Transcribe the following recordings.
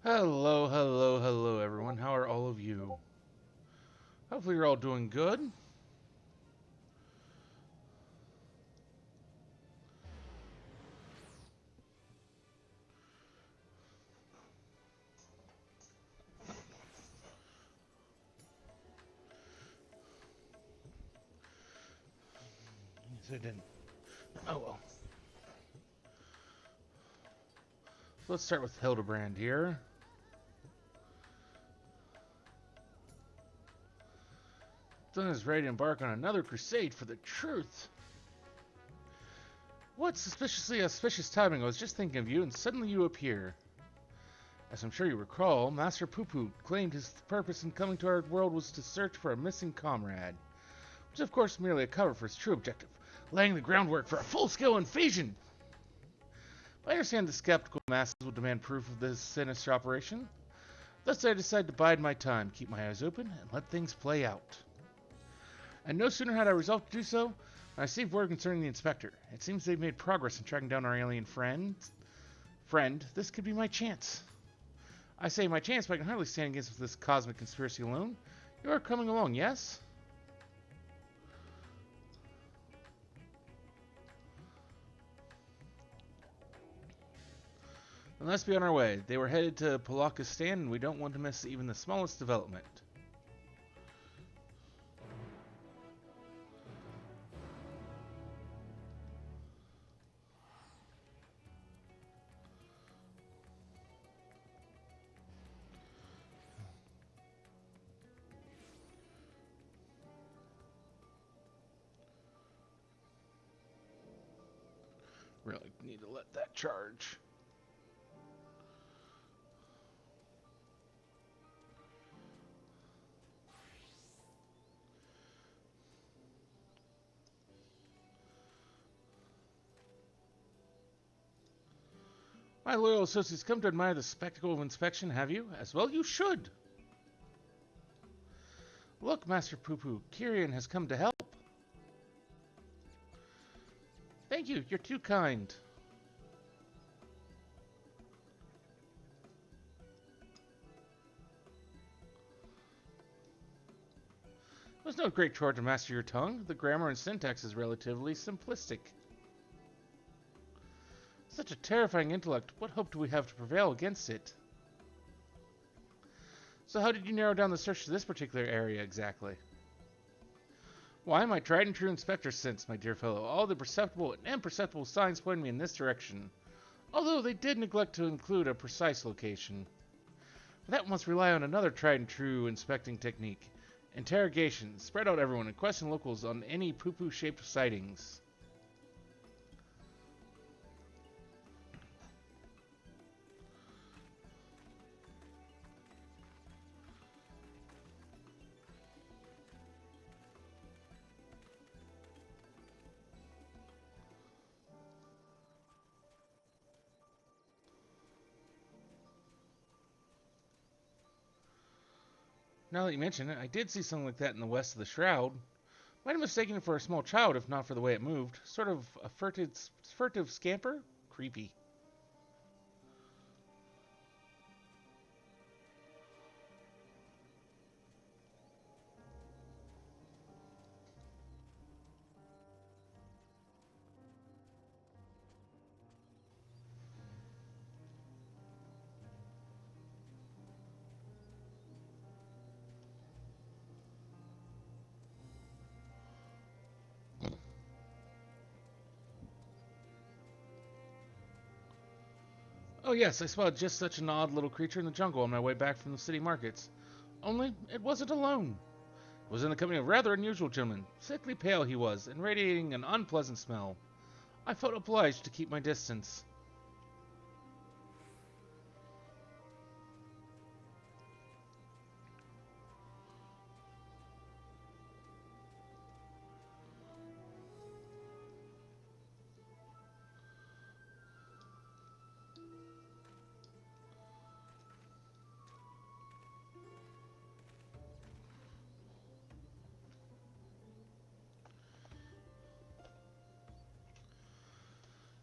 Hello, hello, hello, everyone. How are all of you? Hopefully, you're all doing good. Yes, I didn't. Oh well. Let's start with Hildibrand here. Dunn is ready to embark on another crusade for the truth. What suspiciously auspicious timing! I was just thinking of you, and suddenly you appear. As I'm sure you recall, Master Poo claimed his purpose in coming to our world was to search for a missing comrade, which is of course merely a cover for his true objective, laying the groundwork for a full-scale invasion. I understand the skeptical masses will demand proof of this sinister operation. Thus I decided to bide my time, keep my eyes open, and let things play out. And no sooner had I resolved to do so, than I received word concerning the inspector. It seems they've made progress in tracking down our alien friend. This could be my chance. I say my chance, but I can hardly stand against this cosmic conspiracy alone. You are coming along, yes? Then let's be on our way. They were headed to Palakistan, and we don't want to miss even the smallest development. Really need to let that charge. My loyal associates come to admire the spectacle of inspection, have you? As well you should. Look, Master Poo, Kyrian has come to help. Thank you, you're too kind. It was no great chore to master your tongue. The grammar and syntax is relatively simplistic. Such Such a terrifying intellect. What hope do we have to prevail against it? So how did you narrow down the search to this particular area exactly? Why, my tried and true inspector sense, my dear fellow. All the perceptible and imperceptible signs point me in this direction, although they did neglect to include a precise location. But that must rely on another tried and true inspecting technique. Interrogation. Spread out everyone and question locals on any poo-poo-shaped sightings. Now that you mention it, I did see something like that in the west of the shroud. Might have mistaken it for a small child if not for the way it moved. Sort of a furtive scamper? Creepy. Oh yes, I spotted just such an odd little creature in the jungle on my way back from the city markets. Only, it wasn't alone. It was in the company of a rather unusual gentleman. Sickly pale he was, and radiating an unpleasant smell. I felt obliged to keep my distance.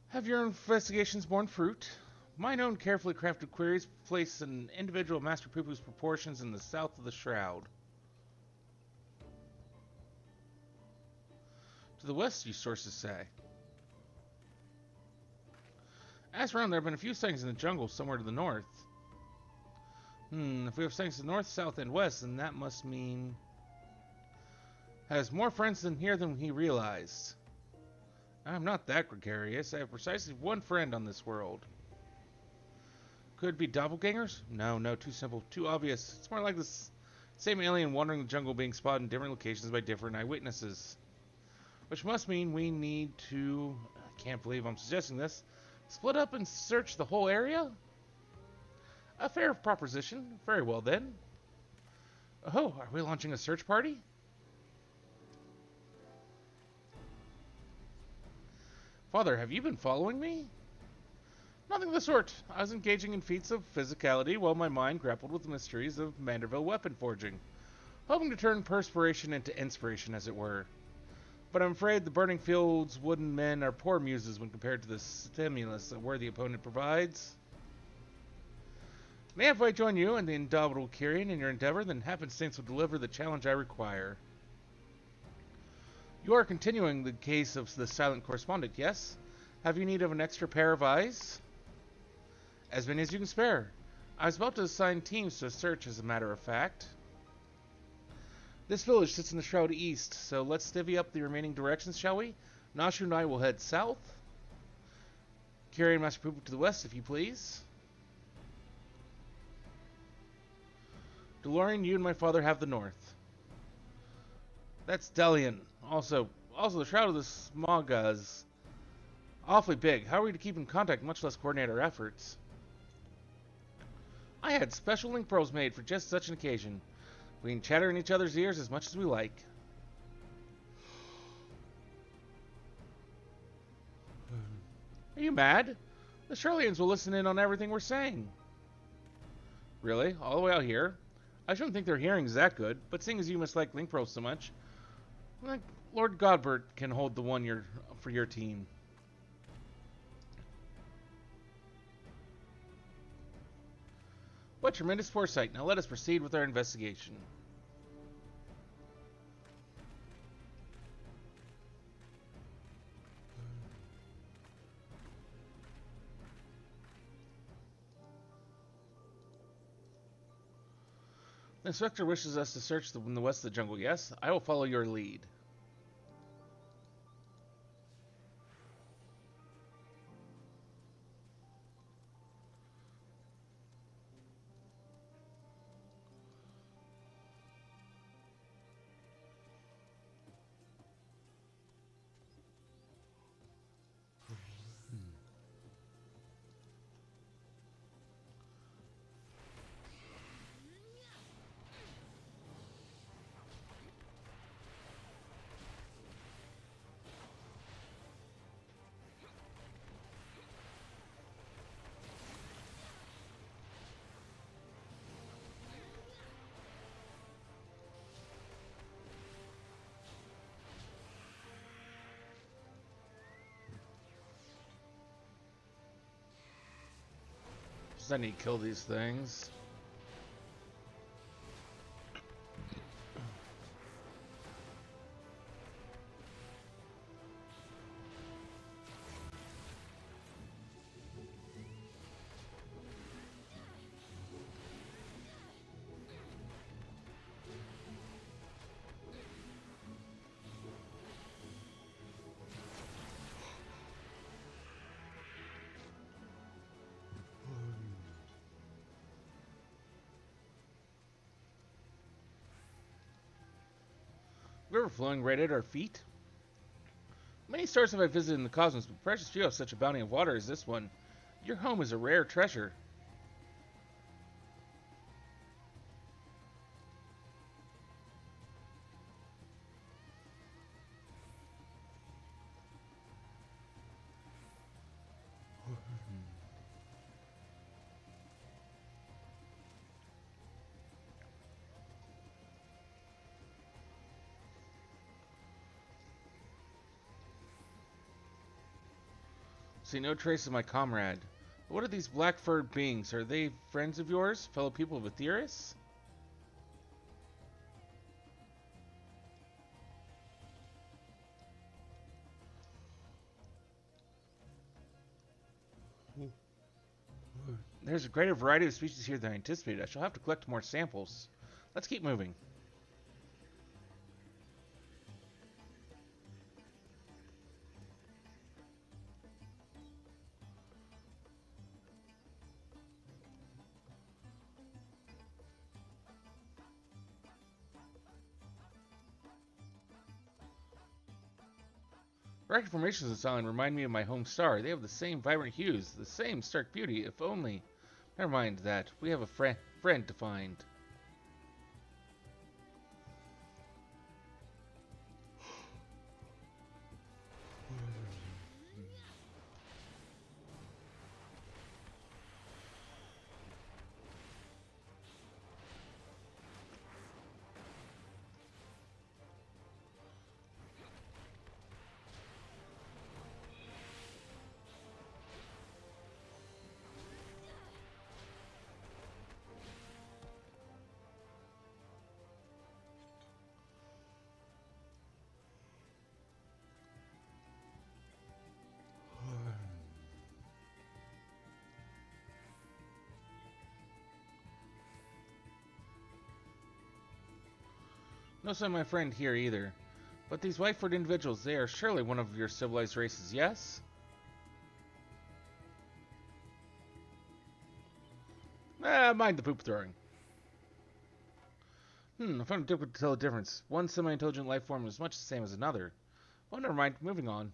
Have your investigations borne fruit? Mine own carefully crafted queries place an individual Master Poo-Poo's proportions in the south of the shroud. To the west, you sources say. As around, there have been a few sightings in the jungle somewhere to the north. If we have sightings to the north, south, and west, then that must mean... has more friends here than he realized. I'm not that gregarious. I have precisely one friend on this world. Could it be doppelgangers? No, too simple, too obvious. It's more like the same alien wandering the jungle being spotted in different locations by different eyewitnesses. Which must mean we need to... I can't believe I'm suggesting this. Split up and search the whole area? A fair proposition. Very well then. Oh, are we launching a search party? Father, have you been following me? Nothing of the sort. I was engaging in feats of physicality while my mind grappled with the mysteries of Manderville weapon forging, hoping to turn perspiration into inspiration, as it were. But I'm afraid the Burning Fields wooden men are poor muses when compared to the stimulus a worthy opponent provides. May if I join you and the indomitable Kyrian in your endeavor, then happenstance will deliver the challenge I require. You are continuing the case of the silent correspondent, yes? Have you need of an extra pair of eyes? As many as you can spare. I was about to assign teams to a search, as a matter of fact. This village sits in the Shroud East, so let's divvy up the remaining directions, shall we? Nashu and I will head south. Kyrian Master Poo-Poo to the west, if you please. DeLorean, you and my father have the north. That's Delian. Also, the Shroud of the Smoga is awfully big. How are we to keep in contact, much less coordinate our efforts? I had special link pearls made for just such an occasion. We can chatter in each other's ears as much as we like. Are you mad? The Shirleyans will listen in on everything we're saying. Really? All the way out here? I shouldn't think their hearing's that good, but seeing as you must like link pearls so much, like Lord Godbert can hold the one for your team. What tremendous foresight. Now let us proceed with our investigation. The inspector wishes us to search in the west of the jungle. Yes, I will follow your lead. Just I need to kill these things. River flowing right at our feet. Many stars have I visited in the cosmos, but precious few have such a bounty of water as this one. Your home is a rare treasure. See no trace of my comrade. What are these black-furred beings? Are they friends of yours? Fellow people of Aetheris? There's a greater variety of species here than I anticipated. I shall have to collect more samples. Let's keep moving. Rocky formations in this island remind me of my home star. They have the same vibrant hues, the same stark beauty, if only. Never mind that. We have a friend to find. No sign of my friend here either. But these white-footed individuals, they are surely one of your civilized races, yes? Mind the poop throwing. I found it difficult to tell the difference. One semi-intelligent life form is much the same as another. Oh, never mind. Moving on.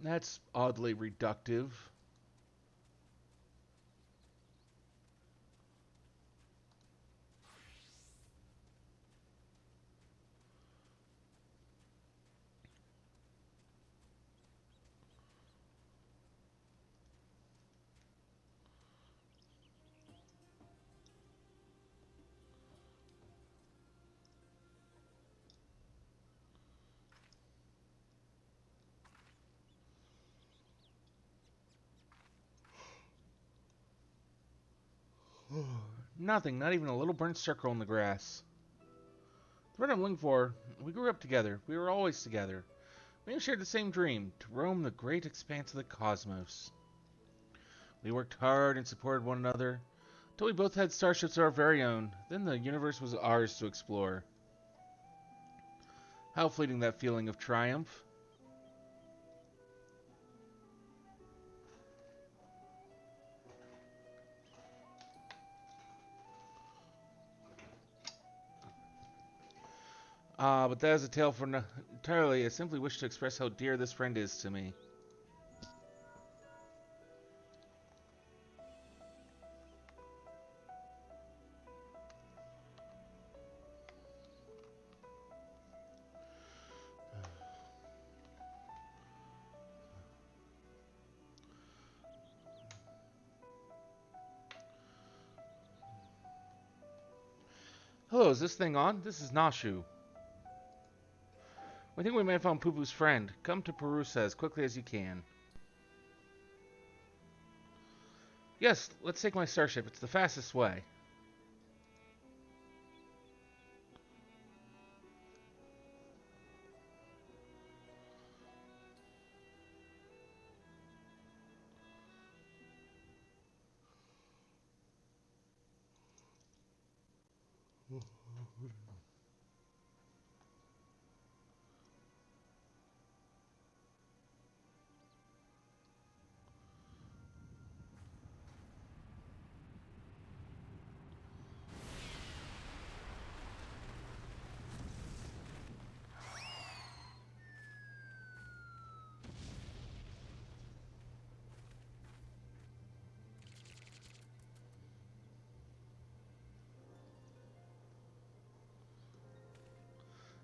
That's oddly reductive. Nothing, not even a little burnt circle in the grass. The red I'm looking for, we grew up together. We were always together. We have shared the same dream, to roam the great expanse of the cosmos. We worked hard and supported one another, until we both had starships of our very own. Then the universe was ours to explore. How fleeting that feeling of triumph. But that is a tale for entirely. I simply wish to express how dear this friend is to me. Hello, is this thing on? This is Nashu. We think we may have found Poo-Poo's friend. Come to Perusa as quickly as you can. Yes, let's take my starship. It's the fastest way.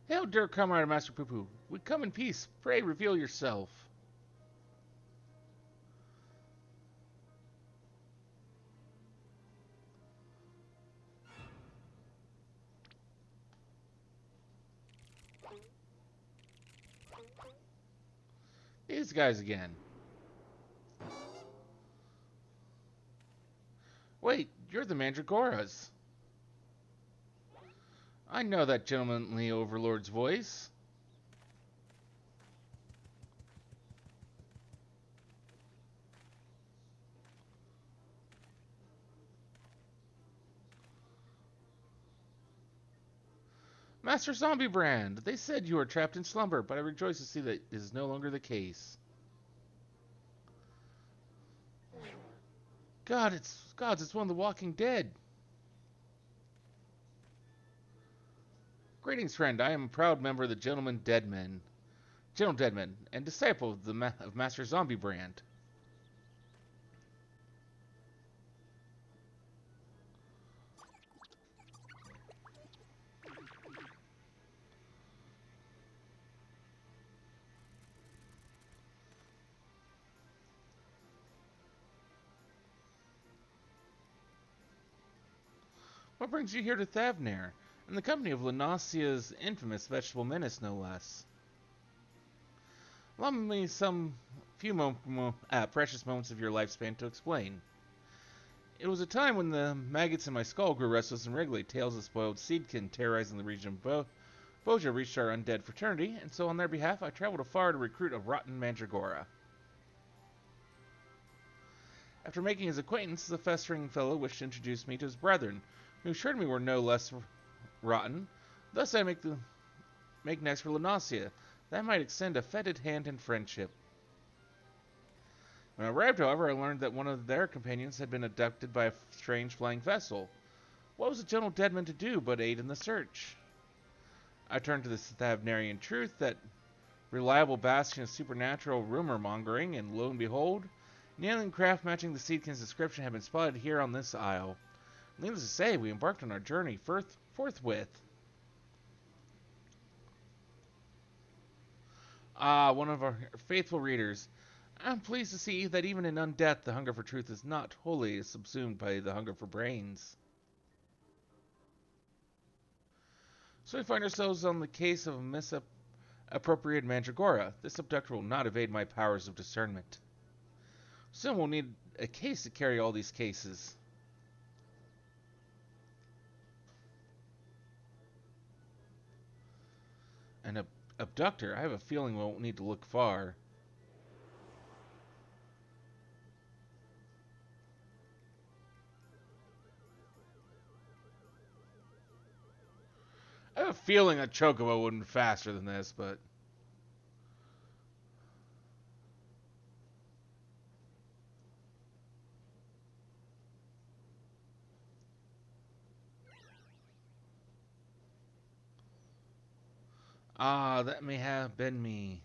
Hail, dear comrade Master Poo-Poo. We come in peace. Pray reveal yourself. These guys again. Wait, you're the Mandragoras. I know that gentlemanly overlord's voice. Master Zombiebrand, they said you were trapped in slumber, but I rejoice to see that it is no longer the case. Gods, it's one of the Walking Dead. Greetings, friend. I am a proud member of the General Deadman, and disciple of of Master Zombiebrand. What brings you here to Thavnair, in the company of Lanasia's infamous vegetable menace, no less? Allow me some precious moments of your lifespan to explain. It was a time when the maggots in my skull grew restless and wriggly, tales of spoiled seedkin terrorizing the region of Boja reached our undead fraternity, and so on their behalf I traveled afar to recruit a rotten Mandragora. After making his acquaintance, the festering fellow wished to introduce me to his brethren, who assured me were no less rotten. Thus I make next for Lanasia, that I might extend a fetid hand in friendship. When I arrived, however, I learned that one of their companions had been abducted by a strange flying vessel. What was the General Deadman to do but aid in the search? I turned to the Thavnarian truth, that reliable bastion of supernatural rumor-mongering, and lo and behold, an alien craft matching the Seedkin's description had been spotted here on this isle. Needless to say, we embarked on our journey forthwith. Ah, one of our faithful readers. I'm pleased to see that even in undeath, the hunger for truth is not wholly subsumed by the hunger for brains. So we find ourselves on the case of a misappropriated Mandragora. This abductor will not evade my powers of discernment. Soon we'll need a case to carry all these cases. Abductor? I have a feeling we won't need to look far. I have a feeling a Chocobo wouldn't be faster than this, but... Ah, that may have been me.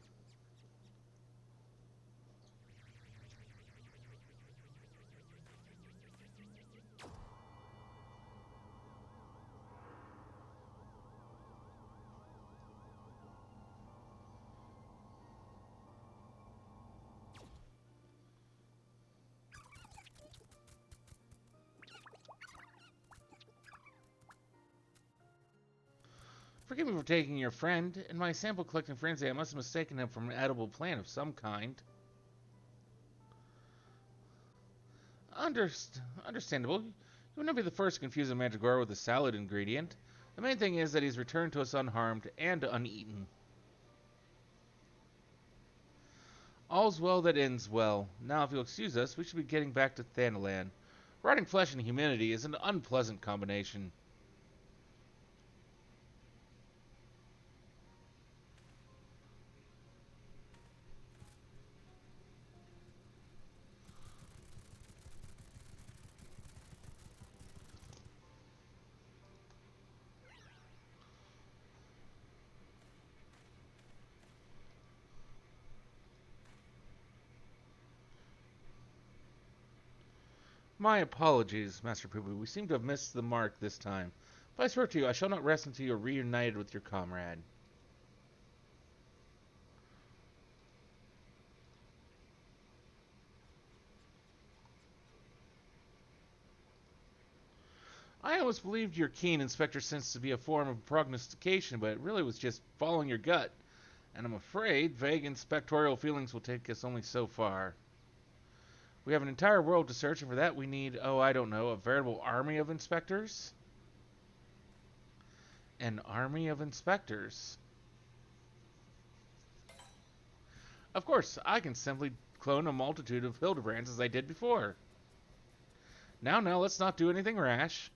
Forgive me for taking your friend. In my sample collecting frenzy, I must have mistaken him for an edible plant of some kind. Understandable. You would not be the first to confuse a Mandragora with a salad ingredient. The main thing is that he's returned to us unharmed and uneaten. All's well that ends well. Now, if you'll excuse us, we should be getting back to Thanalan. Rotting flesh and humidity is an unpleasant combination. My apologies, Master Poopoo. We seem to have missed the mark this time. But I swear to you, I shall not rest until you are reunited with your comrade. I almost believed your keen inspector sense to be a form of prognostication, but it really was just following your gut. And I'm afraid vague inspectorial feelings will take us only so far. We have an entire world to search, and for that we need, oh, I don't know, a veritable army of inspectors? An army of inspectors. Of course, I can simply clone a multitude of Hildibrands as I did before. Now, let's not do anything rash.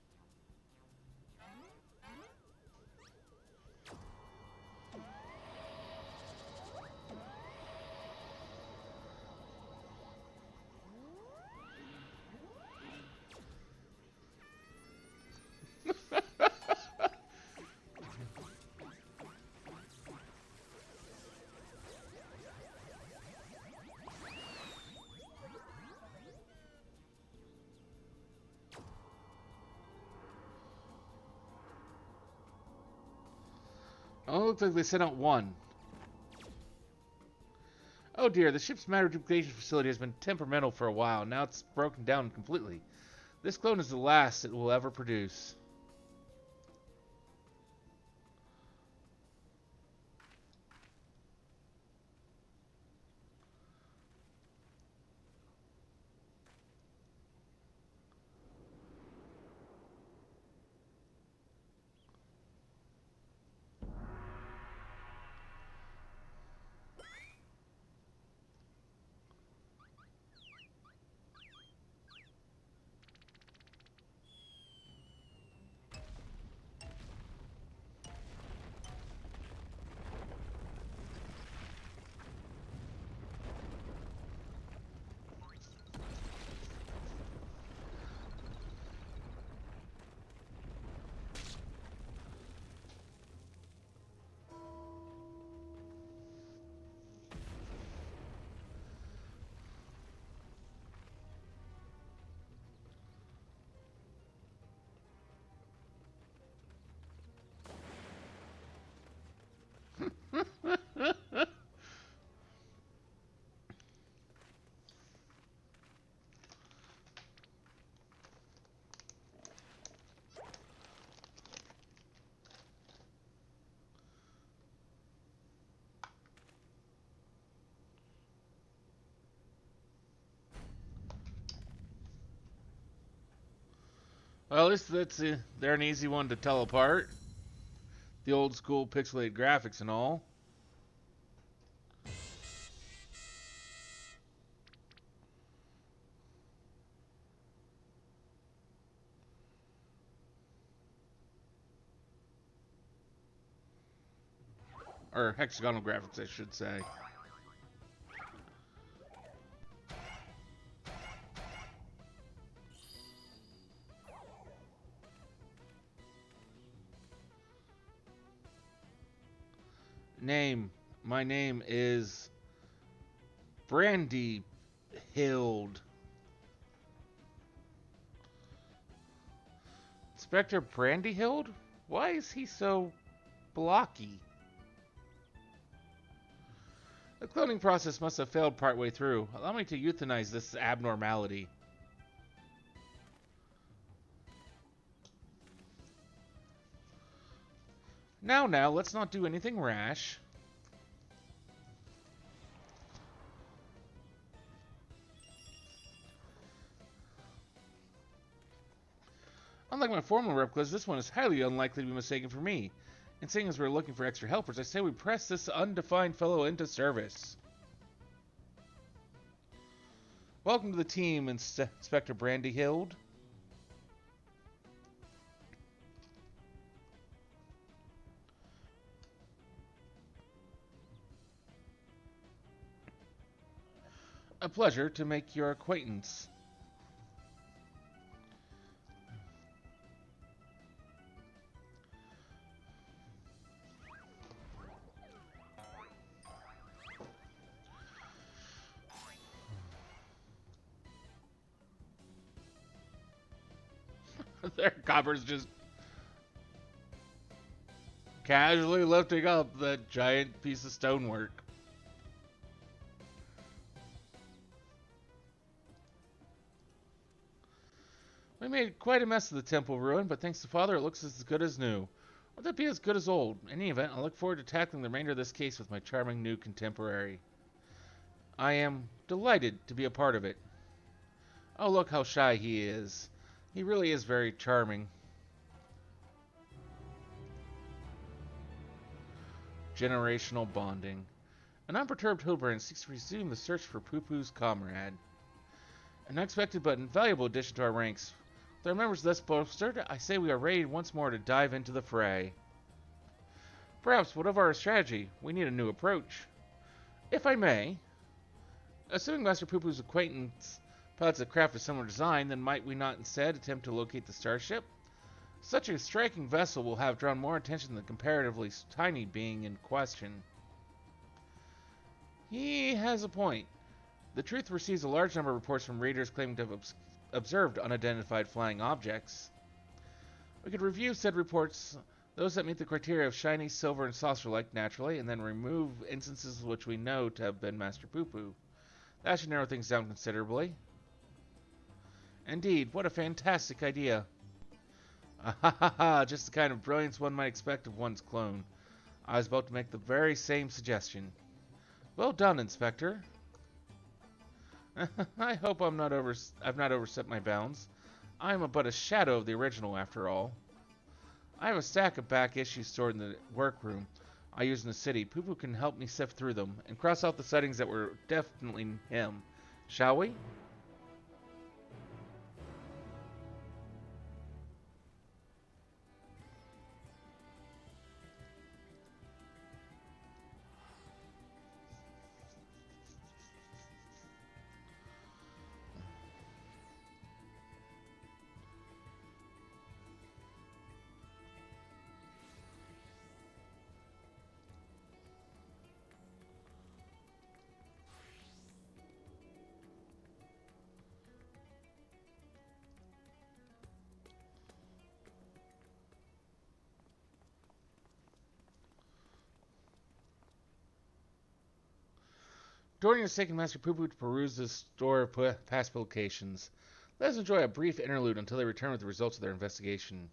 Oh, it looks like they sent out one. Oh dear, the ship's matter duplication facility has been temperamental for a while. Now it's broken down completely. This clone is the last it will ever produce. Well, at least they're an easy one to tell apart. The old school pixelated graphics and all. Or hexagonal graphics, I should say. Name. My name is Brandy Hild. Inspector Brandyhild? Why is he so blocky? The cloning process must have failed partway through. Allow me to euthanize this abnormality. Now, let's not do anything rash. Unlike my former replicas, this one is highly unlikely to be mistaken for me. And seeing as we're looking for extra helpers, I say we press this undefined fellow into service. Welcome to the team, Inspector Brandyhild. A pleasure to make your acquaintance. Their copper's just casually lifting up that giant piece of stonework. We made quite a mess of the temple ruin, but thanks to Father, it looks as good as new. Would that be as good as old? In any event, I look forward to tackling the remainder of this case with my charming new contemporary. I am delighted to be a part of it. Oh, look how shy he is. He really is very charming. Generational bonding. An unperturbed Hildibrand seeks to resume the search for Poo-Poo's comrade. An unexpected but invaluable addition to our ranks. With our members thus bolstered, I say we are ready once more to dive into the fray. Perhaps, what of our strategy? We need a new approach. If I may, assuming Master Poo-Poo's acquaintance pilots a craft of similar design, then might we not instead attempt to locate the starship? Such a striking vessel will have drawn more attention than the comparatively tiny being in question. He has a point. The Truth receives a large number of reports from readers claiming to have observed unidentified flying objects. We could review said reports, those that meet the criteria of shiny, silver, and saucer-like naturally, and then remove instances which we know to have been Master Poo-Poo. That should narrow things down considerably. Indeed, what a fantastic idea. Ah ha ha ha, just the kind of brilliance one might expect of one's clone. I was about to make the very same suggestion. Well done, Inspector. I hope I've not overstepped my bounds. I am but a shadow of the original, after all. I have a stack of back issues stored in the workroom I use in the city. Poo-Poo can help me sift through them and cross out the sightings that were definitely him. Shall we? Jordan has taken Master Poo-Poo to peruse the store of past publications. Let us enjoy a brief interlude until they return with the results of their investigation.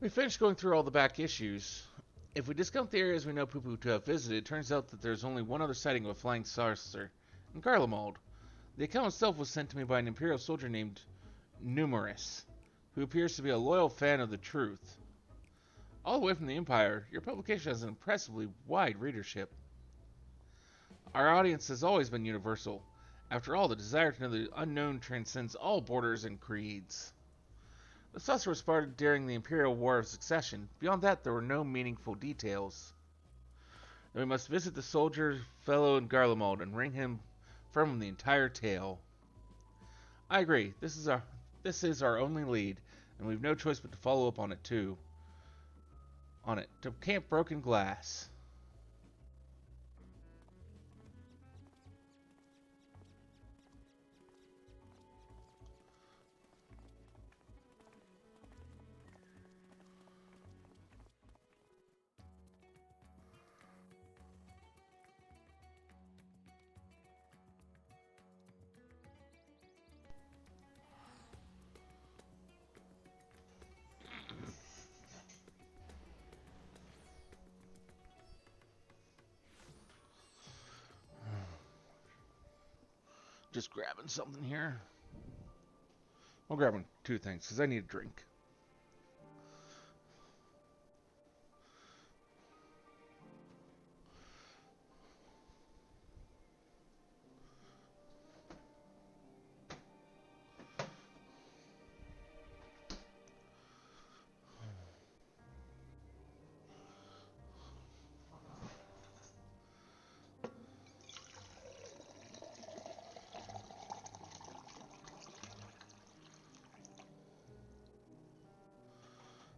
We finished going through all the back issues. If we discount the areas we know Poo-Poo to have visited, it turns out that there's only one other sighting of a flying saucer, in Garlemald. The account itself was sent to me by an Imperial soldier named Numerous, who appears to be a loyal fan of the truth. All the way from the Empire, your publication has an impressively wide readership. Our audience has always been universal. After all, the desire to know the unknown transcends all borders and creeds. The saucer was spotted during the Imperial War of Succession. Beyond that, there were no meaningful details. Then we must visit the soldier fellow in Garlemald and wring him from him the entire tale. I agree. This is our only lead, and we've no choice but to follow up on it too. On it to Camp Broken Glass. Just grabbing something here. I'm grabbing two things because I need a drink.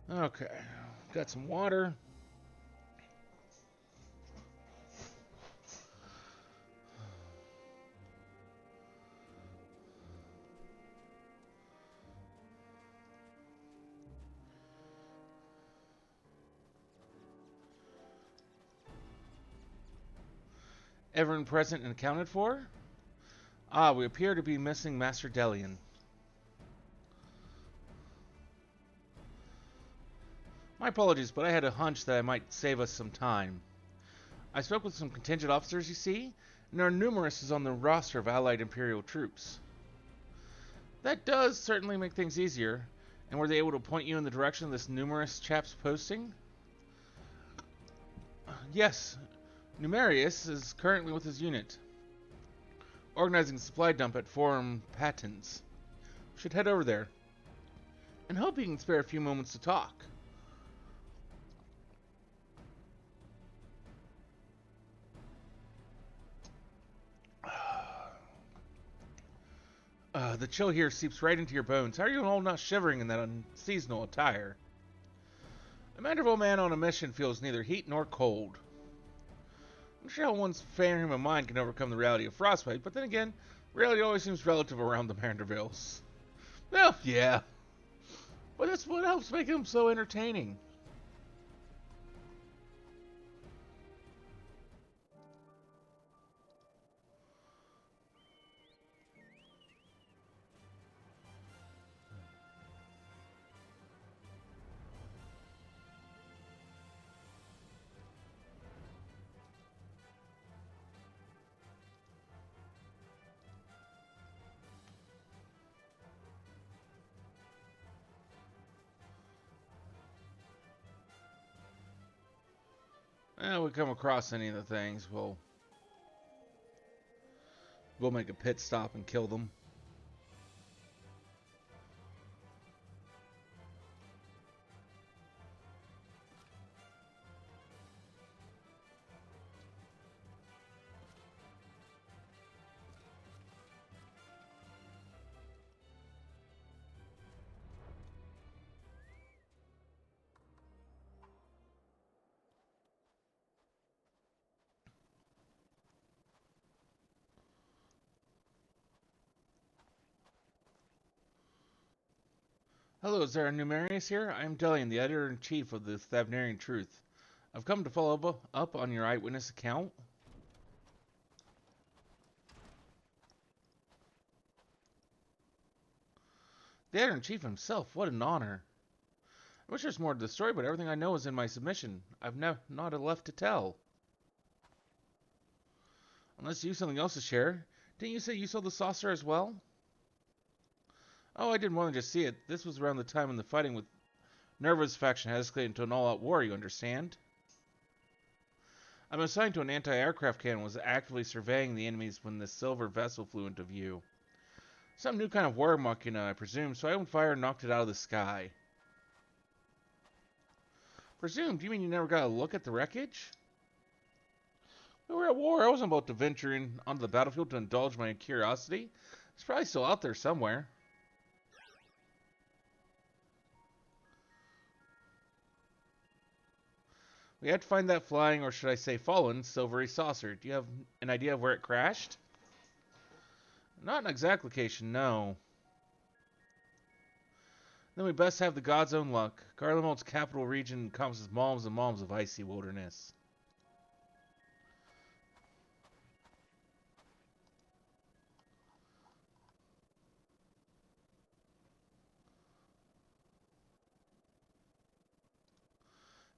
Okay, got some water. Everyone present and accounted for? Ah, we appear to be missing Master Delian. My apologies, but I had a hunch that I might save us some time. I spoke with some contingent officers, you see, and there are numerous on the roster of Allied Imperial troops. That does certainly make things easier. And were they able to point you in the direction of this numerous chap's posting? Yes, Numerius is currently with his unit, organizing a supply dump at Forum Patens. Should head over there, and hope he can spare a few moments to talk. The chill here seeps right into your bones. How are you all not shivering in that unseasonal attire? A Manderville man on a mission feels neither heat nor cold. I'm sure how one's frame of mind can overcome the reality of frostbite, but then again, reality always seems relative around the Mandervilles. Well, yeah. But that's what helps make them so entertaining. We come across any of the things, we'll make a pit stop and kill them. Hello, is there a Numerius here? I am Delian, the editor-in-chief of the Thavnarian Truth. I've come to follow up on your eyewitness account. The editor-in-chief himself, what an honor. I wish there's more to the story, but everything I know is in my submission. I've not left to tell. Unless you have something else to share. Didn't you say you saw the saucer as well? Oh, I did more than just see it. This was around the time when the fighting with Nerva's faction had escalated into an all-out war, you understand? I'm assigned to an anti-aircraft cannon and was actively surveying the enemies when the silver vessel flew into view. Some new kind of war machina, I presume, so I opened fire and knocked it out of the sky. Presumed? You mean you never got a look at the wreckage? We were at war. I wasn't about to venture in onto the battlefield to indulge my curiosity. It's probably still out there somewhere. We had to find that flying, or should I say fallen, silvery saucer. Do you have an idea of where it crashed? Not an exact location, no. Then we best have the God's own luck. Garlemald's capital region encompasses malms and malms of icy wilderness.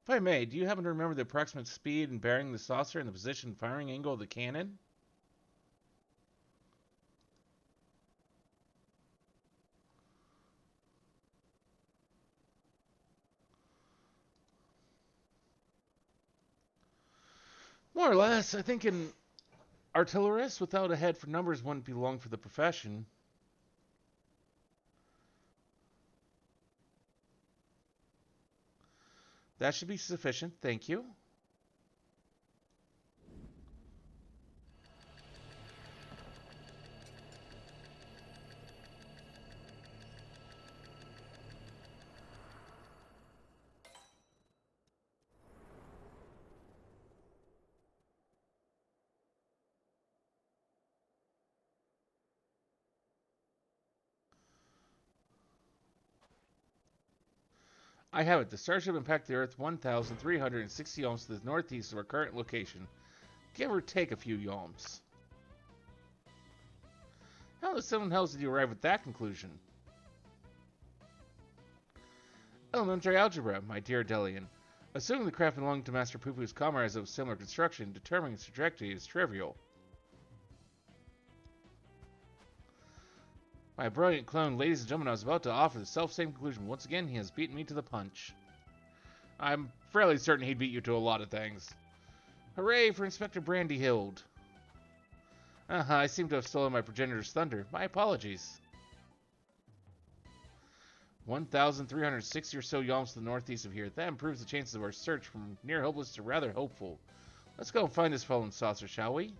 If I may, do you happen to remember the approximate speed and bearing of the saucer and the position and firing angle of the cannon? More or less. I think an artillerist without a head for numbers wouldn't be long for the profession. That should be sufficient, thank you. I have it. The starship impacted the Earth 1,360 yalms to the northeast of our current location. Give or take a few yalms. How the seven hells did you arrive at that conclusion? Elementary algebra, my dear Delian. Assuming the craft belonged to Master Poo-Poo's comrades of similar construction, determining its trajectory is trivial. My brilliant clone, ladies and gentlemen, I was about to offer the self-same conclusion. Once again, he has beaten me to the punch. I'm fairly certain he'd beat you to a lot of things. Hooray for Inspector Brandyhild. I seem to have stolen my progenitor's thunder. My apologies. 1,360 or so yalms to the northeast of here. That improves the chances of our search from near hopeless to rather hopeful. Let's go and find this fallen saucer, shall we?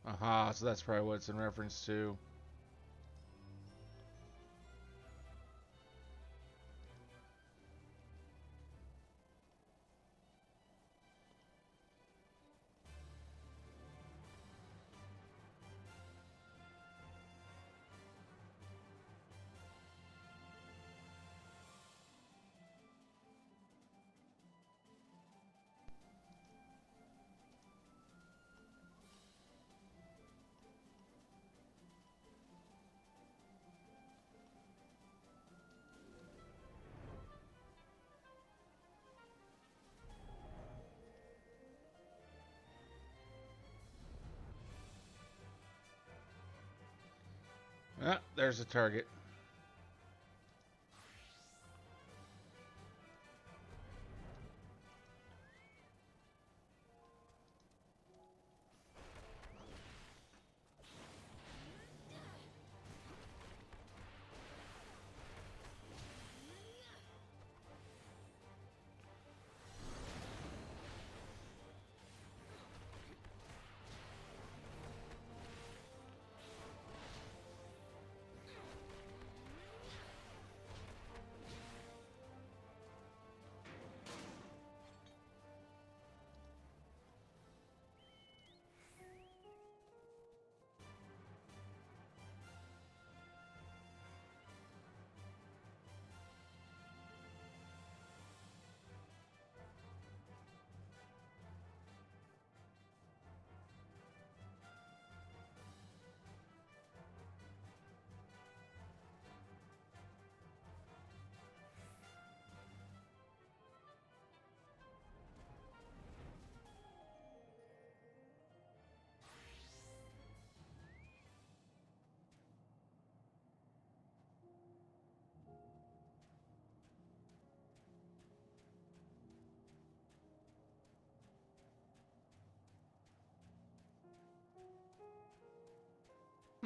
Aha, so that's probably what it's in reference to. Ah, there's a target.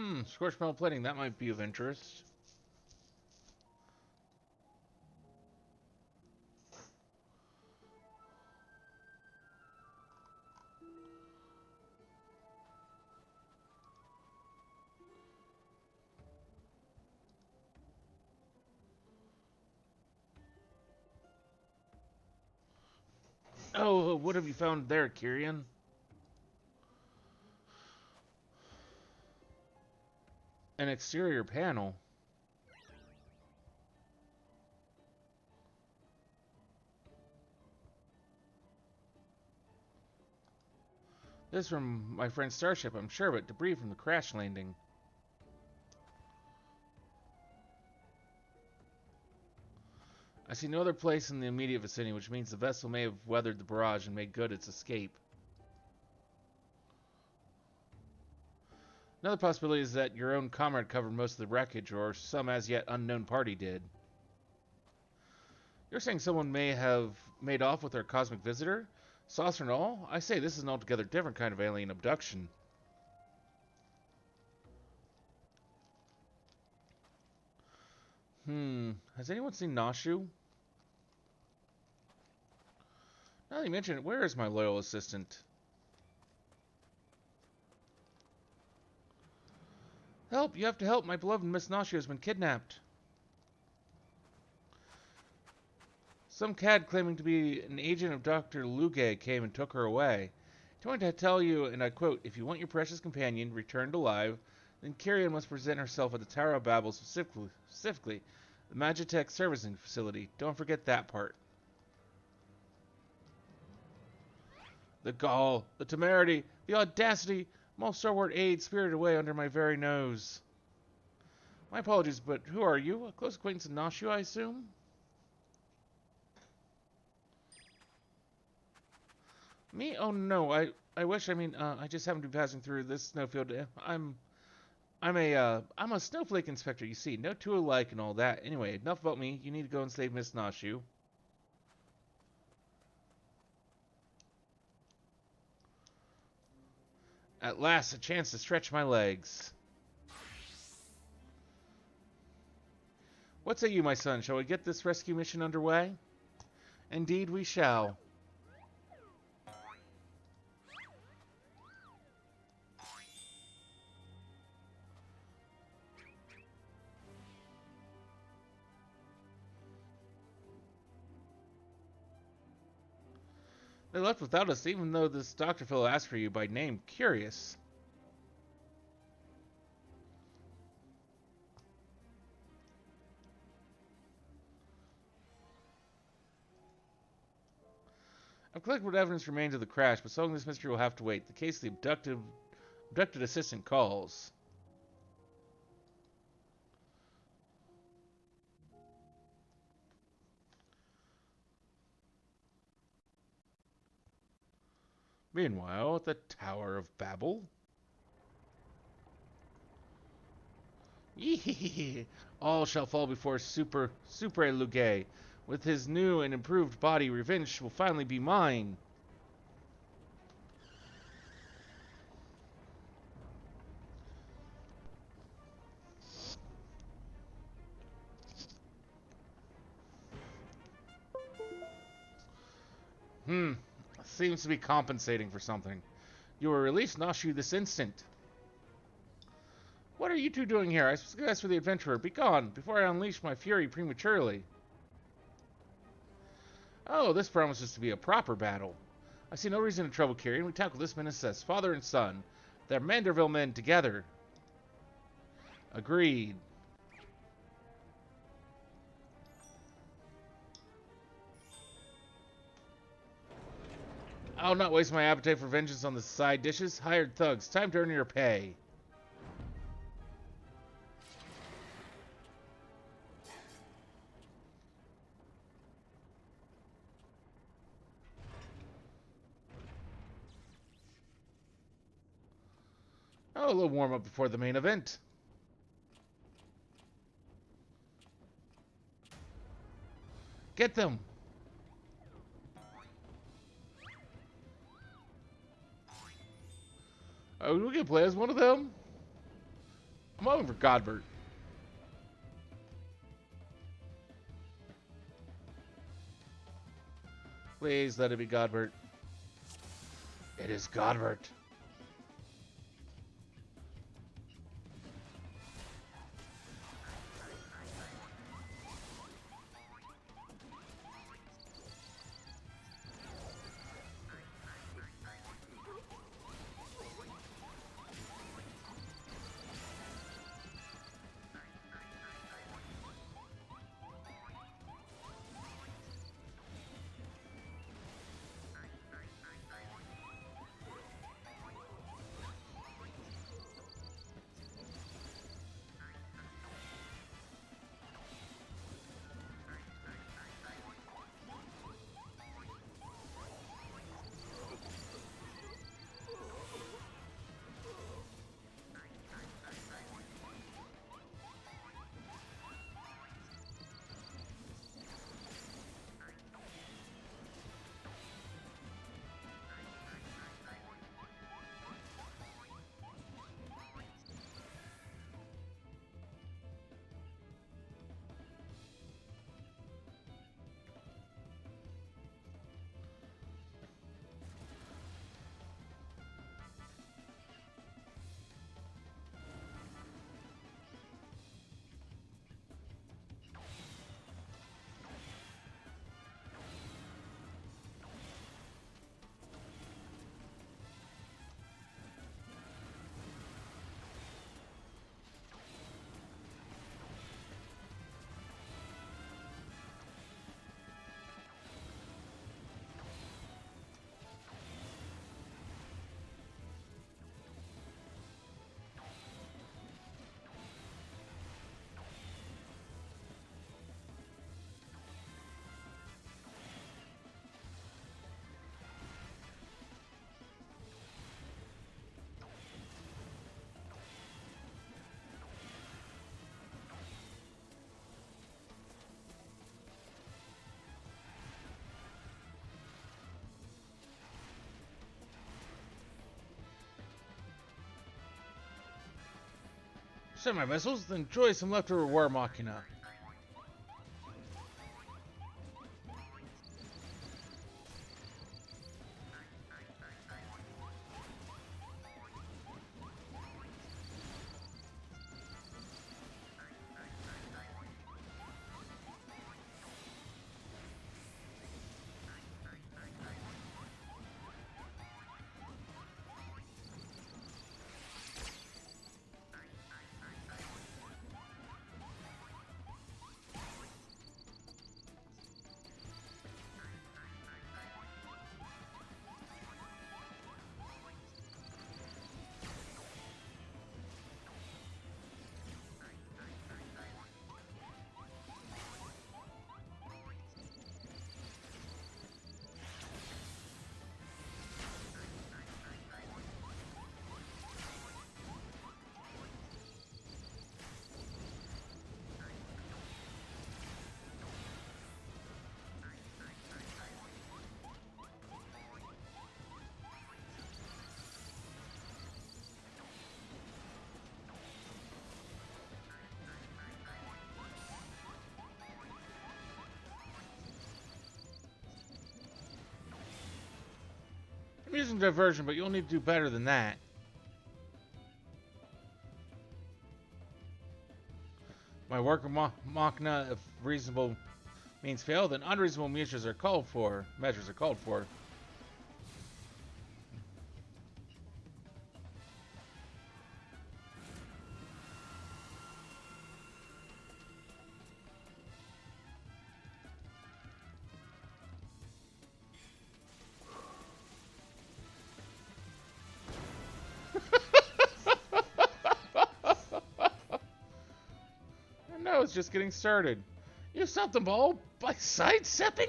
Squishmallow plating, that might be of interest. Oh, what have you found there, Kyrian? An exterior panel. This is from my friend's starship, I'm sure, but debris from the crash landing. I see no other place in the immediate vicinity, which means the vessel may have weathered the barrage and made good its escape. Another possibility is that your own comrade covered most of the wreckage, or some as yet unknown party did. You're saying someone may have made off with our cosmic visitor? Saucer and all? I say this is an altogether different kind of alien abduction. Has anyone seen Nashu? Now that you mention it, where is my loyal assistant? Help! You have to help! My beloved Miss Nashu has been kidnapped. Some cad claiming to be an agent of Dr. Luge came and took her away. He wanted to tell you, and I quote, if you want your precious companion returned alive, then Kyrian must present herself at the Tower of Babel, specifically the Magitech servicing facility. Don't forget that part. The gall, the temerity, the audacity, most stalwart aide spirited away under my very nose. My apologies, but who are you? A close acquaintance of Nashu, I assume? Me? Oh no, I wish, I just happened to be passing through this snowfield. I'm a snowflake inspector, you see. No two alike and all that. Anyway, enough about me. You need to go and save Miss Nashu. At last, a chance to stretch my legs. What say you, my son? Shall we get this rescue mission underway? Indeed we shall. They left without us, even though this doctor fellow asked for you by name. Curious. I've collected what evidence remains of the crash, but solving this mystery will have to wait. The case of the abducted assistant calls. Meanwhile, at the Tower of Babel. Yee! All shall fall before Super Luge. With his new and improved body, revenge will finally be mine. Seems to be compensating for something. You will release Nashu this instant. What are you two doing here? I asked for the adventurer. Be gone, before I unleash my fury prematurely. Oh, this promises to be a proper battle. I see no reason to trouble Kyrian. We tackle this menace as father and son. They're Manderville men together. Agreed. I'll not waste my appetite for vengeance on the side dishes. Hired thugs, time to earn your pay. Oh, a little warm up before the main event. Get them! Oh, we can play as one of them? I'm voting for Godbert. Please let it be Godbert. It is Godbert. Send my missiles, then enjoy some leftover War Machina. I'm using diversion, but you'll need to do better than that. My work of Machina, if reasonable means fail, then unreasonable measures are called for. No, it's just getting started. You stopped the ball by sidestepping?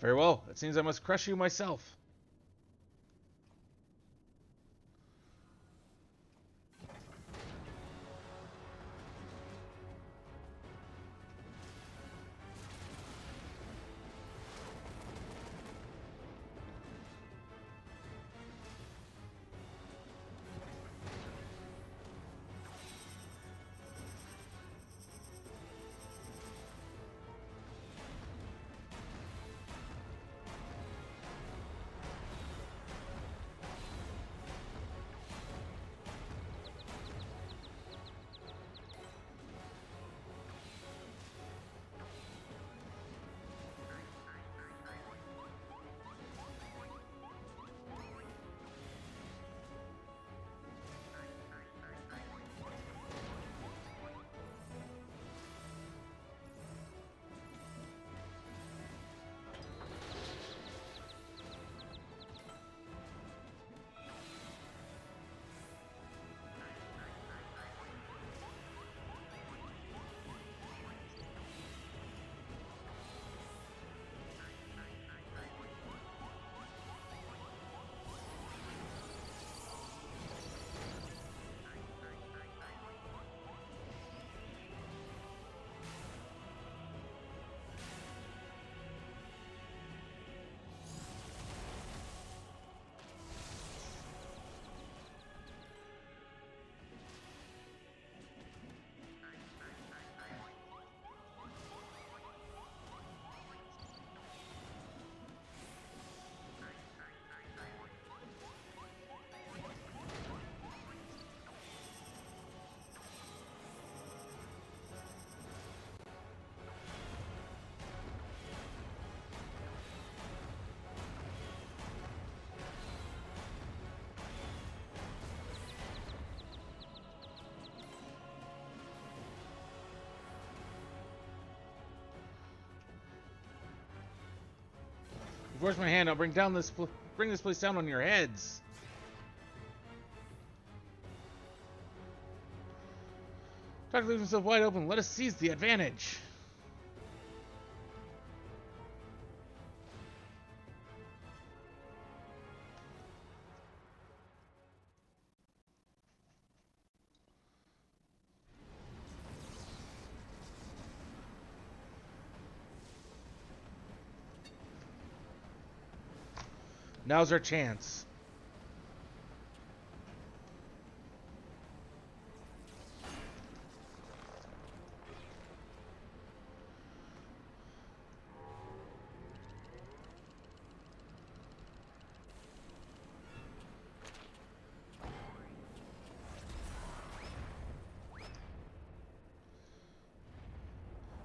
Very well. It seems I must crush you myself. force my hand, I'll bring this place down on your heads. Doctor leaves himself wide open. Let us seize the advantage. Now's our chance.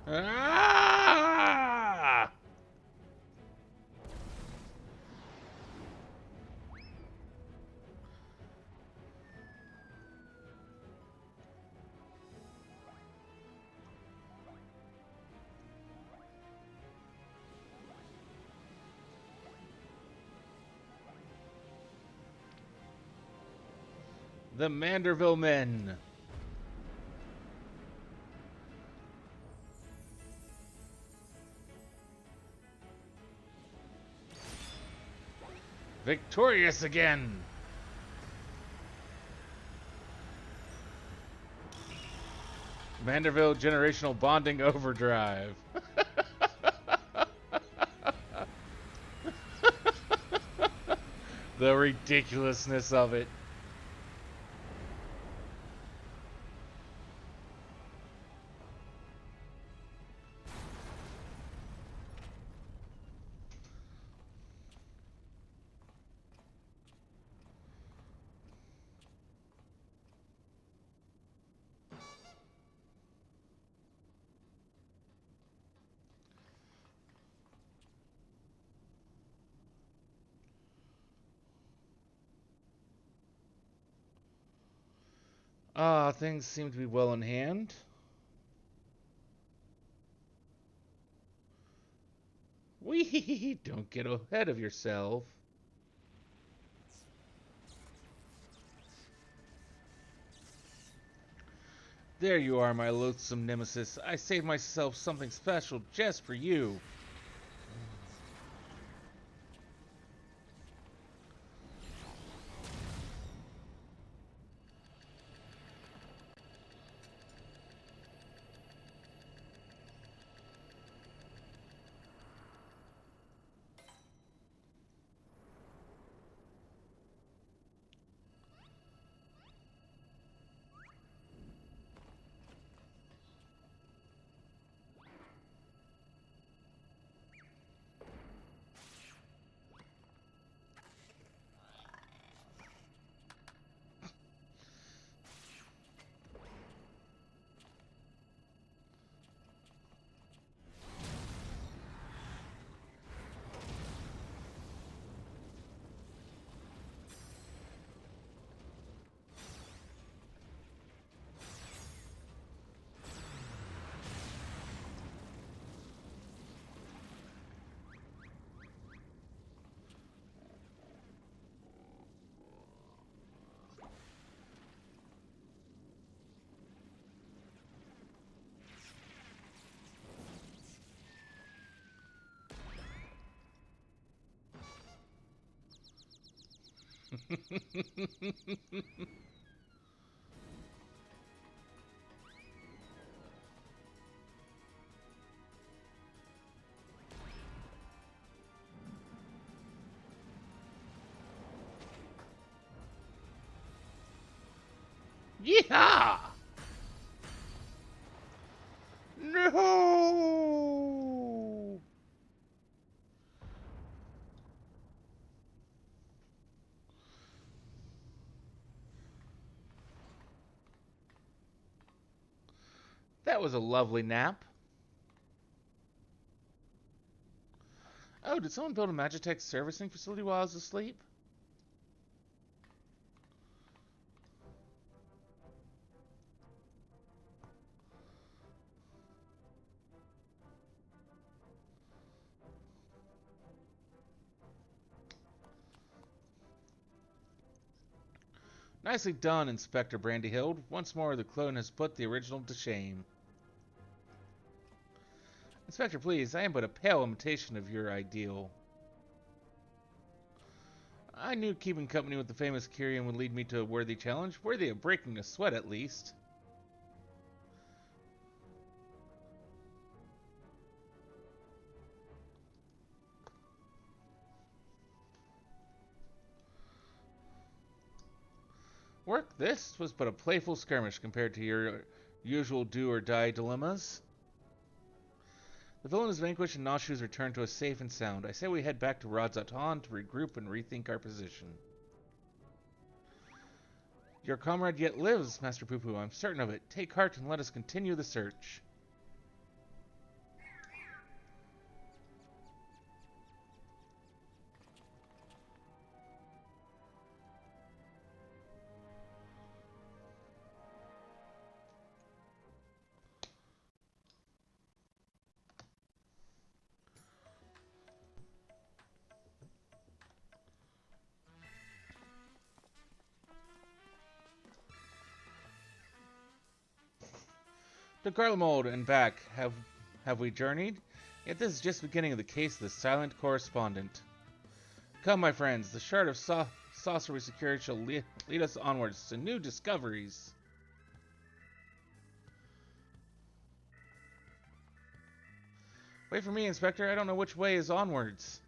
Ah! The Manderville Men. Victorious again. Manderville Generational Bonding Overdrive. The ridiculousness of it. Ah, things seem to be well in hand. Wee, don't get ahead of yourself. There you are, my loathsome nemesis. I saved myself something special just for you. Yeehaw! No! That was a lovely nap. Oh, did someone build a Magitech servicing facility while I was asleep? Nicely done, Inspector Brandyhild. Once more, the clone has put the original to shame. Inspector, please, I am but a pale imitation of your ideal. I knew keeping company with the famous Kyrian would lead me to a worthy challenge, worthy of breaking a sweat at least. Work, this was but a playful skirmish compared to your usual do-or-die dilemmas. The villain is vanquished and Noshu is returned to us safe and sound. I say we head back to Radzatan to regroup and rethink our position. Your comrade yet lives, Master Poo-Poo. I'm certain of it. Take heart and let us continue the search. To Garlemald and back have we journeyed? Yet this is just the beginning of the case of the silent correspondent. Come, my friends, the shard of sorcery secured shall lead us onwards to new discoveries. Wait for me, Inspector. I don't know which way is onwards.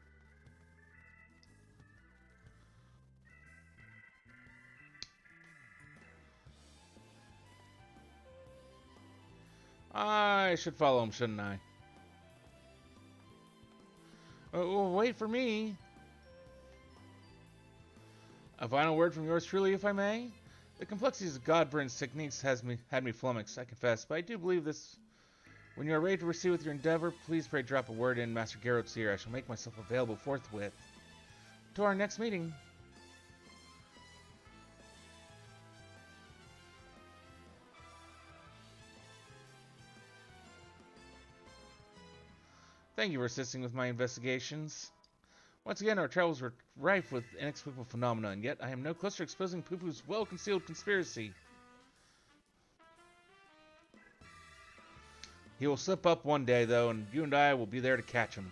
I should follow him, shouldn't I? Oh, wait for me. A final word from yours truly, if I may? The complexities of Godbrand's techniques had me flummoxed, I confess, but I do believe this. When you are ready to proceed with your endeavor, please pray drop a word in Master Garrett's ear. I shall make myself available forthwith. To our next meeting. Thank you for assisting with my investigations. Once again, our travels were rife with inexplicable phenomena, and yet I am no closer to exposing Poo-Poo's well-concealed conspiracy. He will slip up one day, though, and you and I will be there to catch him.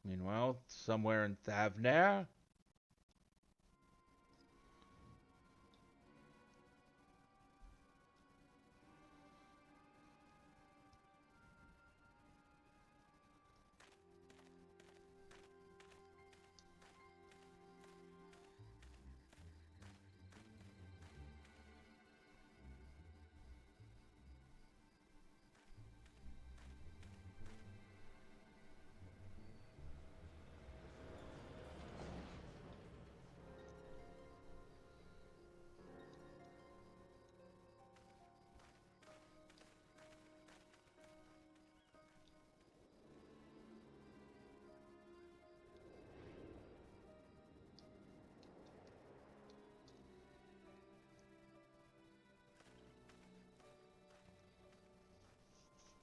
Meanwhile, somewhere in Thavnair.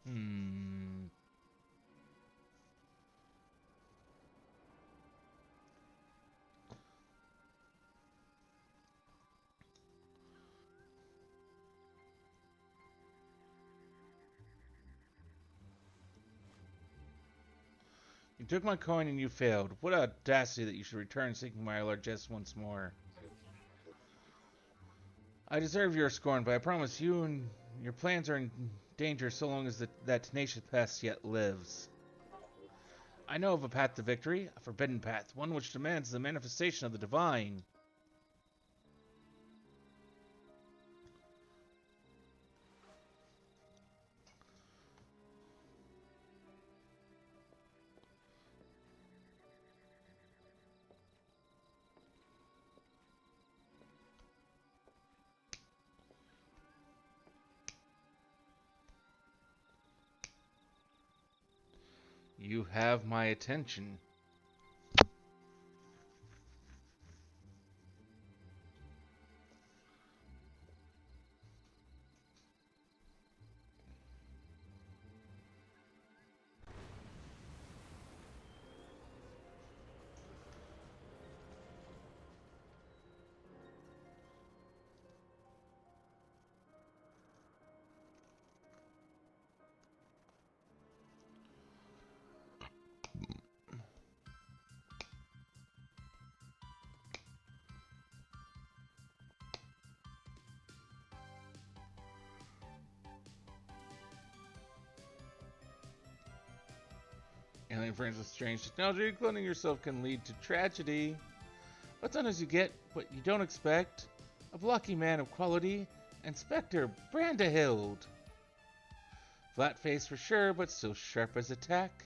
Hmm. You took my coin and you failed. What audacity that you should return seeking my largesse once more. I deserve your scorn, but I promise you and your plans are in danger so long as that tenacious pest yet lives. I know of a path to victory, a forbidden path, one which demands the manifestation of the divine. You have my attention. Alien friends with strange technology, cloning yourself can lead to tragedy. But sometimes you get what you don't expect. A blocky man of quality, Inspector Brandahild. Flat face for sure, but still sharp as a tack.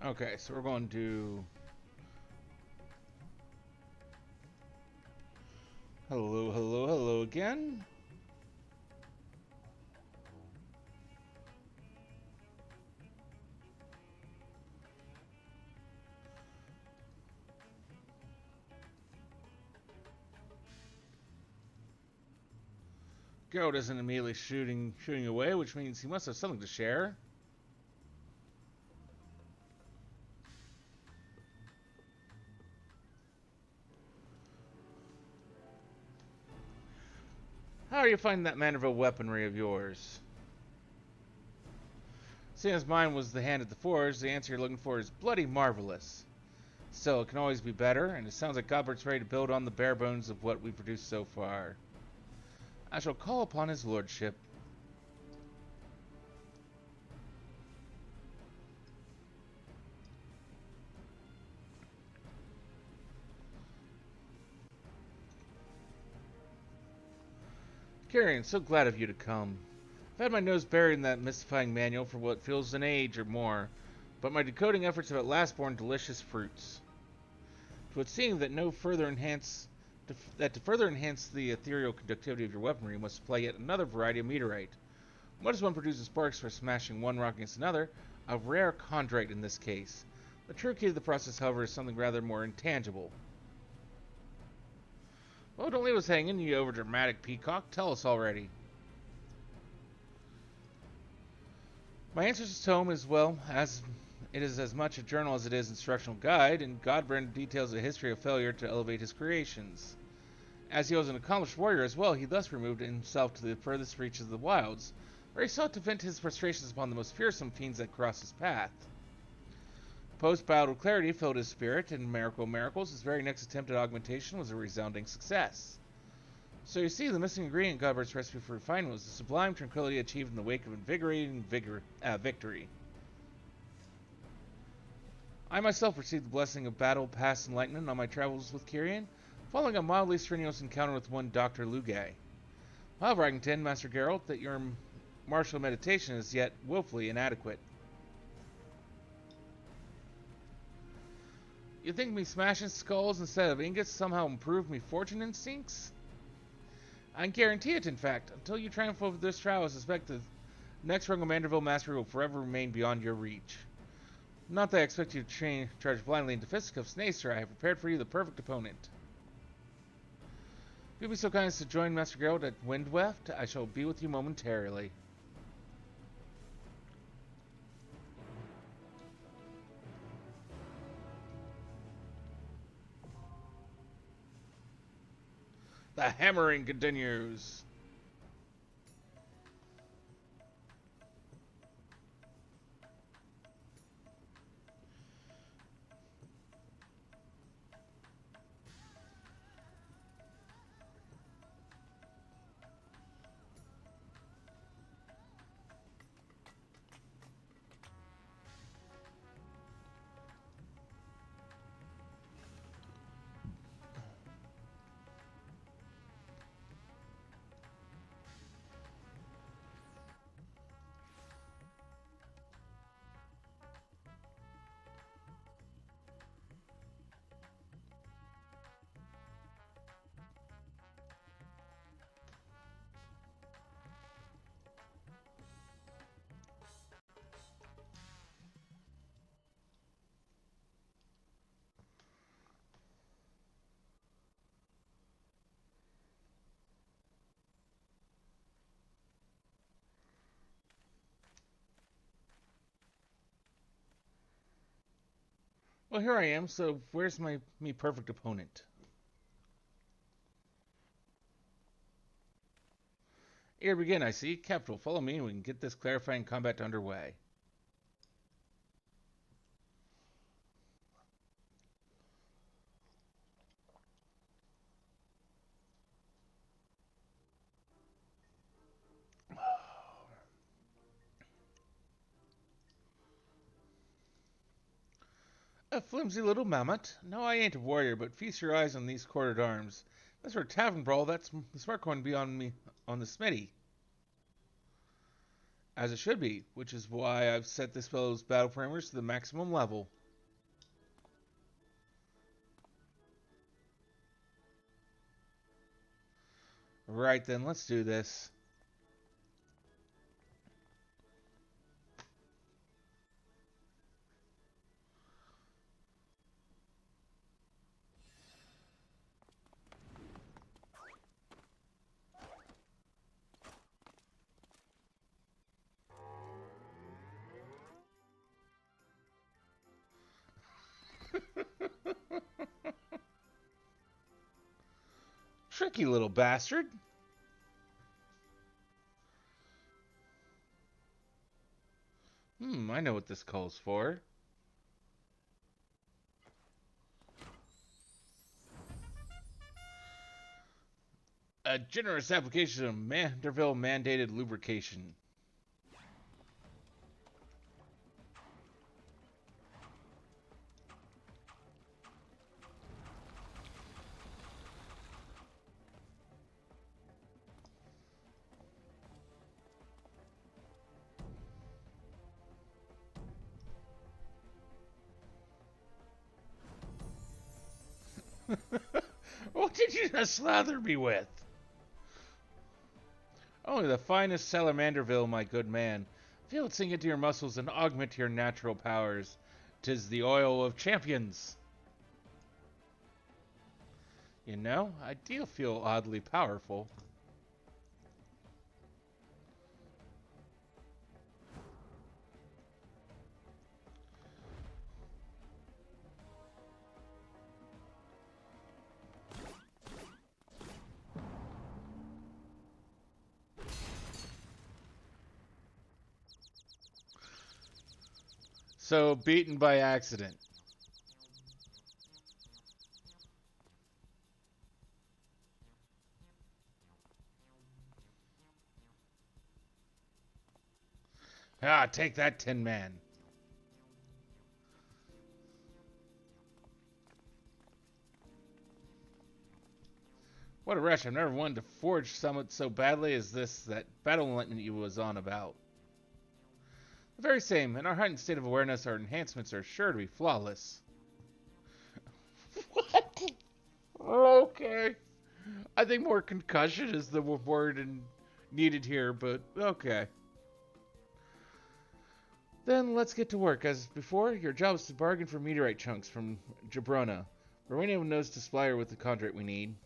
Okay, so we're going to... Hello, hello, hello again. Geralt isn't immediately shooting away, which means he must have something to share. How are you finding that manner of weaponry of yours? Seeing as mine was the hand at the forge, the answer you're looking for is bloody marvelous. Still, it can always be better, and it sounds like Godbert's ready to build on the bare bones of what we've produced so far. I shall call upon his lordship. Kieran, so glad of you to come. I've had my nose buried in that mystifying manual for what feels an age or more, but my decoding efforts have at last borne delicious fruits. It would seem that to further enhance the ethereal conductivity of your weaponry, you must supply yet another variety of meteorite. What does one produces sparks for smashing one rock against another? A rare chondrite in this case. The true key to the process, however, is something rather more intangible. Oh, don't leave us hanging, you overdramatic peacock. Tell us already. My answer to tome is, well, as it is as much a journal as it is instructional guide, and Godbrand details a history of failure to elevate his creations. As he was an accomplished warrior as well, he thus removed himself to the furthest reaches of the wilds, where he sought to vent his frustrations upon the most fearsome fiends that crossed his path. Post-battle clarity filled his spirit, and miracle miracles, his very next attempt at augmentation was a resounding success. So you see, the missing ingredient in Godbert's recipe for refinement was the sublime tranquility achieved in the wake of invigorating victory. I myself received the blessing of battle, pass, enlightenment on my travels with Kyrian, following a mildly strenuous encounter with one Dr. Lugay. However, I contend, Master Geralt, that your martial meditation is yet woefully inadequate. You think me smashing skulls instead of ingots somehow improved me fortune instincts? I guarantee it, in fact. Until you triumph over this trial, I suspect the next rung of Manderville mastery will forever remain beyond your reach. Not that I expect you to charge blindly into fisticuffs. Nay, sir, I have prepared for you the perfect opponent. If you'll be so kind as to join Master Geralt at Windweft, I shall be with you momentarily. The hammering continues. Well, here I am, so where's my me perfect opponent? Here begin, I see. Capital, follow me and we can get this clarifying combat underway. A flimsy little mammoth. No, I ain't a warrior, but feast your eyes on these corded arms. That's for a tavern brawl, that's the smart going to be on me on the smitty. As it should be, which is why I've set this fellow's battle parameters to the maximum level. Right then, let's do this. Tricky little bastard. I know what this calls for. A generous application of Manderville mandated lubrication. What did you just slather me with? Only the finest Salamanderville, my good man. Feel it sink into your muscles and augment your natural powers. 'Tis the oil of champions. You know, I do feel oddly powerful. So, beaten by accident. Ah, take that, Tin Man. What a rush. I've never wanted to forge summit so badly as this that battle you was on about. The very same. In our heightened state of awareness, our enhancements are sure to be flawless. What? Okay. I think more concussion is the word needed here, but okay. Then let's get to work. As before, your job is to bargain for meteorite chunks from Jabrona. Rowena knows to supply her with the chondrite we need.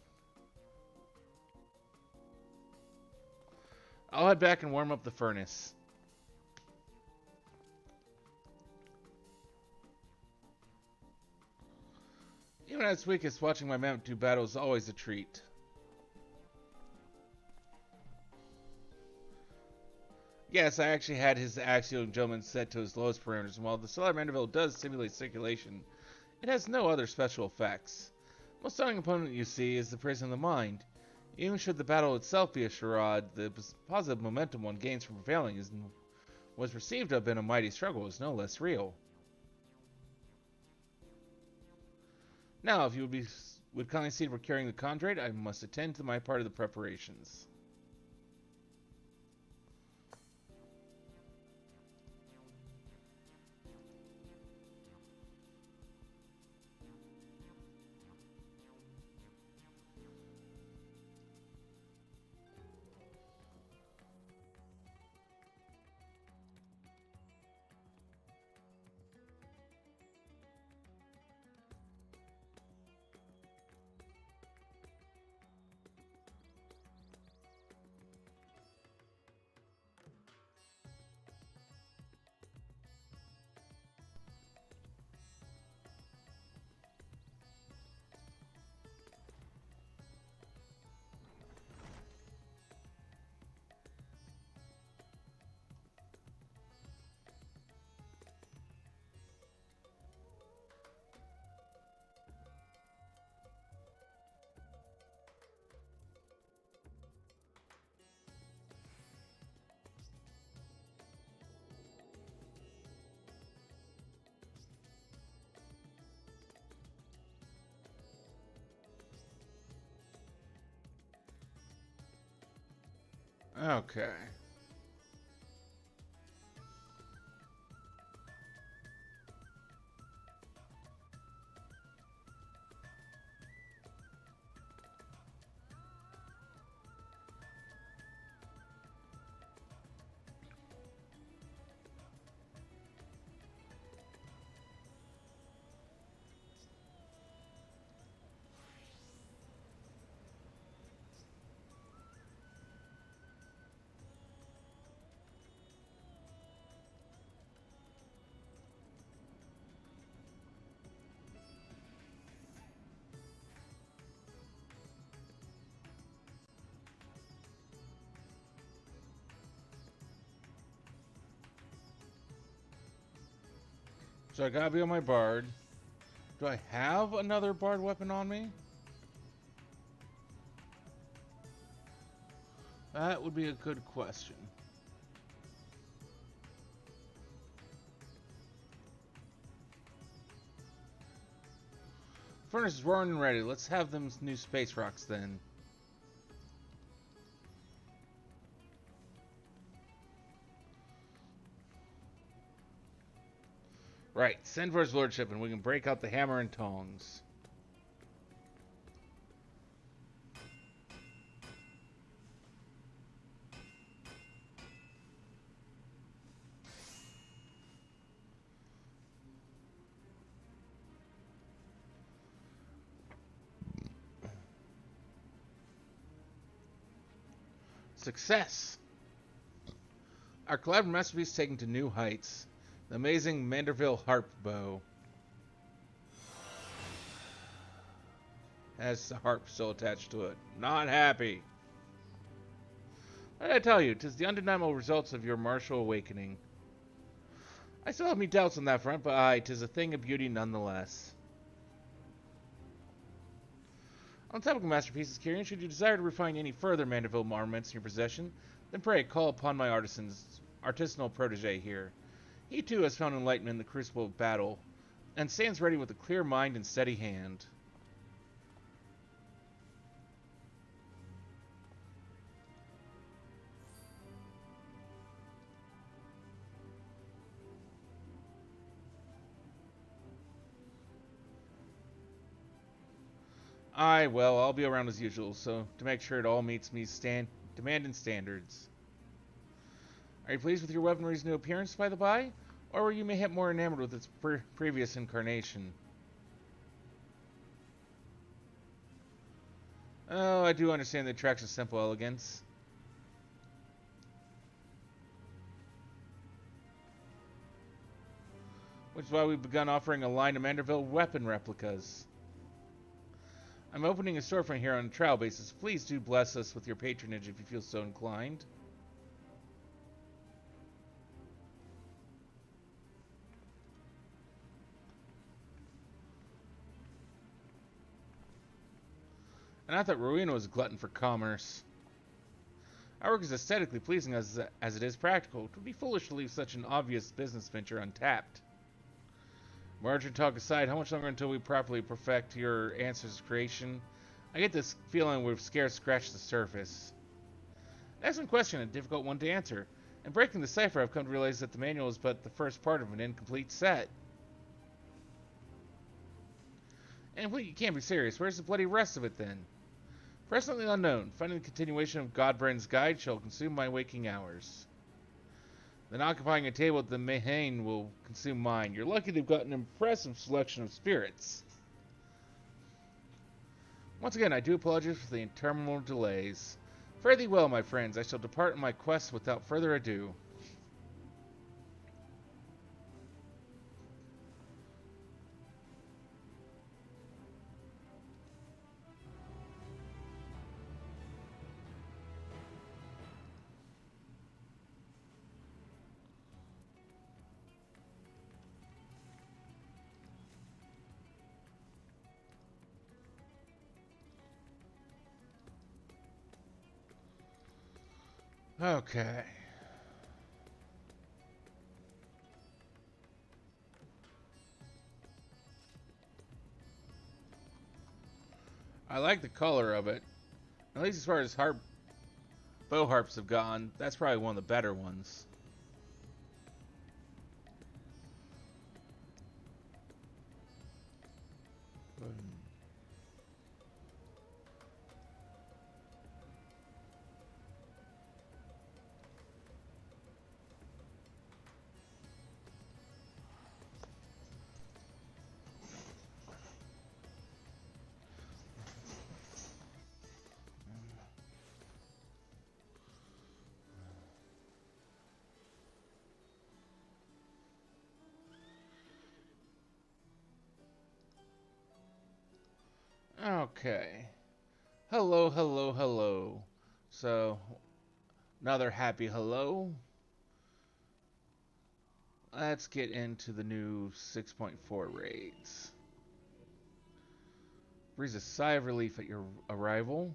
I'll head back and warm up the furnace. Even at its weakest, watching my mammoth do battle is always a treat. Yes, I actually had his axial gentleman set to his lowest parameters, and while the Stellar Mandeville does simulate circulation, it has no other special effects. The most stunning opponent you see is the prison of the mind. Even should the battle itself be a charade, the positive momentum one gains from prevailing is was perceived to have been a mighty struggle is no less real. Now, if you would kindly see for carrying the chondrite, I must attend to my part of the preparations. Okay. So I gotta be on my bard. Do I have another bard weapon on me? That would be a good question. Furnace is roaring and ready. Let's have them new space rocks then. Right, send for his lordship and we can break out the hammer and tongs. Success! Our collaborative masterpiece taken to new heights. The amazing Manderville harp bow. Has the harp still attached to it. Not happy. What did I tell you? 'Tis the undeniable results of your martial awakening. I still have me doubts on that front, but aye, 'tis a thing of beauty nonetheless. On the topic of masterpieces, Kyrian, should you desire to refine any further Manderville ornaments in your possession, then pray call upon my artisanal protege here. He too has found enlightenment in the crucible of battle, and stands ready with a clear mind and steady hand. Aye, well, I'll be around as usual, so to make sure it all meets me demand and standards. Are you pleased with your weaponry's new appearance, by the by? Or were you mayhap more enamored with its previous incarnation? Oh, I do understand the attraction of simple elegance. Which is why we've begun offering a line of Manderville weapon replicas. I'm opening a storefront here on a trial basis. Please do bless us with your patronage if you feel so inclined. And I thought Rowena was a glutton for commerce. Our work is aesthetically pleasing as it is practical. It would be foolish to leave such an obvious business venture untapped. Margin talk aside, how much longer until we properly perfect your answers creation? I get this feeling we've scarce scratched the surface. Excellent question, a difficult one to answer. In breaking the cipher, I've come to realize that the manual is but the first part of an incomplete set. Incomplete? You can't be serious. Where's the bloody rest of it then? Presently unknown. Finding the continuation of Godbrand's guide shall consume my waking hours. Then occupying a table at the Mahane will consume mine. You're lucky they've got an impressive selection of spirits. Once again, I do apologize for the interminable delays. Fare thee well, my friends. I shall depart on my quest without further ado. Okay. I like the color of it. At least as far as harp bow harps have gone. That's probably one of the better ones. Okay. Hello, hello, hello. So, another happy hello. Let's get into the new 6.4 raids. Breathes a sigh of relief at your arrival.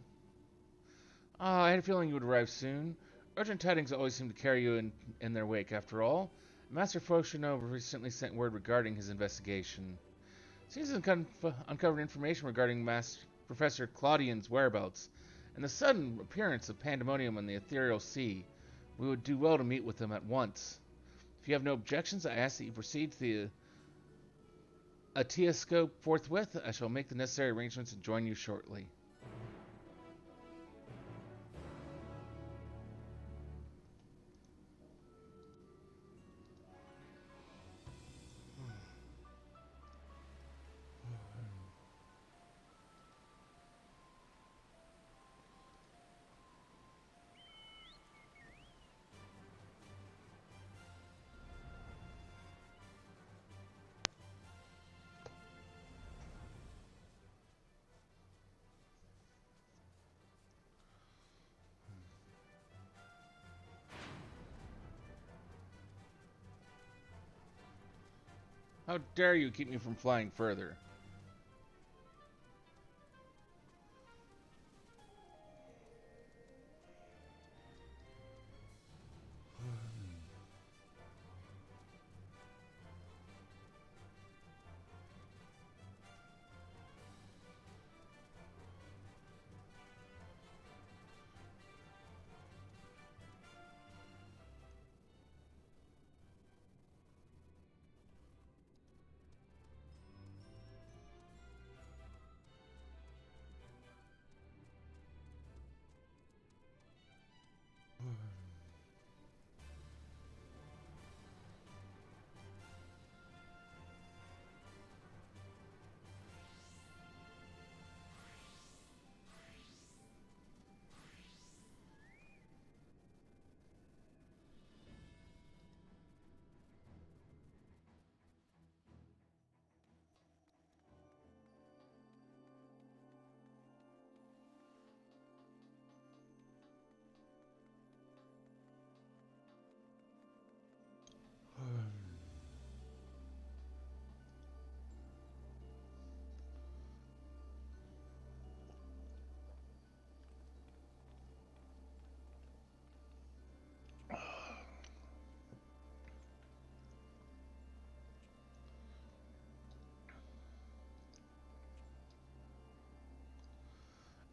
I had a feeling you would arrive soon. Urgent tidings always seem to carry you in their wake, after all. Master Foshino recently sent word regarding his investigation. Seems to have uncovered information regarding Professor Claudian's whereabouts and the sudden appearance of pandemonium on the ethereal sea. We would do well to meet with him at once. If you have no objections, I ask that you proceed to the Atiascope forthwith. I shall make the necessary arrangements and join you shortly. How dare you keep me from flying further?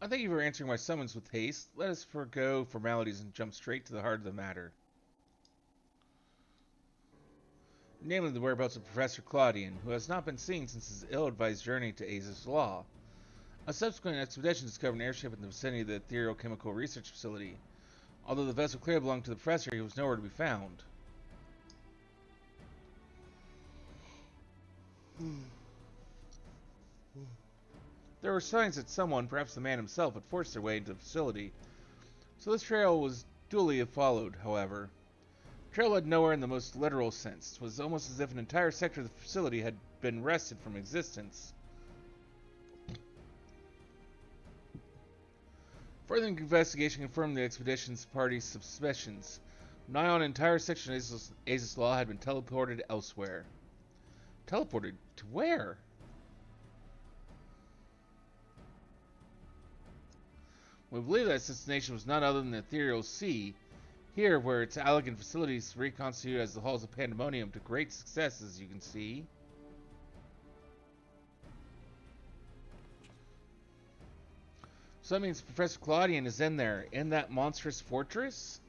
I thank you for answering my summons with haste. Let us forego formalities and jump straight to the heart of the matter. Namely, the whereabouts of Professor Claudian, who has not been seen since his ill-advised journey to Aza's Law. A subsequent expedition discovered an airship in the vicinity of the Ethereal Chemical Research Facility. Although the vessel clearly belonged to the professor, he was nowhere to be found. There were signs that someone, perhaps the man himself, had forced their way into the facility, so this trail was duly followed, however. The trail led nowhere in the most literal sense. It was almost as if an entire sector of the facility had been wrested from existence. Further investigation confirmed the expedition's party's suspicions. Nigh on an entire section of Aza's Law had been teleported elsewhere. Teleported to where? We believe that its destination was none other than the ethereal sea, here where its elegant facilities reconstitute as the halls of pandemonium to great success, as you can see. So that means Professor Claudian is in there, in that monstrous fortress?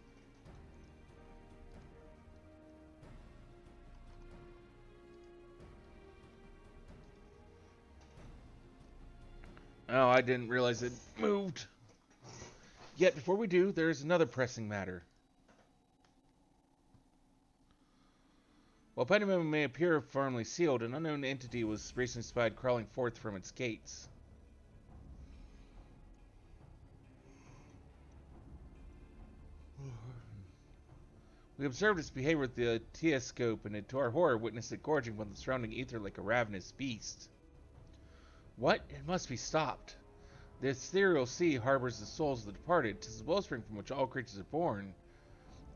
Oh, I didn't realize it moved. Yet, before we do, there is another pressing matter. While Pandemonium may appear firmly sealed, an unknown entity was recently spied crawling forth from its gates. We observed its behavior with the telescope, and to our horror witnessed it gorging upon the surrounding ether like a ravenous beast. What? It must be stopped. The ethereal sea harbors the souls of the departed. 'Tis the wellspring from which all creatures are born.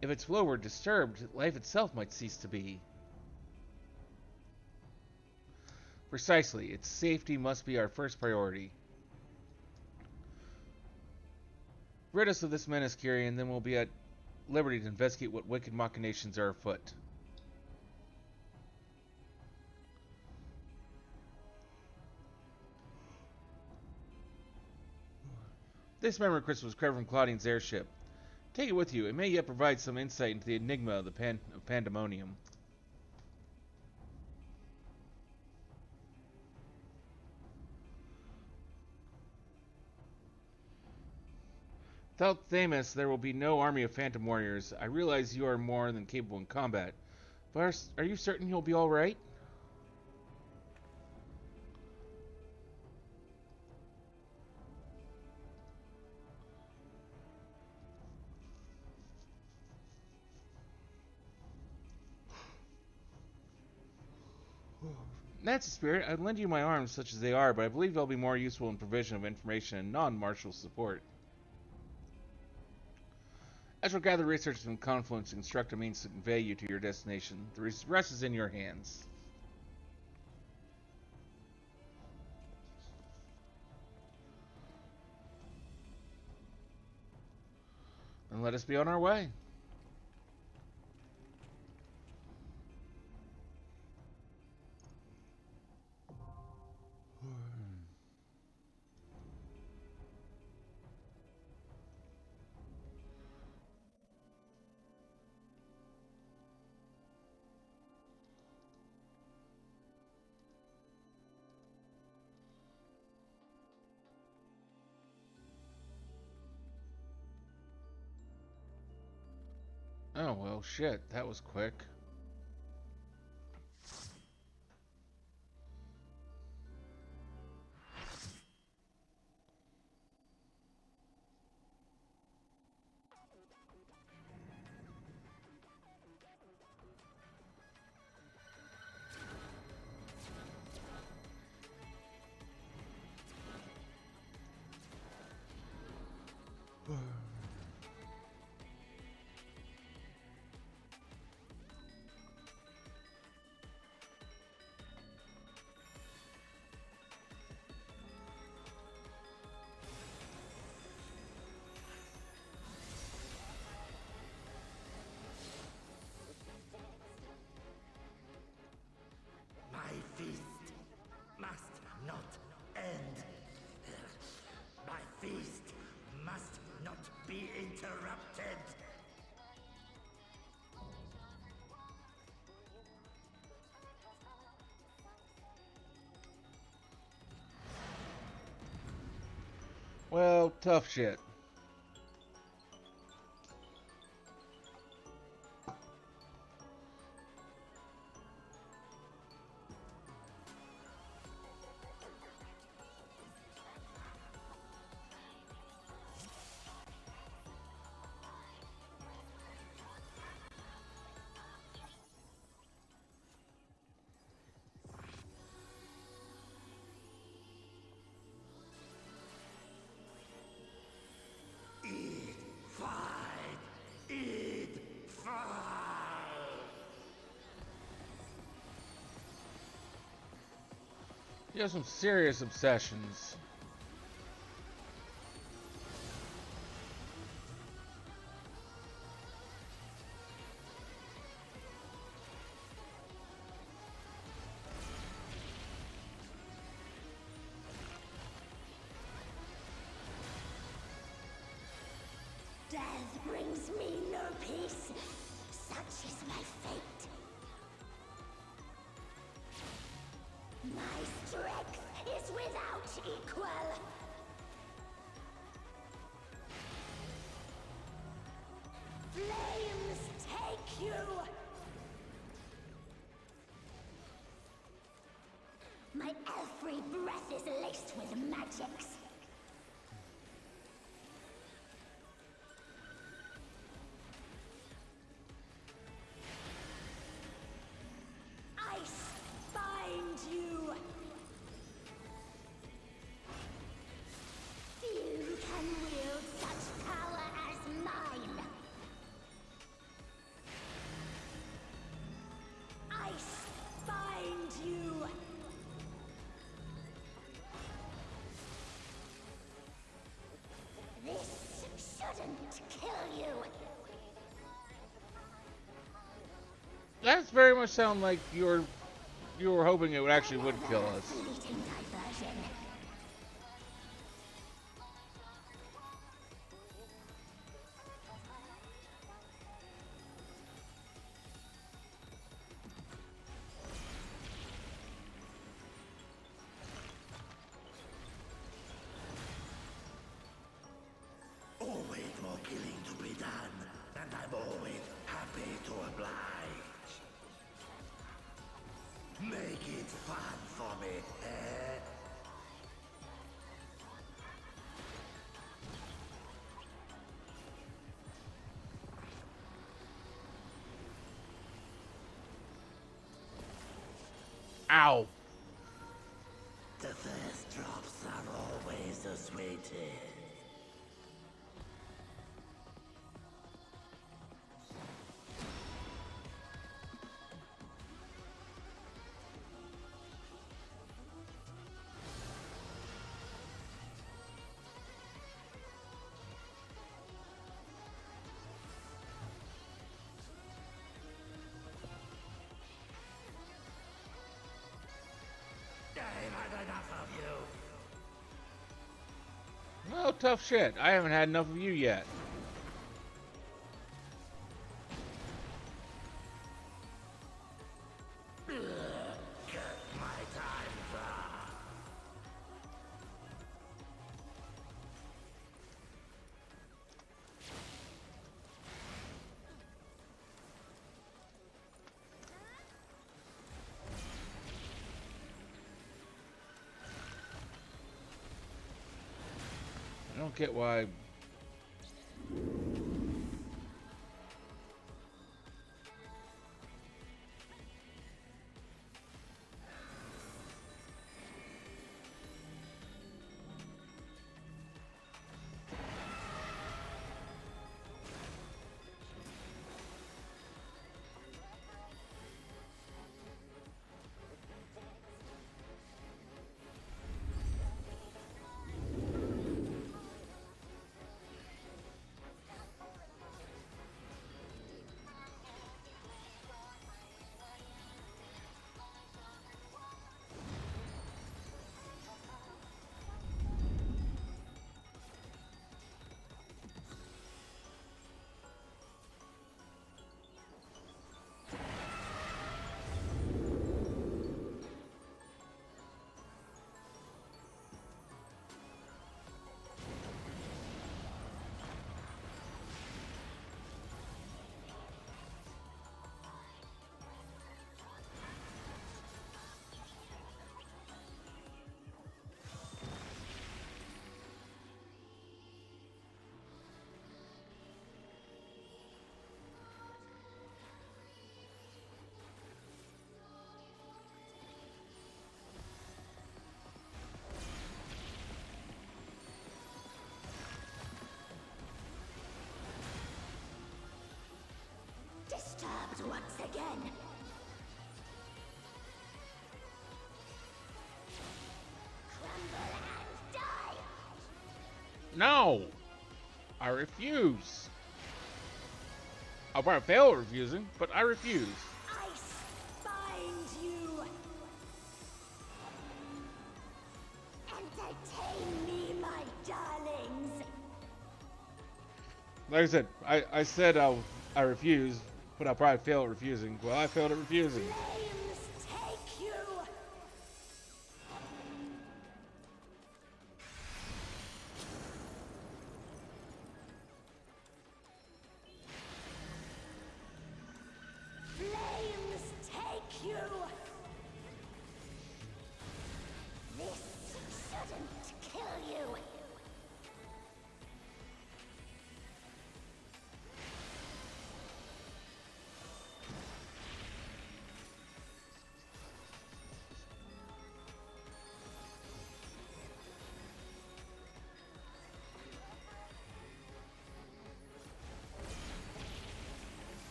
If its flow were disturbed, life itself might cease to be. Precisely. Its safety must be our first priority. Rid us of this menace, Kyrie, and then we'll be at liberty to investigate what wicked machinations are afoot. This memory crystal was recovered from Claudine's airship. Take it with you. It may yet provide some insight into the enigma of the Pandemonium. Without Thamus, there will be no army of phantom warriors. I realize you are more than capable in combat, but are you certain you'll be all right? That's the spirit. I'd lend you my arms such as they are, but I believe they'll be more useful in provision of information and non-martial support. As we'll gather research from Confluence and construct a means to convey you to your destination, the rest is in your hands. Then let us be on our way. Oh, well, shit. That was quick. My feast must not end. My feast must not be interrupted. Well, tough shit. You have some serious obsessions. brings me no peace. Such is my fate. My strength is without equal. Flames take you! My every breath is laced with magics. Ice bind you! Few can wield such power as mine. Ice bind you! This shouldn't kill you. That's very much sound like you were hoping it would actually would kill us. Fleeting diversion. Always more killing to be done, and I'm always happy to oblige. Make it fun for me, eh? Ow. The first drops are always the sweetest. I've had enough of you. Well, tough shit. I haven't had enough of you yet. Get my time's up. I don't get why. Disturbed once again. Crumble and die. No! I refuse. I'll probably fail at refusing, but I refuse. Ice bind you. Entertain me, my darlings. Like I said, I said I refuse, but I'll probably fail at refusing. Well, I failed at refusing. Flames take you! Flames take you! This shouldn't kill you!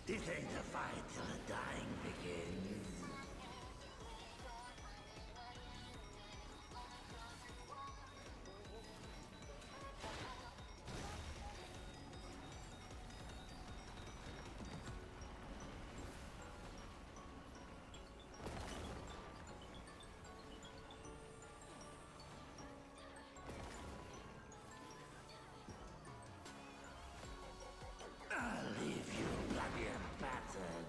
This ain't a fight till the dying begins. I'll leave you bloody and battered.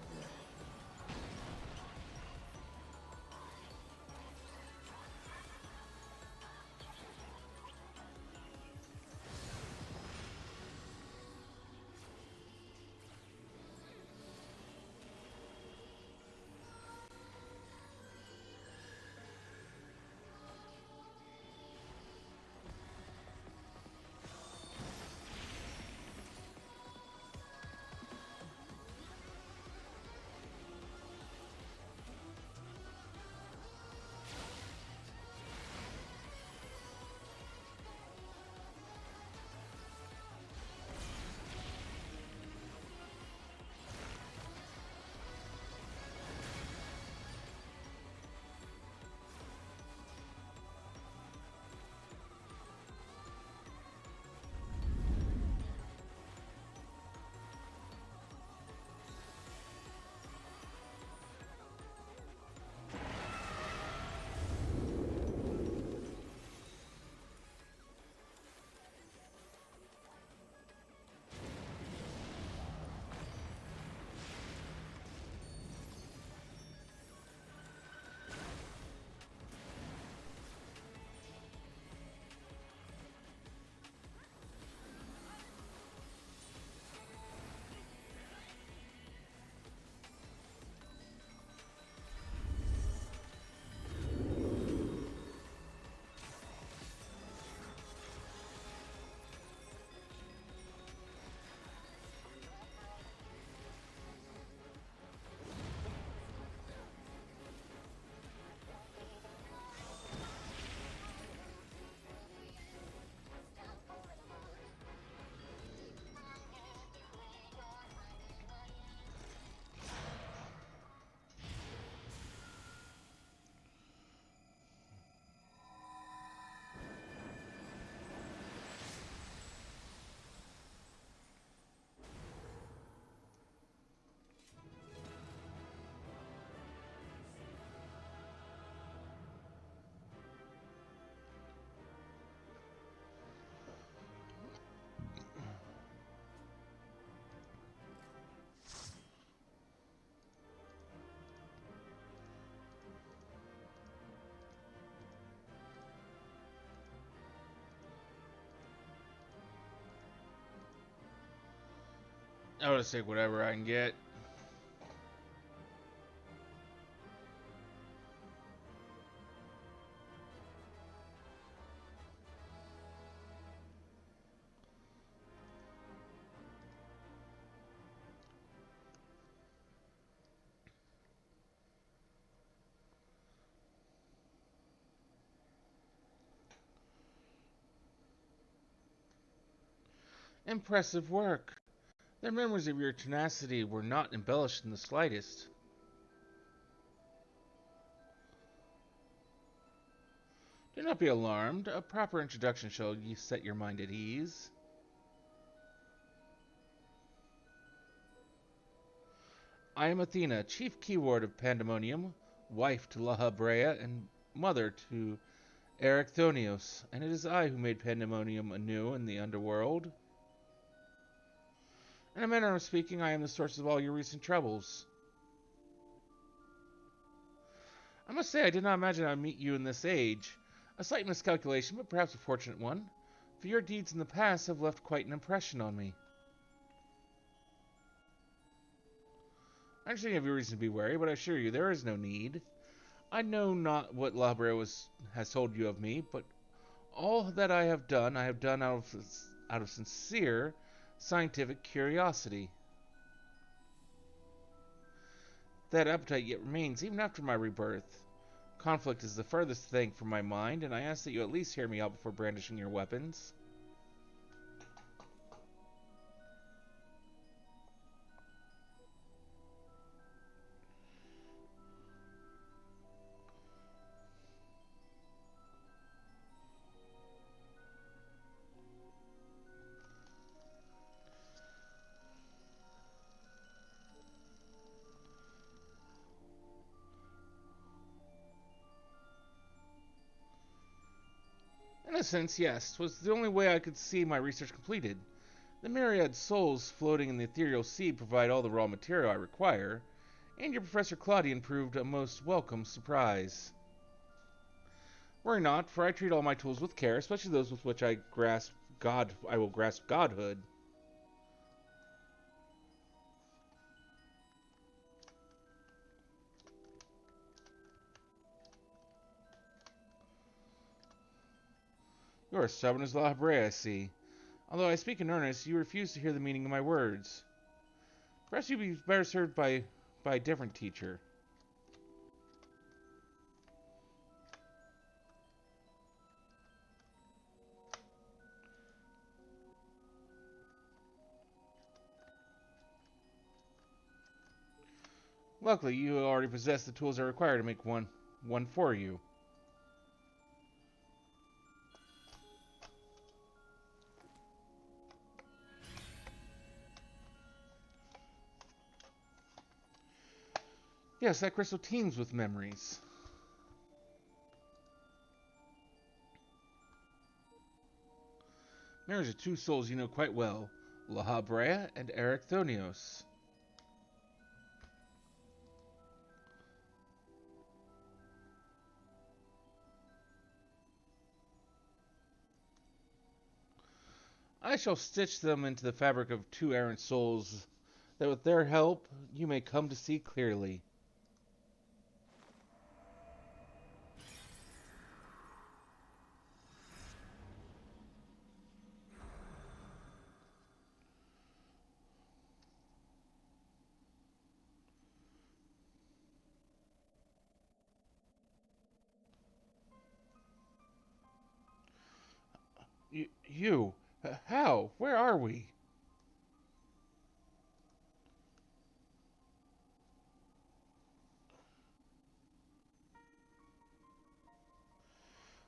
I'll just take whatever I can get. Impressive work. Their memories of your tenacity were not embellished in the slightest. Do not be alarmed. A proper introduction shall set your mind at ease. I am Athena, chief keyword of Pandemonium, wife to Laha Brea, and mother to Ericthonios, and it is I who made pandemonium anew in the underworld. In a manner of speaking, I am the source of all your recent troubles. I must say I did not imagine I would meet you in this age. A slight miscalculation, but perhaps a fortunate one, for your deeds in the past have left quite an impression on me. I understand you have your reason to be wary, but I assure you there is no need. I know not what has told you of me, but all that I have done out of sincere scientific curiosity. That appetite yet remains even after my rebirth. Conflict is the furthest thing from my mind, and I ask that you at least hear me out before brandishing your weapons. In a sense, yes. 'Twas the only way I could see my research completed. The myriad souls floating in the ethereal sea provide all the raw material I require, and your Professor Claudian proved a most welcome surprise. Worry not, for I treat all my tools with care, especially those with which I will grasp godhood. You are stubborn as La Habrea, I see. Although I speak in earnest, you refuse to hear the meaning of my words. Perhaps you'd be better served by a different teacher. Luckily, you already possess the tools I require to make one for you. Yes, that crystal teems with memories. Memories of two souls you know quite well, La Habrea and Ericthonios. I shall stitch them into the fabric of two errant souls, that with their help you may come to see clearly. You? How? Where are we?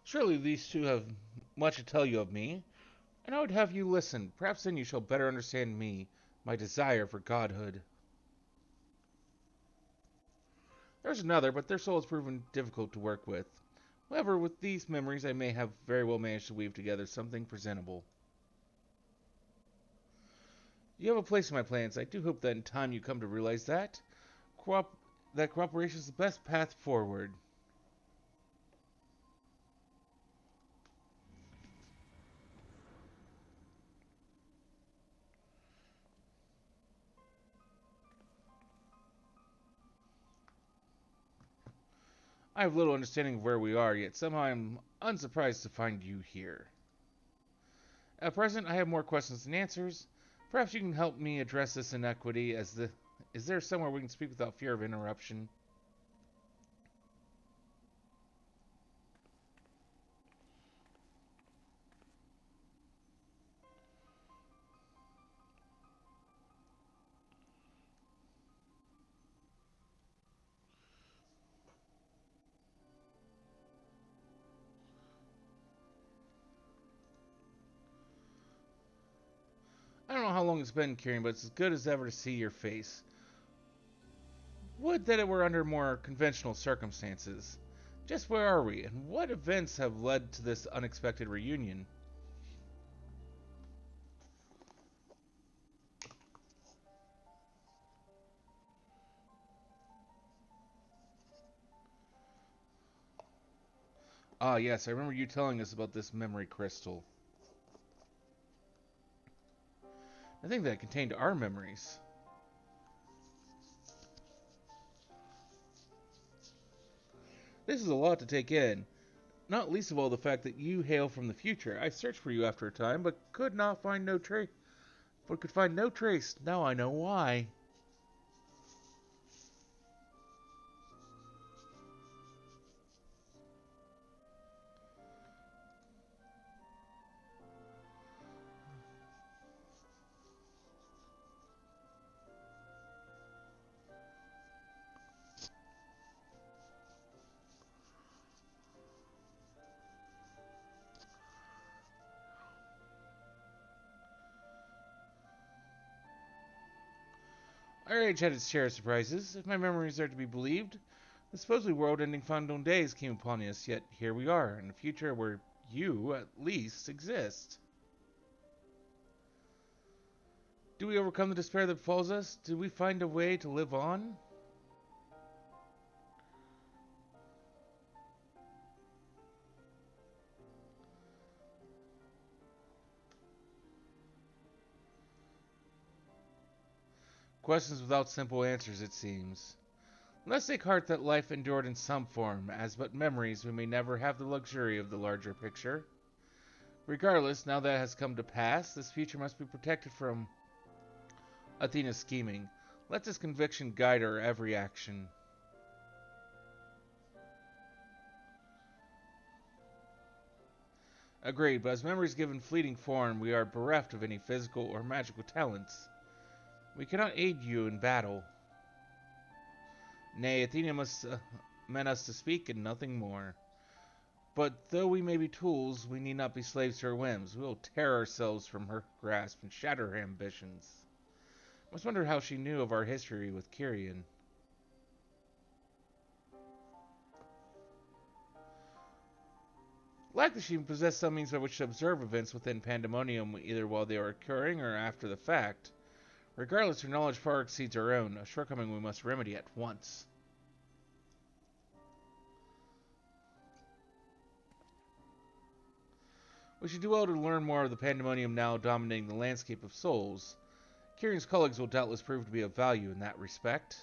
Surely these two have much to tell you of me, and I would have you listen. Perhaps then you shall better understand me, my desire for godhood. There's another, but their soul has proven difficult to work with. However, with these memories, I may have very well managed to weave together something presentable. You have a place in my plans. I do hope that in time you come to realize that. That cooperation is the best path forward. I have little understanding of where we are, yet somehow I am unsurprised to find you here. At present, I have more questions than answers. Perhaps you can help me address this inequity. Is there somewhere we can speak without fear of interruption? I don't know how long it's been, Kieran, but it's as good as ever to see your face. Would that it were under more conventional circumstances. Just where are we, and what events have led to this unexpected reunion? Ah, yes, I remember you telling us about this memory crystal. I think that contained our memories. This is a lot to take in, not least of all the fact that you hail from the future. I searched for you after a time, but could find no trace. Now I know why. Our age had its share of surprises, if my memories are to be believed. The supposedly world-ending final days came upon us, yet here we are, in a future where you, at least, exist. Do we overcome the despair that befalls us? Do we find a way to live on? Questions without simple answers, it seems. Let's take heart that life endured in some form, as but memories we may never have the luxury of the larger picture. Regardless, now that has come to pass, this future must be protected from Athena's scheming. Let this conviction guide our every action. Agreed, but as memories given fleeting form, we are bereft of any physical or magical talents. We cannot aid you in battle. Nay, Athena must meant us to speak and nothing more. But though we may be tools, we need not be slaves to her whims. We will tear ourselves from her grasp and shatter her ambitions. I must wonder how she knew of our history with Kyrian. Likely she possessed some means by which to observe events within Pandemonium, either while they are occurring or after the fact. Regardless, her knowledge far exceeds our own, a shortcoming we must remedy at once. We should do well to learn more of the Pandemonium now dominating the landscape of souls. Kyrian's colleagues will doubtless prove to be of value in that respect.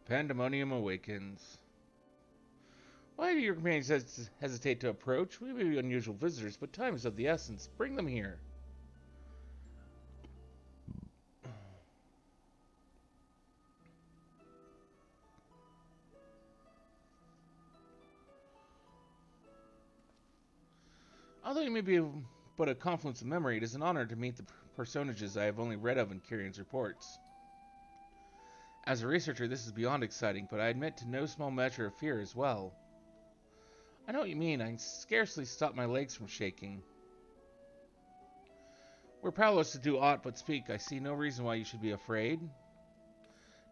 Pandemonium awakens. Why do your companions hesitate to approach? We may be unusual visitors, but time is of the essence. Bring them here. Although you may be but a confluence of memory, it is an honor to meet the personages I have only read of in Kyrian's reports. As a researcher, this is beyond exciting, but I admit to no small measure of fear as well. I know what you mean. I can scarcely stop my legs from shaking. We're powerless to do aught but speak. I see no reason why you should be afraid.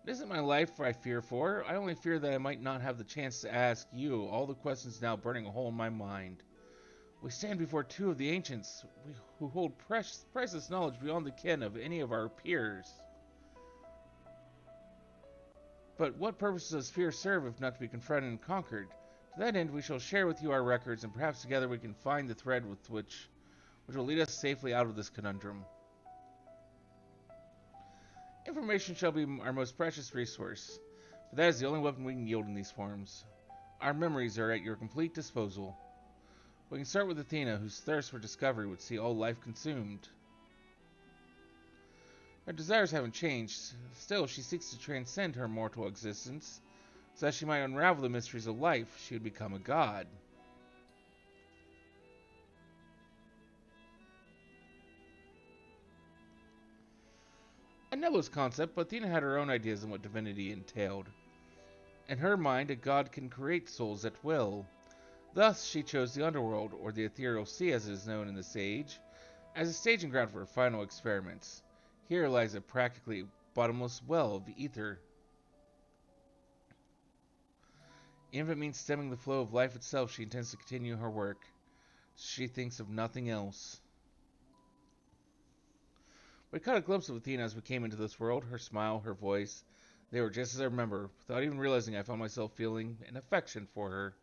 It isn't my life I fear for. I only fear that I might not have the chance to ask you all the questions now burning a hole in my mind. We stand before two of the ancients, who hold priceless knowledge beyond the ken of any of our peers. But what purpose does fear serve if not to be confronted and conquered? To that end, we shall share with you our records, and perhaps together we can find the thread with which will lead us safely out of this conundrum. Information shall be our most precious resource, but that is the only weapon we can yield in these forms. Our memories are at your complete disposal. We can start with Athena, whose thirst for discovery would see all life consumed. Her desires haven't changed. Still, she seeks to transcend her mortal existence, so that she might unravel the mysteries of life. She would become a god. A nebulous concept, but Athena had her own ideas on what divinity entailed. In her mind, a god can create souls at will. Thus, she chose the underworld, or the ethereal sea as it is known in this age, as a staging ground for her final experiments. Here lies a practically bottomless well of ether. Even if it means stemming the flow of life itself, she intends to continue her work. She thinks of nothing else. We caught a glimpse of Athena as we came into this world. Her smile, her voice, they were just as I remember. Without even realizing, I found myself feeling an affection for her.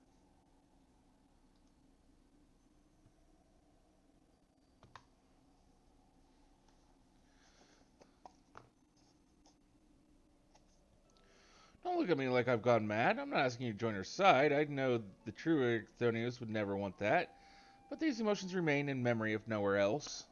Don't look at me like I've gone mad. I'm not asking you to join her side. I know the true Ericthonios would never want that. But these emotions remain in memory if nowhere else.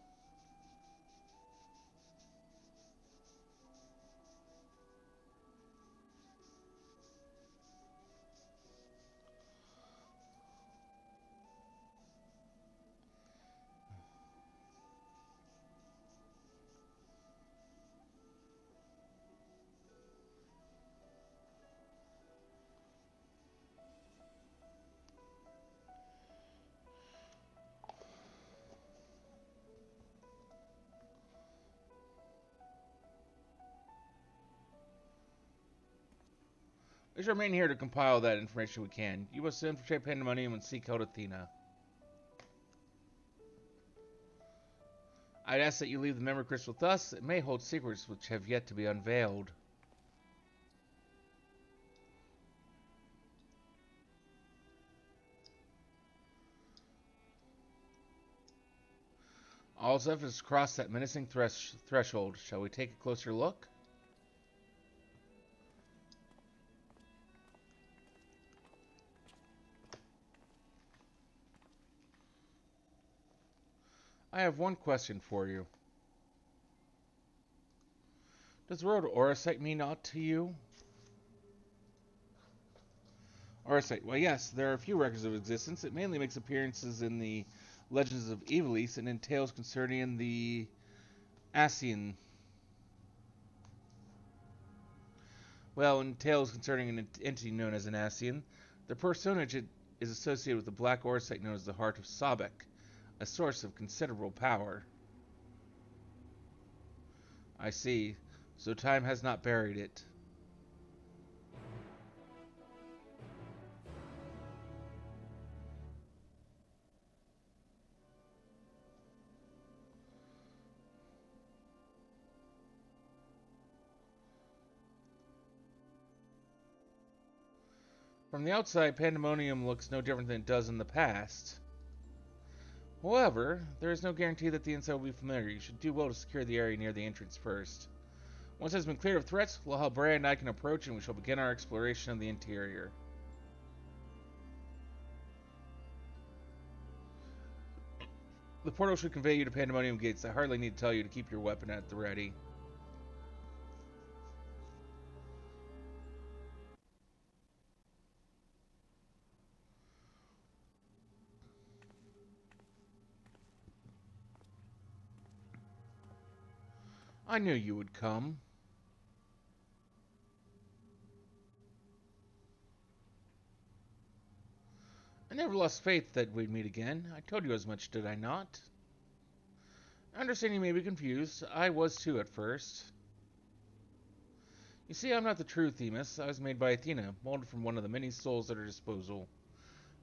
We shall remain here to compile that information we can. You must infiltrate Pandemonium and seek out Athena. I'd ask that you leave the memory crystal with us. It may hold secrets which have yet to be unveiled. All that's left is to cross that menacing threshold. Shall we take a closer look? I have one question for you. Does the word Orosite mean aught to you? Orosite. Well, yes, there are a few records of existence. It mainly makes appearances in the Legends of Ivalice and in tales concerning the Asian. Well, in tales concerning an entity known as an Asian, the personage is associated with the black Orosite known as the Heart of Sobek, a source of considerable power. I see. So time has not buried it. From the outside, Pandemonium looks no different than it does in the past. However, there is no guarantee that the inside will be familiar. You should do well to secure the area near the entrance first. Once it has been cleared of threats, Hildibrand and I can approach and we shall begin our exploration of the interior. The portal should convey you to Pandemonium Gates. I hardly need to tell you to keep your weapon at the ready. I knew you would come. I never lost faith that we'd meet again. I told you as much, did I not? I understand you may be confused. I was too at first. You see, I'm not the true Themis. I was made by Athena, molded from one of the many souls at her disposal.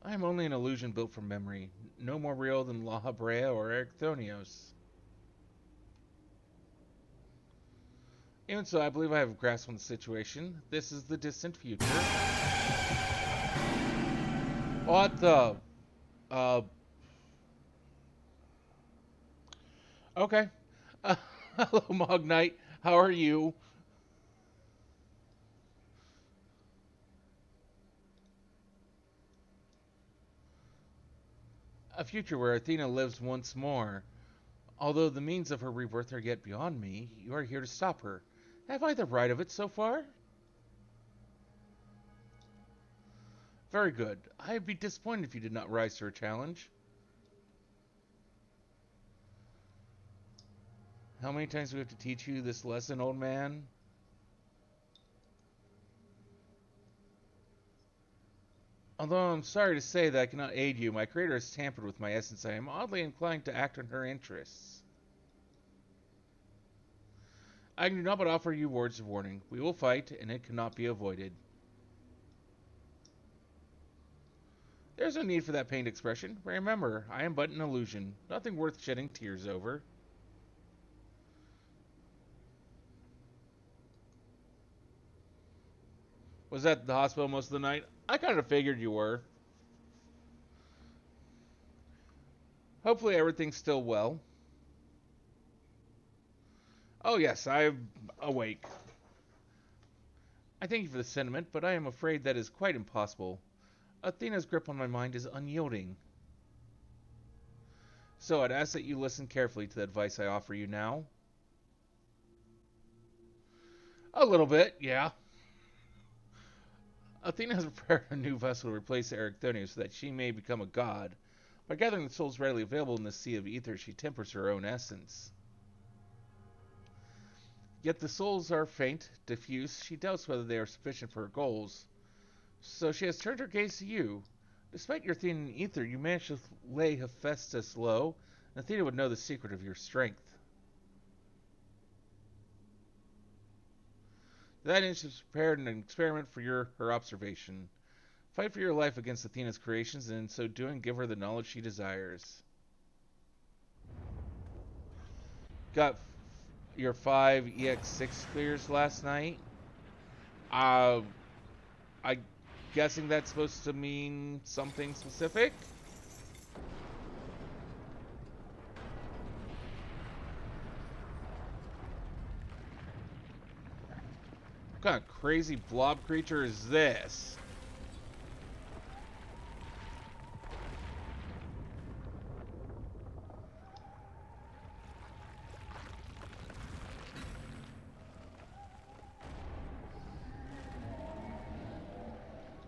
I am only an illusion built from memory, no more real than La Habrea or Ericthonios. Even so, I believe I have a grasp on the situation. This is the distant future. What the? Okay. Hello, Mog Knight. How are you? A future where Athena lives once more. Although the means of her rebirth are yet beyond me, you are here to stop her. Have I the right of it so far? Very good. I'd be disappointed if you did not rise to her challenge. How many times do we have to teach you this lesson, old man? Although I'm sorry to say that I cannot aid you, my creator has tampered with my essence. I am oddly inclined to act on her interests. I do not but offer you words of warning. We will fight, and it cannot be avoided. There's no need for that pained expression. Remember, I am but an illusion. Nothing worth shedding tears over. Was that the hospital most of the night? I kind of figured you were. Hopefully everything's still well. Oh yes, I'm awake. I thank you for the sentiment, but I am afraid that is quite impossible. Athena's grip on my mind is unyielding. So I'd ask that you listen carefully to the advice I offer you now. A little bit, yeah. Athena has prepared a new vessel to replace Ericthonia so that she may become a god. By gathering the souls readily available in the sea of ether, she tempers her own essence. Yet the souls are faint, diffuse. She doubts whether they are sufficient for her goals. So she has turned her gaze to you. Despite your Athenian ether, you managed to lay Hephaestus low, and Athena would know the secret of your strength. That inch has prepared an experiment for her observation. Fight for your life against Athena's creations, and in so doing, give her the knowledge she desires. Got your 5 EX6 clears last night. I'm guessing that's supposed to mean something specific. What kind of crazy blob creature is this?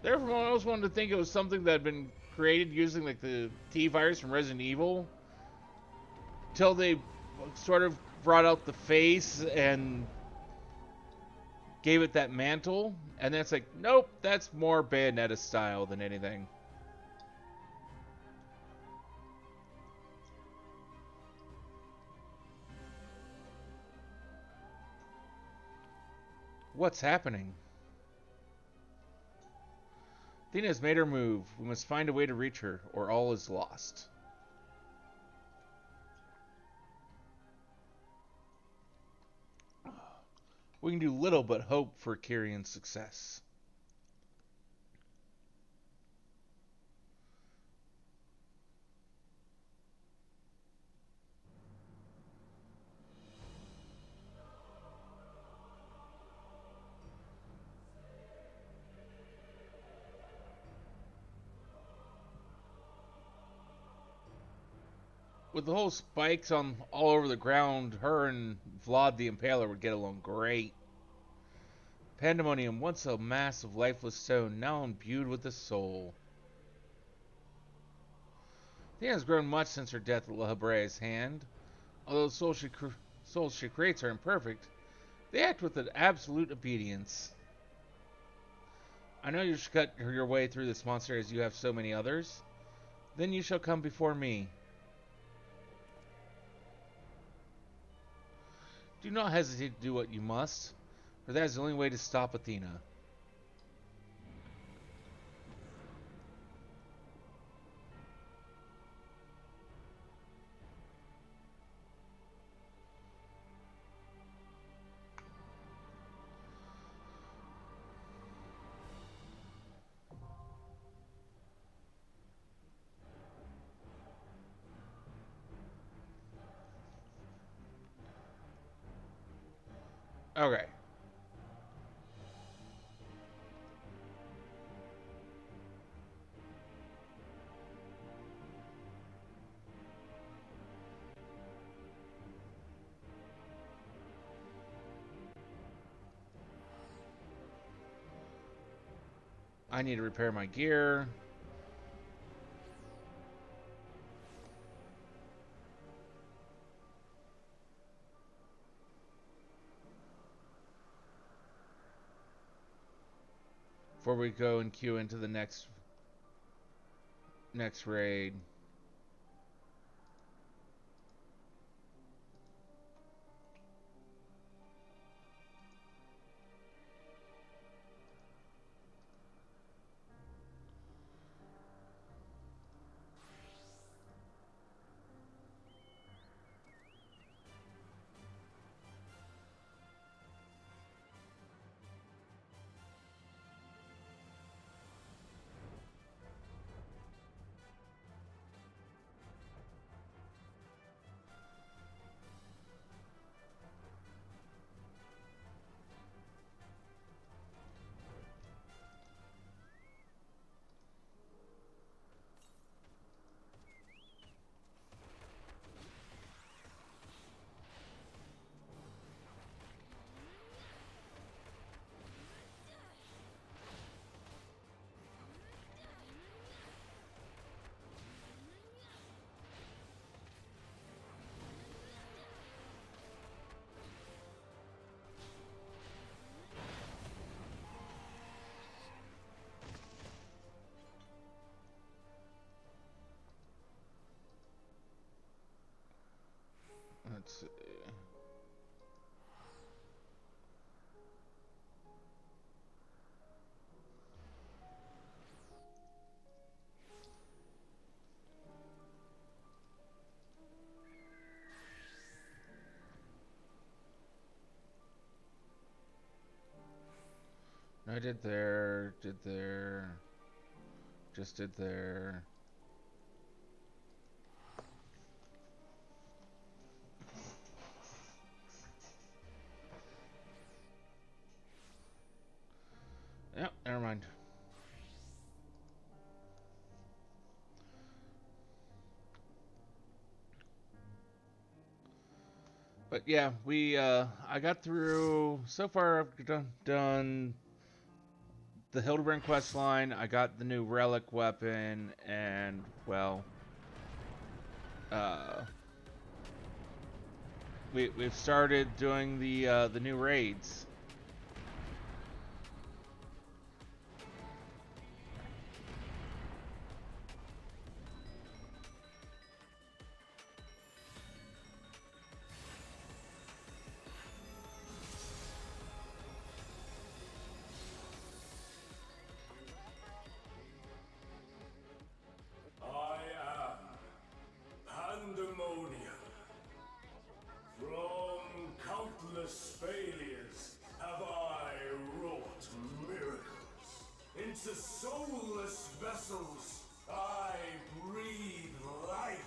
Therefore, I always wanted to think it was something that had been created using like the T virus from Resident Evil. Till they sort of brought out the face and gave it that mantle, and then it's like, nope, that's more Bayonetta style than anything. What's happening? Athena has made her move. We must find a way to reach her, or all is lost. We can do little but hope for Kyrion's success. With the whole spikes on all over the ground, her and Vlad the Impaler would get along great. Pandemonium, once a mass of lifeless stone, now imbued with the soul. Athena has grown much since her death at La Hebrea's hand. Although the souls she creates are imperfect, they act with an absolute obedience. I know you should cut your way through this monster as you have so many others. Then you shall come before me. Do not hesitate to do what you must, for that is the only way to stop Athena. Okay. I need to repair my gear. before we go and queue into the next raid. Let's see. I did there, just did there. Yep, never mind. But yeah, I got through, so far I've done the Hildibrand quest line, I got the new relic weapon, and, well, uh, we've started doing the new raids. I am Pandemonium. From countless failures have I wrought miracles. Into soulless vessels I breathe life.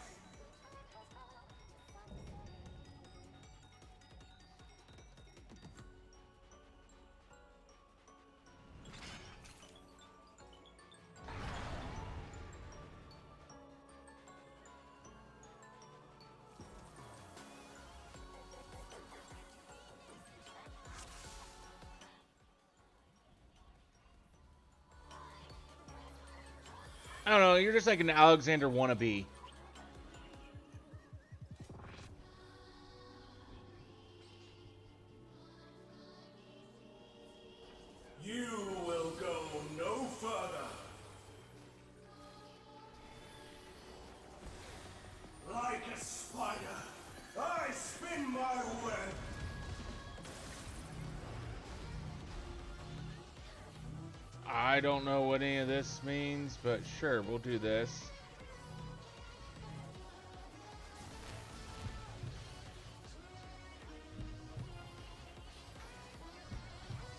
I don't know, you're just like an Alexander wannabe. You will go no further. Like a spider, I spin my web. I don't know what any of this means, but sure, we'll do this.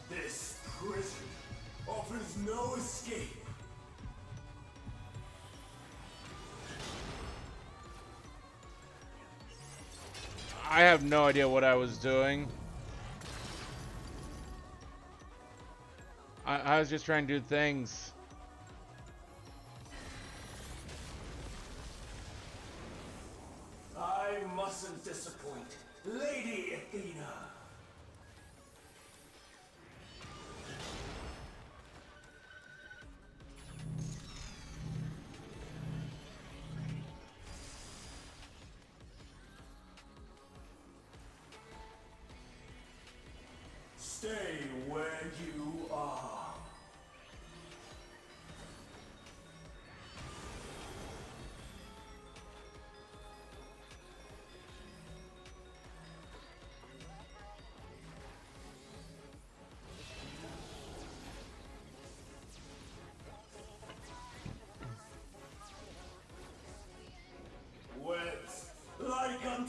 This prison offers no escape. I have no idea what I was doing. I was just trying to do things. I mustn't disappoint Lady Athena. Stay where you are.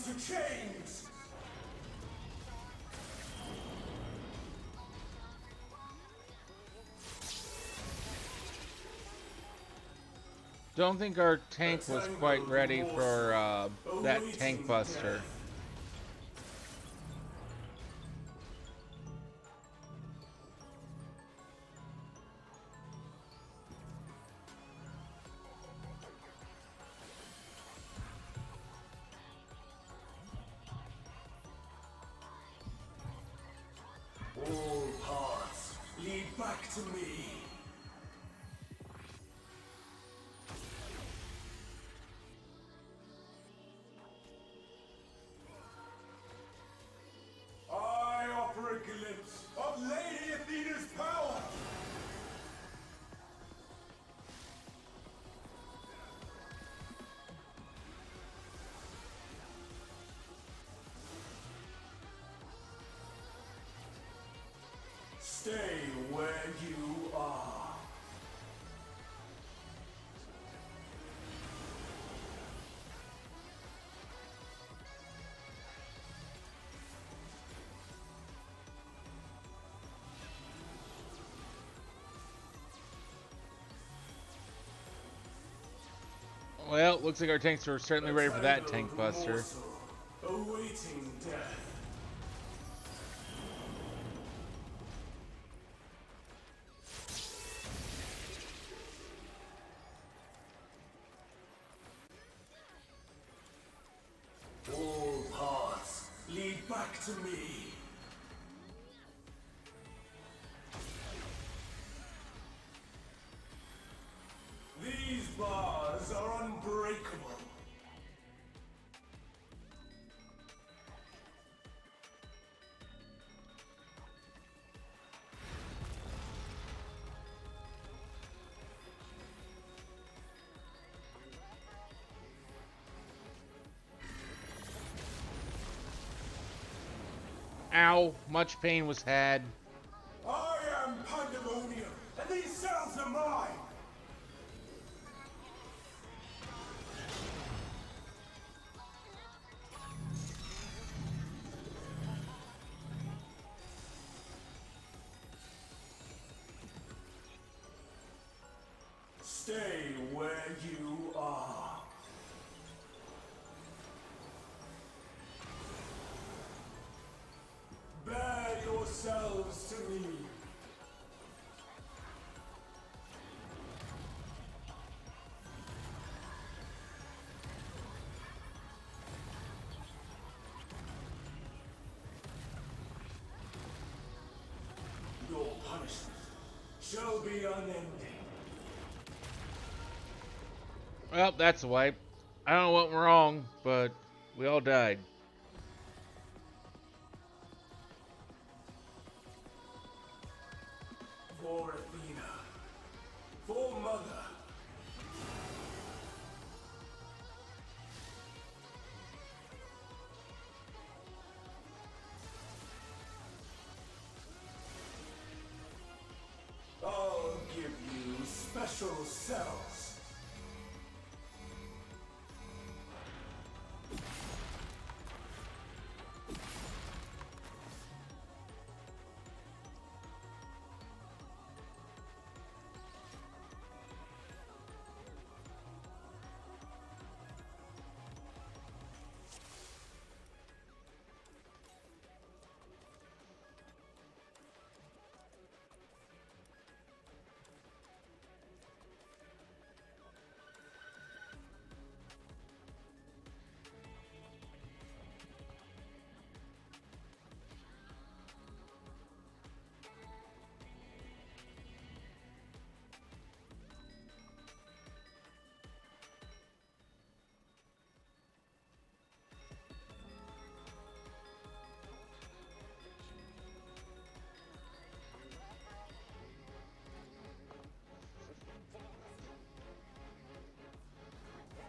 to chains! Don't think our tank was quite ready for that tank buster. All paths lead back to me. I offer a glimpse of Lady Athena's power! Stay where you are. Well, looks like our tanks are certainly ready for that tank buster. Awaiting death. All paths lead back to me. These bars are unbreakable. Ow, much pain was had. I am Pandemonium, and these cells are mine! Stay where you are. Bear yourselves to me. Your punishment shall be unending. Well, that's a wipe. I don't know what went wrong, but we all died. For Athena. For Mother. I'll give you special cells.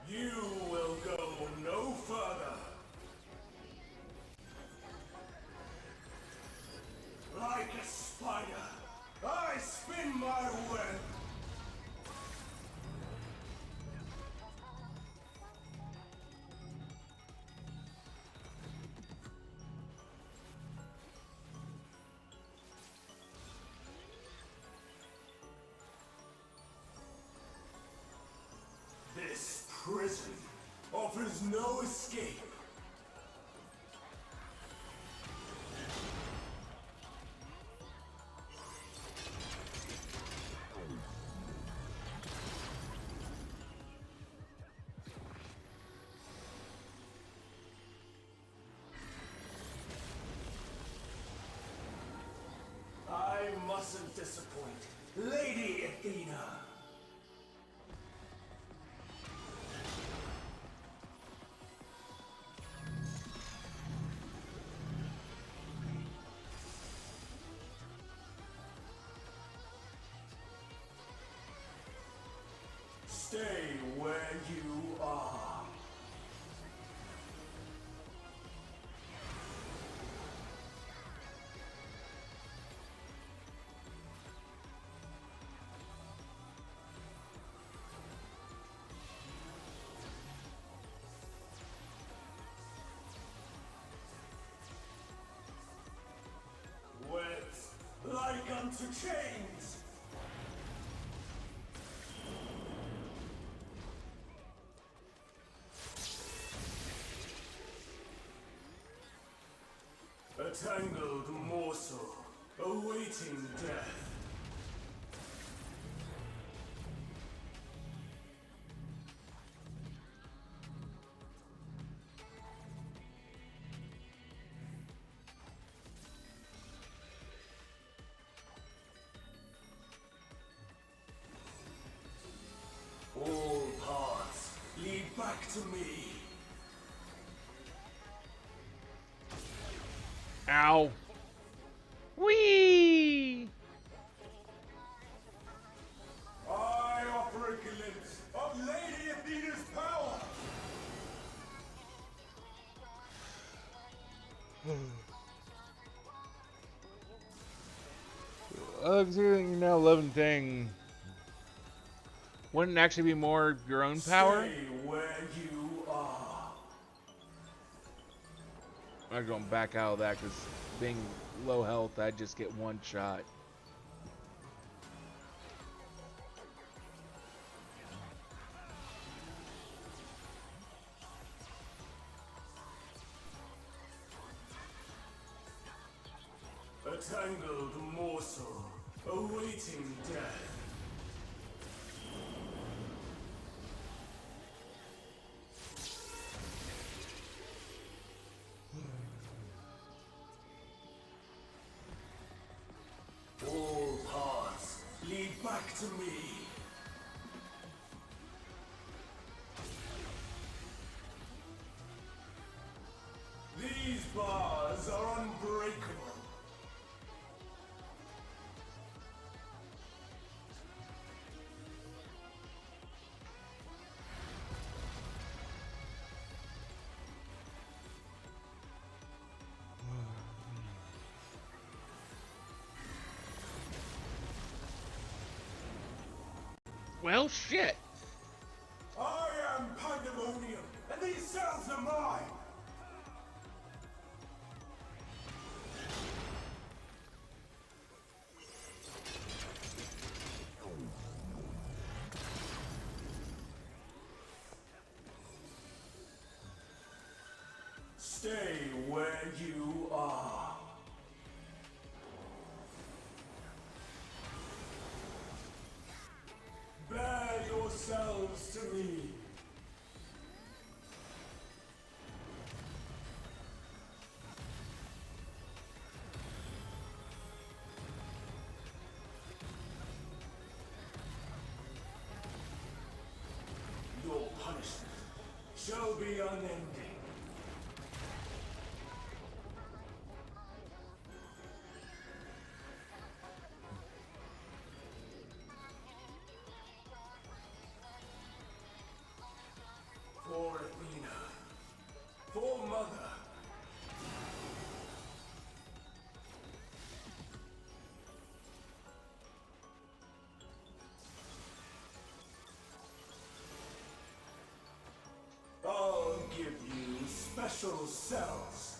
You will go no further. Like a spider, I spin my web. offers no escape. I mustn't disappoint. Lady Athena! Stay where you are. Wet like unto chains. A tangled morsel, awaiting death. All paths lead back to me. Ow. Whee! I offer a glimpse of Lady Athena's power. You're now 11 thing. Wouldn't it actually be more your own power? Stay where you are. I'm going back out of that because being low health, I'd just get one shot. A tangled morsel, awaiting death. All paths lead back to me. These bars are unbreakable. Well, shit. I am Pandemonium, and these cells are mine! Stay where you are. Bear yourselves to me. Your punishment shall be unending. For Athena. For Mother. I'll give you special cells.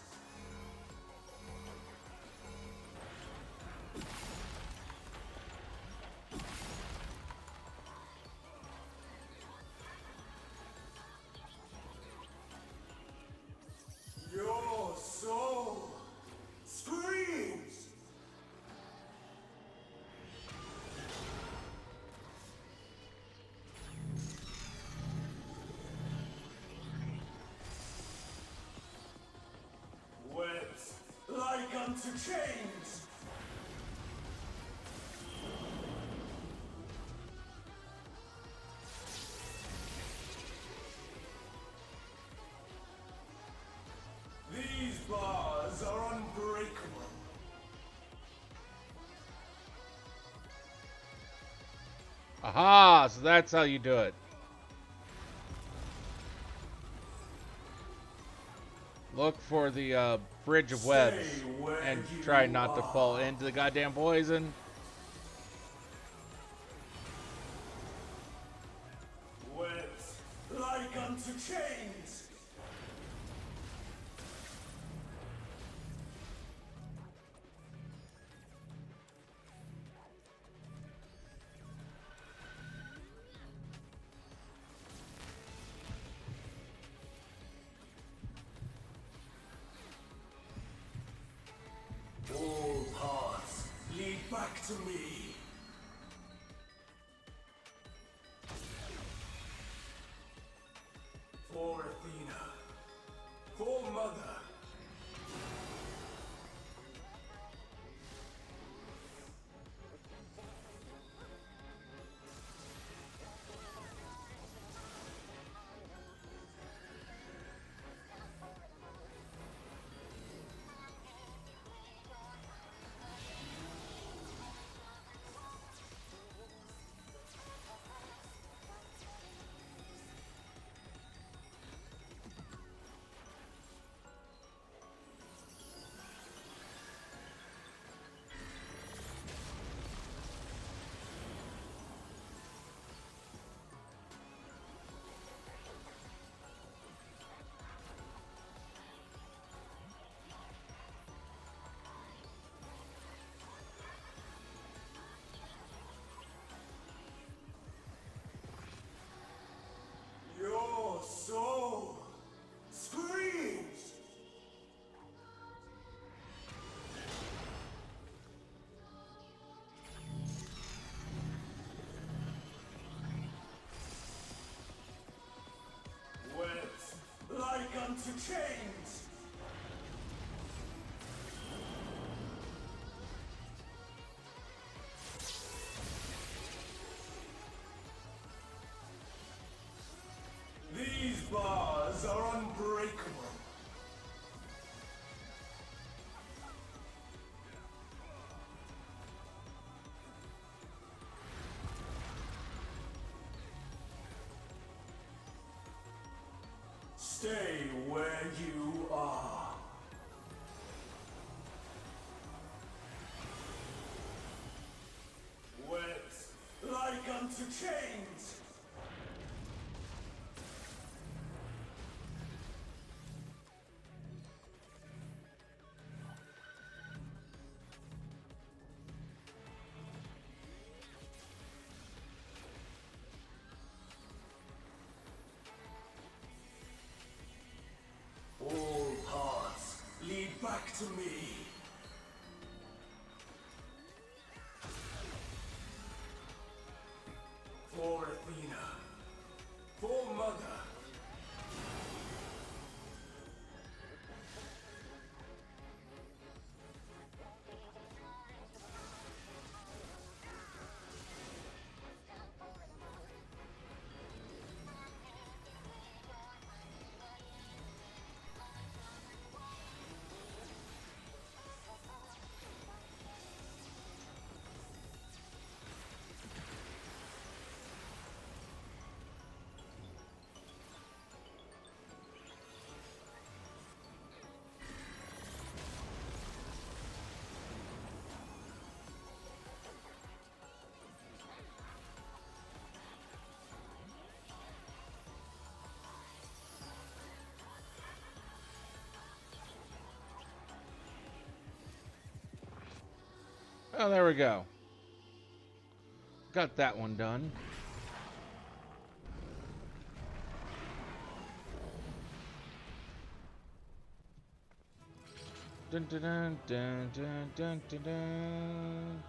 unto chains! These bars are unbreakable. Aha! So that's how you do it. Look for the bridge of webs Stay where and you try not to are. fall into the goddamn poison. Webs like unto chains! All paths lead back to me. For Athena. For Mother. Your soul screams! Webs like unto chains! These bars are unbreakable. Stay where you are. Webs like unto chains! All paths lead back to me. For Athena. For Mother. Oh, there we go. Got that one done. Dun dun dun dun dun dun dun dun.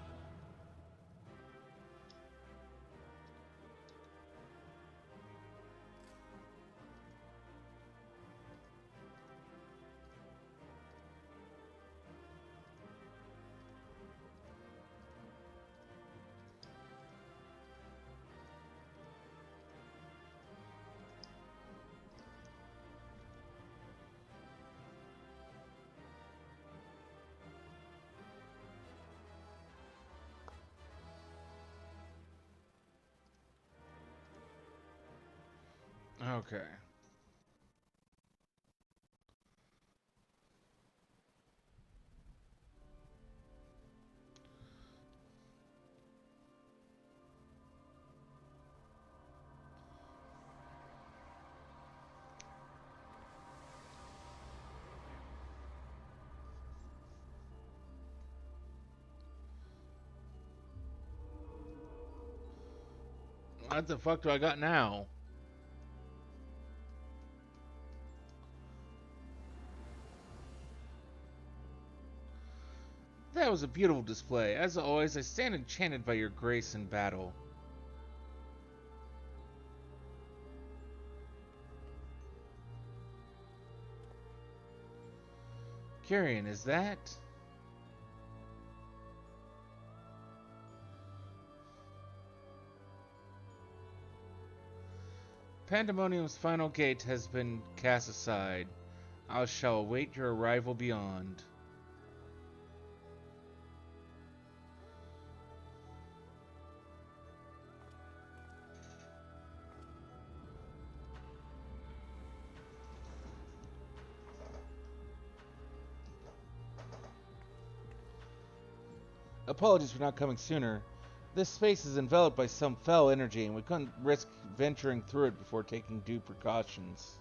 Okay. What the fuck do I got now? That was a beautiful display. As always, I stand enchanted by your grace in battle. Kyrian, is that? Pandemonium's final gate has been cast aside. I shall await your arrival beyond. Apologies for not coming sooner. This space is enveloped by some foul energy, and we couldn't risk venturing through it before taking due precautions.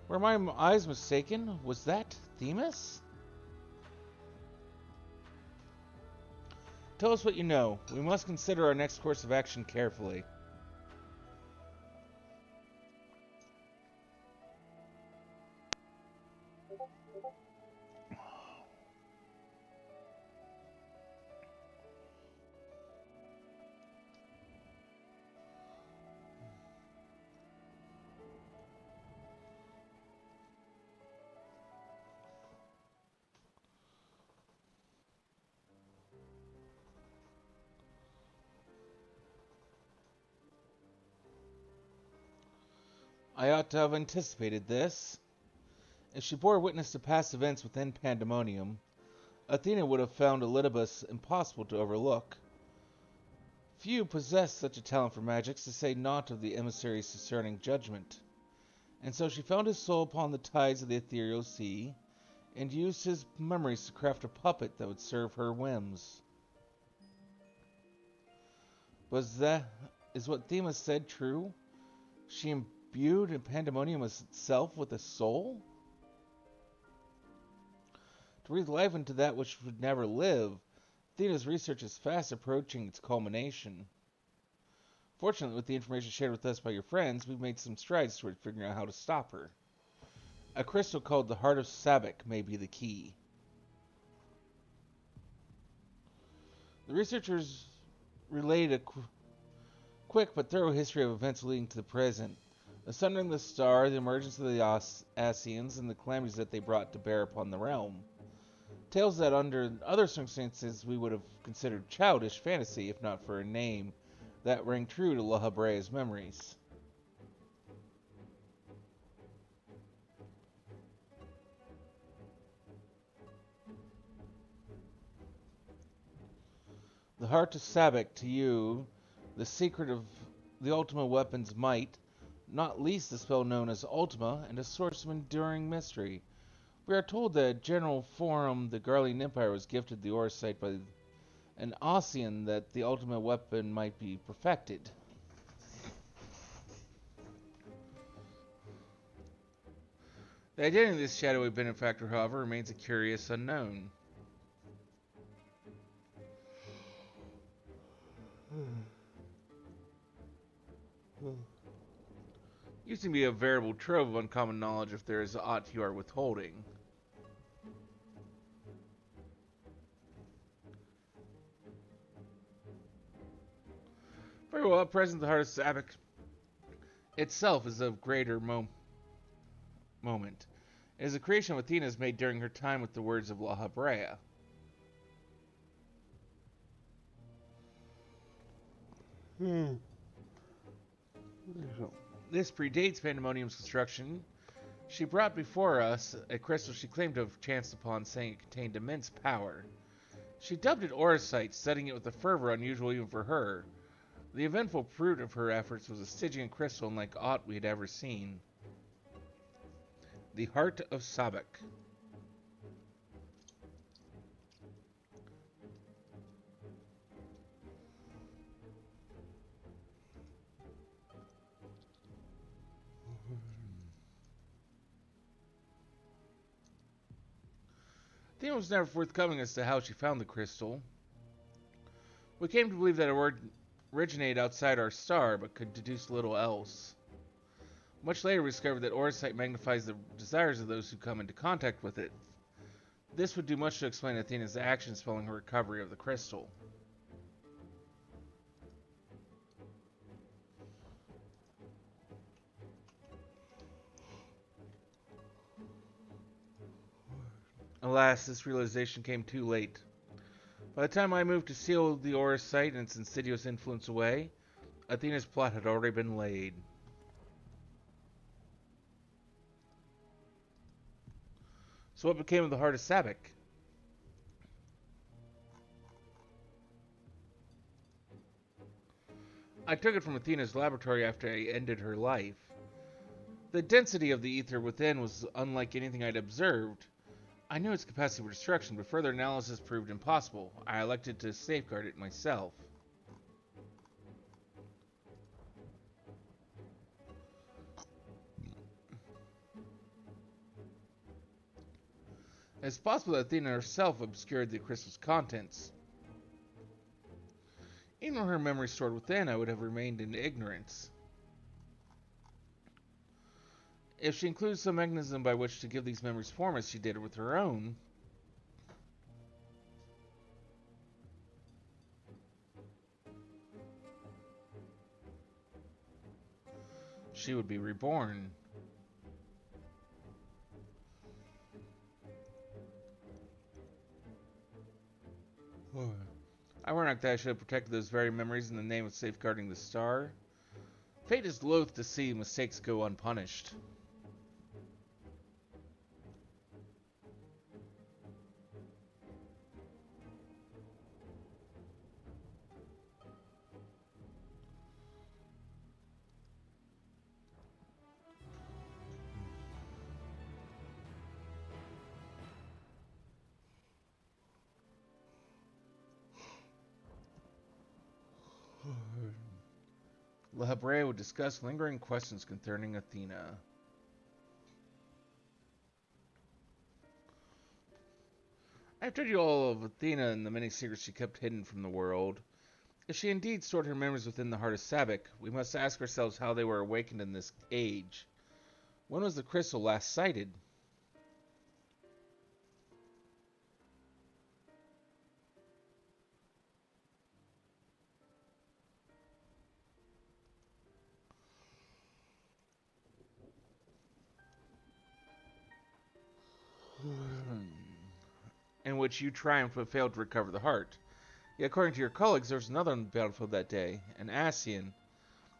Were my eyes mistaken? Was that Themis? Tell us what you know. We must consider our next course of action carefully. I ought to have anticipated this. If she bore witness to past events within Pandemonium, Athena would have found Elidibus impossible to overlook. Few possess such a talent for magics, to say naught of the emissary's discerning judgment. And so she found his soul upon the tides of the ethereal sea, and used his memories to craft a puppet that would serve her whims. Is what Themis said true? She imbued Pandemonium itself with a soul? To breathe life into that which would never live, Athena's research is fast approaching its culmination. Fortunately, with the information shared with us by your friends, we've made some strides toward figuring out how to stop her. A crystal called the Heart of Sabak may be the key. The researchers relayed a quick but thorough history of events leading to the present. The sundering of the star, the emergence of the Asians, and the calamities that they brought to bear upon the realm. Tales that under other circumstances we would have considered childish fantasy, if not for a name that rang true to La Habrea's memories. The Heart of Sabak, to you, the secret of the Ultima weapon's might, not least the spell known as Ultima, and a source of enduring mystery. We are told that at General Forum, the Garlean Empire was gifted the oversight by an Ossian that the Ultima weapon might be perfected. The identity of this shadowy benefactor, however, remains a curious unknown. You seem to be a veritable trove of uncommon knowledge if there is aught you are withholding. Very well, at present the Heart of Sabak itself is of greater moment. It is a creation of Athena's made during her time with the words of La Habrea. This predates Pandemonium's construction. She brought before us a crystal she claimed to have chanced upon, saying it contained immense power. She dubbed it Orosite, studying it with a fervor unusual even for her. The eventful fruit of her efforts was a Stygian crystal unlike aught we had ever seen. The Heart of Sabak. Athena was never forthcoming as to how she found the crystal. We came to believe that it originated outside our star, but could deduce little else. Much later, we discovered that Orosite magnifies the desires of those who come into contact with it. This would do much to explain Athena's actions following her recovery of the crystal. Alas, this realization came too late. By the time I moved to seal the Orosite and its insidious influence away, Athena's plot had already been laid. So what became of the Heart of Sabak? I took it from Athena's laboratory after I ended her life. The density of the ether within was unlike anything I'd observed. I knew its capacity for destruction, but further analysis proved impossible. I elected to safeguard it myself. It's possible that Athena herself obscured the crystal's contents. Even with her memory stored within, I would have remained in ignorance. If she includes some mechanism by which to give these memories form as she did with her own, she would be reborn. Ironic that I should have protected those very memories in the name of safeguarding the star. Fate is loath to see mistakes go unpunished. La Hebrea would discuss lingering questions concerning Athena. I have told you all of Athena and the many secrets she kept hidden from the world. If she indeed stored her memories within the heart of Sabak, we must ask ourselves how they were awakened in this age. When was the crystal last sighted? In which you triumphed but failed to recover the heart. Yet according to your colleagues, there was another on the battlefield that day, an Asian.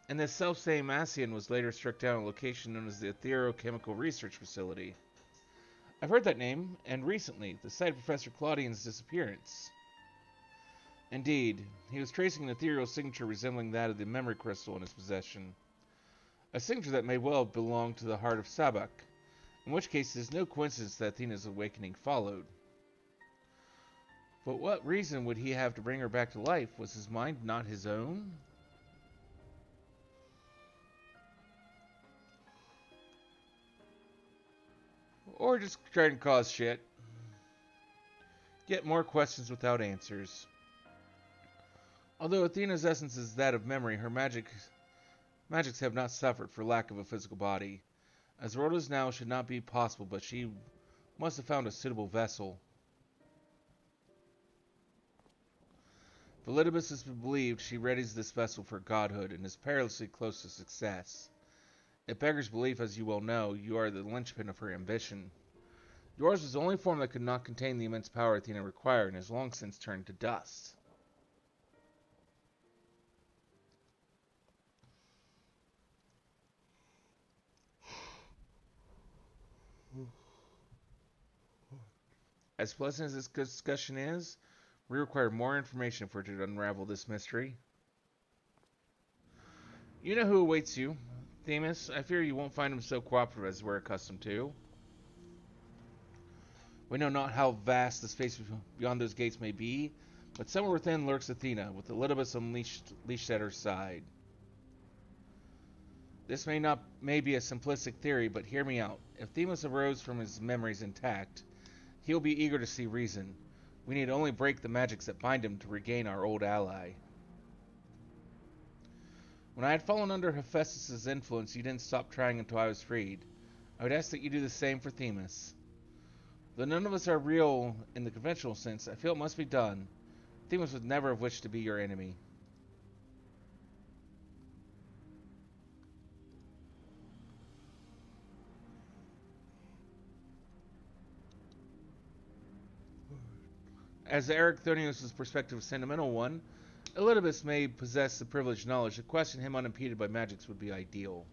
And this self-same Asian was later struck down at a location known as the Etherochemical Research Facility. I've heard that name, and recently, the site of Professor Claudian's disappearance. Indeed, he was tracing an ethereal signature resembling that of the memory crystal in his possession. A signature that may well have belonged to the heart of Sabak, in which case it is no coincidence that Athena's awakening followed. But what reason would he have to bring her back to life? Was his mind not his own? Or just trying to cause shit? Yet more questions without answers. Although Athena's essence is that of memory, her magics have not suffered for lack of a physical body. As the world is now, should not be possible, but she must have found a suitable vessel. Hildibrand has been believed she readies this vessel for godhood and is perilously close to success. It beggars belief, as you well know, you are the linchpin of her ambition. Yours was the only form that could not contain the immense power Athena required and has long since turned to dust. As pleasant as this discussion is, We require more information for to unravel this mystery. You know who awaits you. Themis, I fear you won't find him so cooperative as we're accustomed to. We know not how vast the space beyond those gates may be, but somewhere within lurks Athena, with Elidibus leashed at her side. This may be a simplistic theory, but hear me out. If Themis arose from his memories intact, he'll be eager to see reason. We need only break the magics that bind him to regain our old ally. When I had fallen under Hephaestus' influence, you didn't stop trying until I was freed. I would ask that you do the same for Themis. Though none of us are real in the conventional sense, I feel it must be done. Themis would never have wished to be your enemy. As Ericthonius' perspective is a sentimental one, Elidibus may possess the privileged knowledge. To question him unimpeded by magics would be ideal.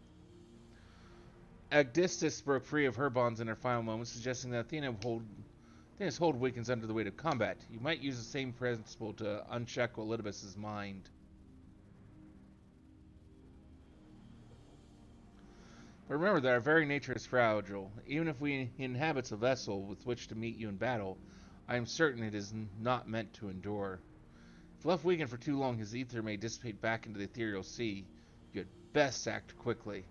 Agdistis broke free of her bonds in her final moments, suggesting that Athena's hold weakens under the weight of combat. You might use the same principle to unshackle Elidibus' mind. But remember that our very nature is fragile. Even if he inhabits a vessel with which to meet you in battle, I am certain it is not meant to endure. If left weakened for too long, his ether may dissipate back into the ethereal sea. You had best act quickly.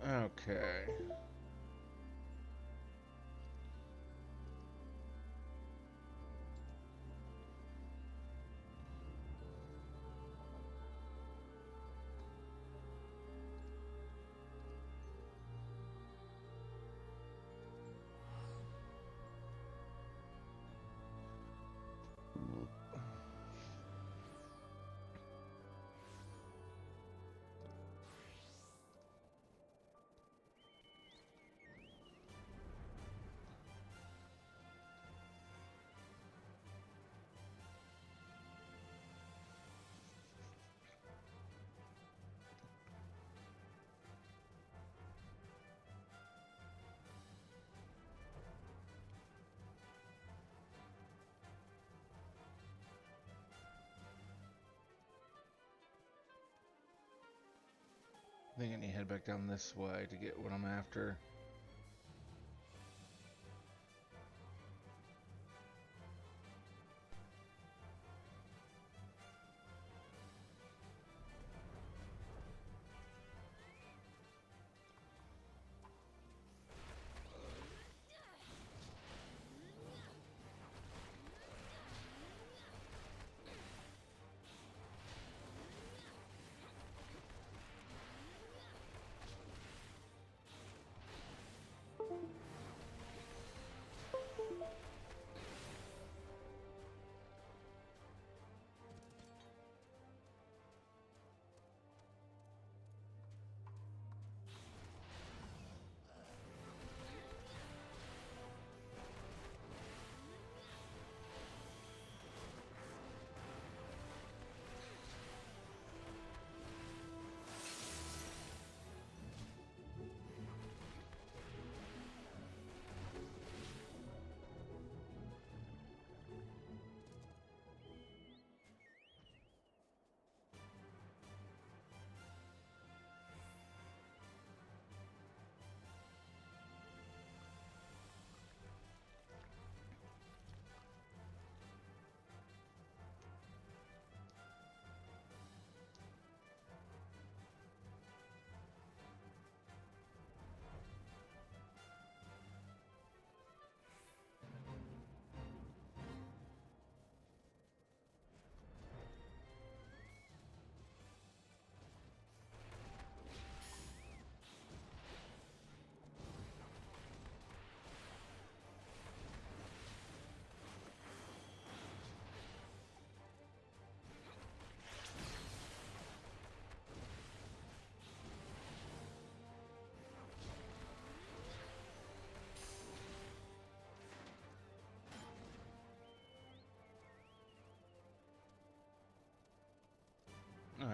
Okay. I think I need to head back down this way to get what I'm after.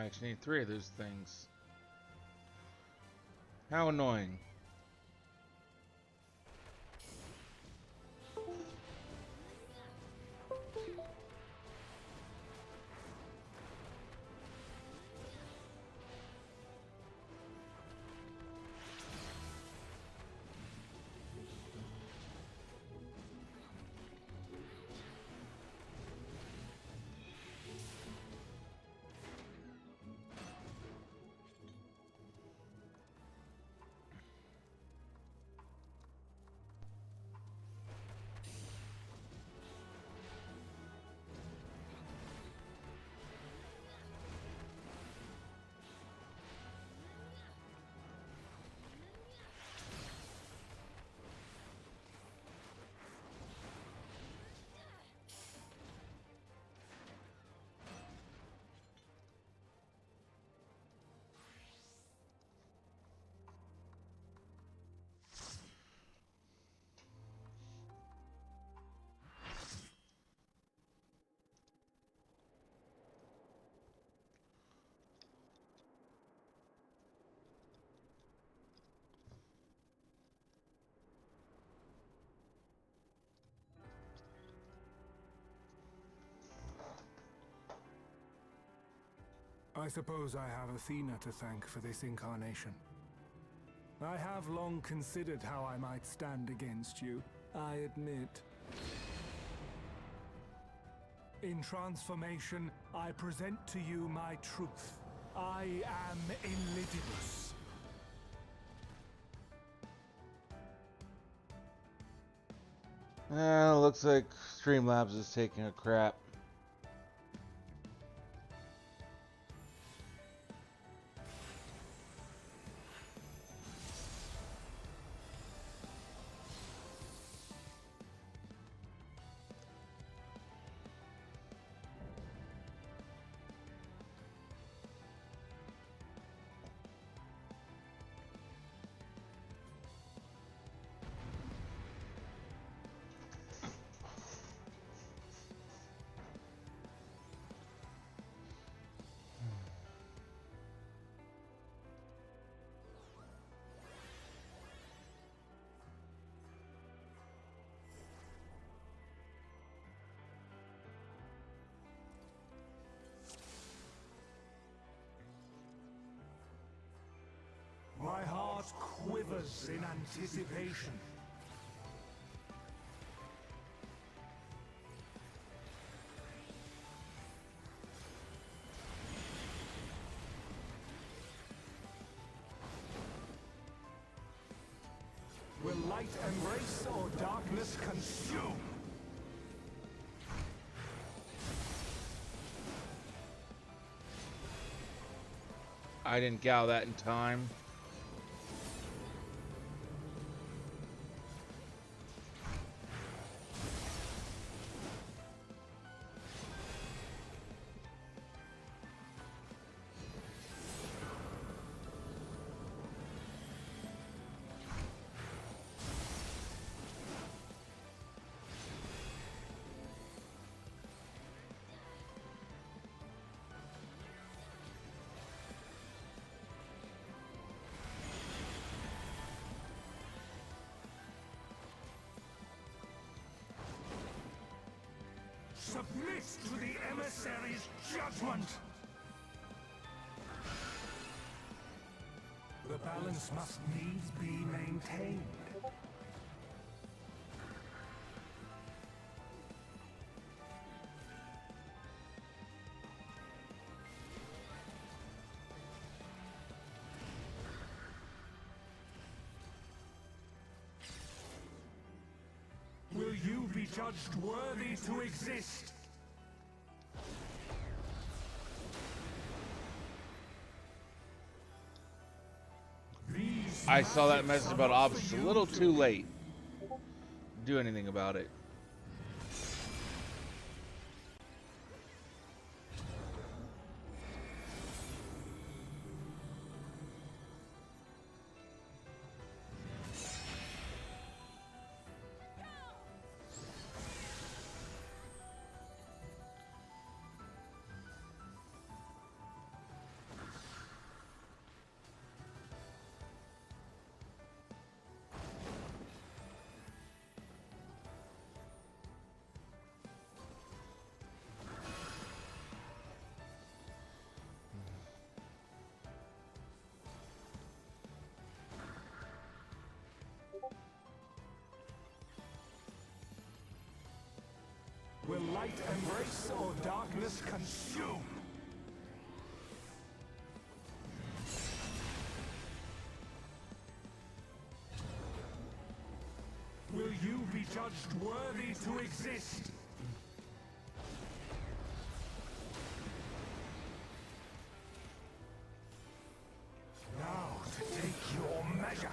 I actually need 3 of those things. How annoying. I suppose I have Athena to thank for this incarnation. I have long considered how I might stand against you, I admit. In transformation, I present to you my truth. I am Hildibrand. Looks like Streamlabs is taking a crap. My heart quivers in anticipation. Will light embrace or darkness consume? I didn't gal that in time. Submit to the emissary's judgment! The balance must needs be maintained. Will you be judged worthy to exist? I saw that message about options a little too late to do anything about it. Will light embrace or darkness consume? Will you be judged worthy to exist? Now to take your measure.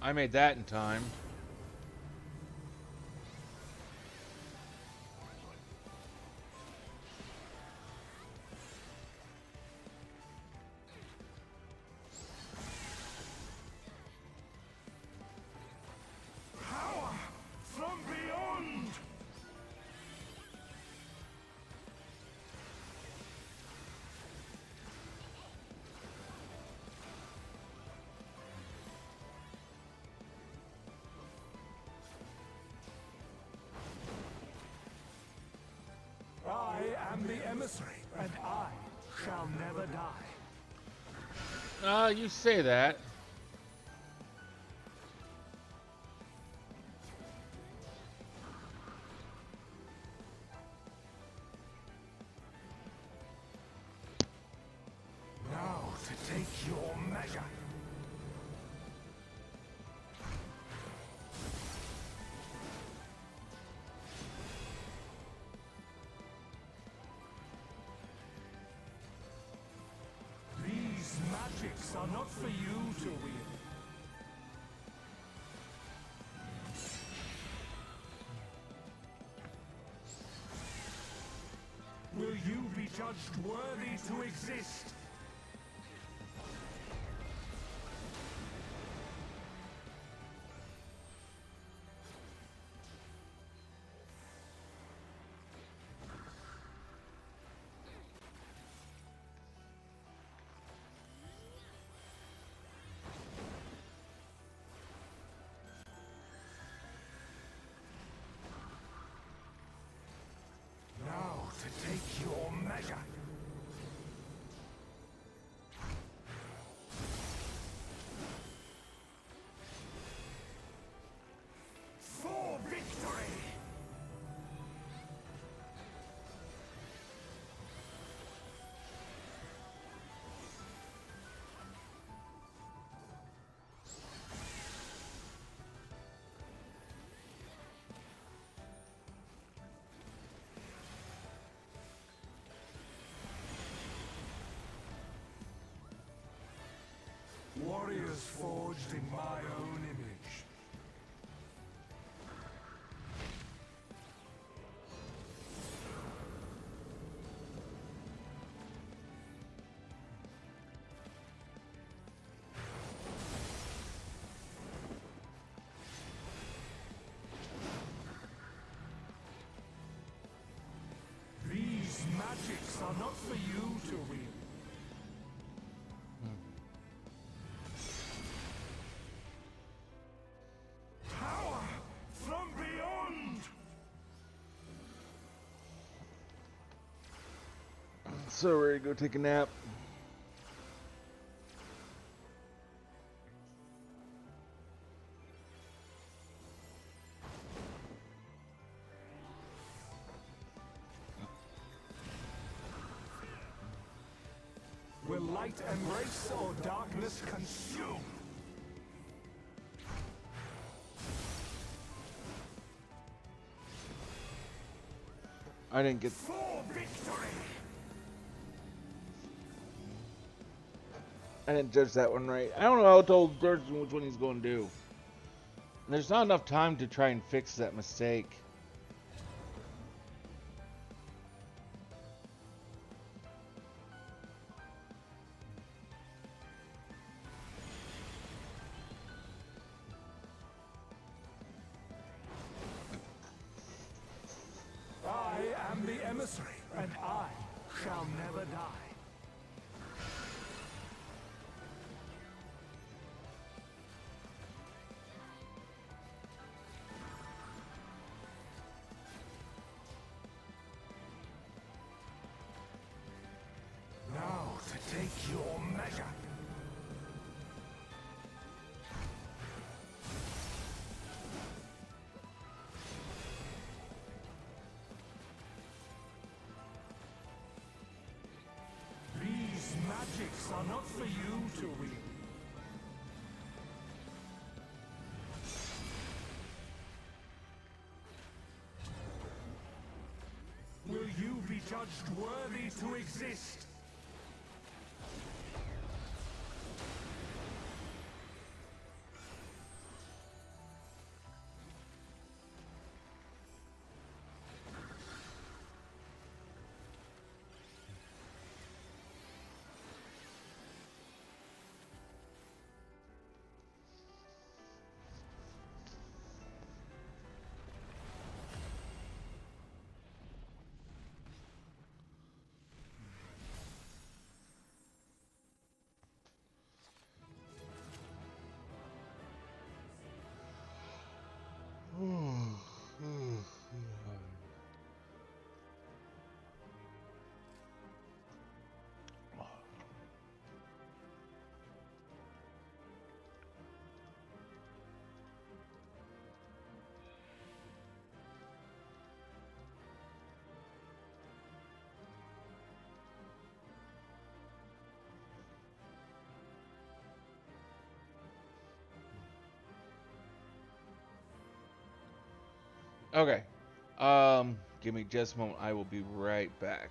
I made that in time. Power from beyond! I am the emissary, and I shall never die. You say that. Now to take your measure. These magics are not for you to wield. Will you be judged worthy to exist? Now to take your measure. For victory! Warriors forged in my own image. These magics are not for you to wield. Power from beyond! So ready to go take a nap. Will light embrace or darkness consume? I didn't get. For victory! I didn't judge that one right. I don't know how told Thurston which one he's going to do. And there's not enough time to try and fix that mistake. I am the emissary, and I shall never die. take your measure. These magics are not for you to wield. Will you be judged worthy to exist? Okay. Give me just a moment. I will be right back.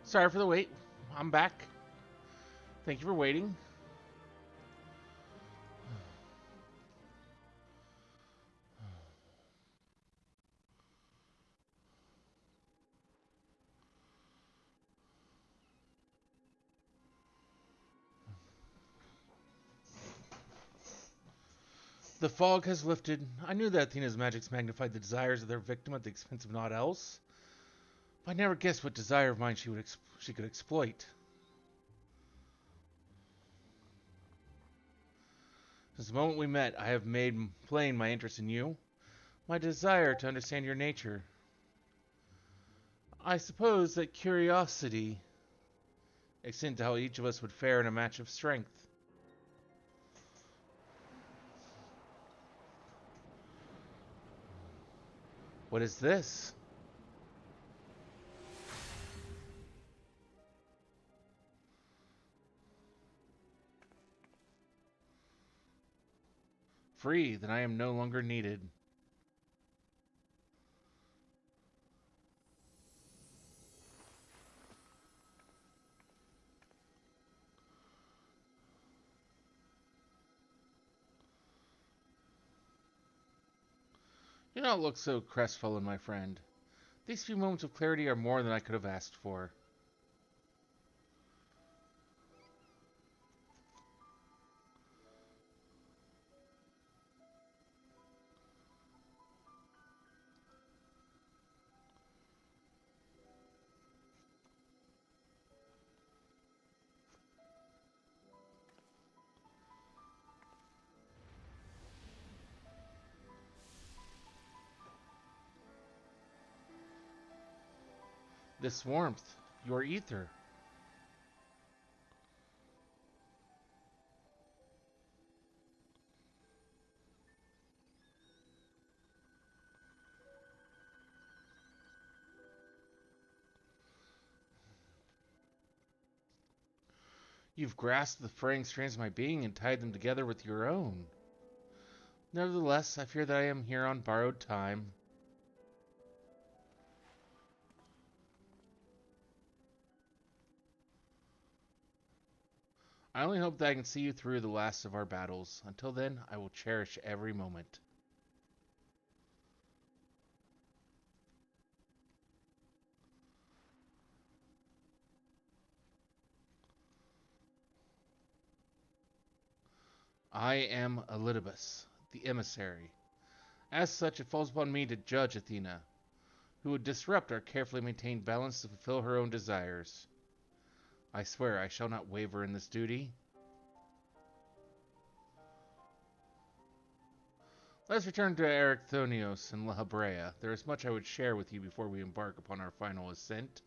Sorry for the wait. I'm back. Thank you for waiting. The fog has lifted. I knew that Athena's magics magnified the desires of their victim at the expense of naught else. But I never guessed what desire of mine she could exploit. Since the moment we met, I have made plain my interest in you, my desire to understand your nature. I suppose that curiosity extends to how each of us would fare in a match of strength. What is this? Free, then I am no longer needed. You don't look so crestfallen, my friend. These few moments of clarity are more than I could have asked for. This warmth, your ether. You've grasped the fraying strands of my being and tied them together with your own. Nevertheless, I fear that I am here on borrowed time. I only hope that I can see you through the last of our battles. Until then, I will cherish every moment. I am Elidibus, the emissary. As such, it falls upon me to judge Athena, who would disrupt our carefully maintained balance to fulfill her own desires. I swear I shall not waver in this duty. Let's return to Erichthonios and La Habrea. There is much I would share with you before we embark upon our final ascent.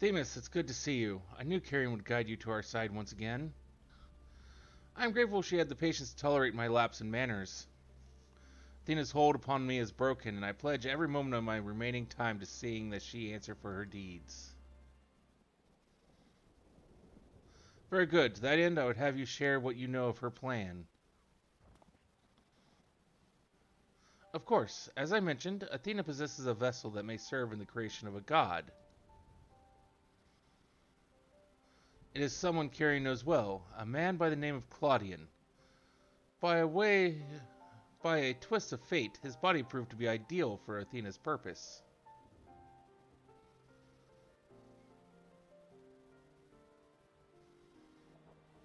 Themis, it's good to see you. I knew Carrion would guide you to our side once again. I am grateful she had the patience to tolerate my lapse in manners. Athena's hold upon me is broken, and I pledge every moment of my remaining time to seeing that she answer for her deeds. Very good. To that end, I would have you share what you know of her plan. Of course, as I mentioned, Athena possesses a vessel that may serve in the creation of a god. It is someone Carrie knows well, a man by the name of Claudian. By a twist of fate, his body proved to be ideal for Athena's purpose.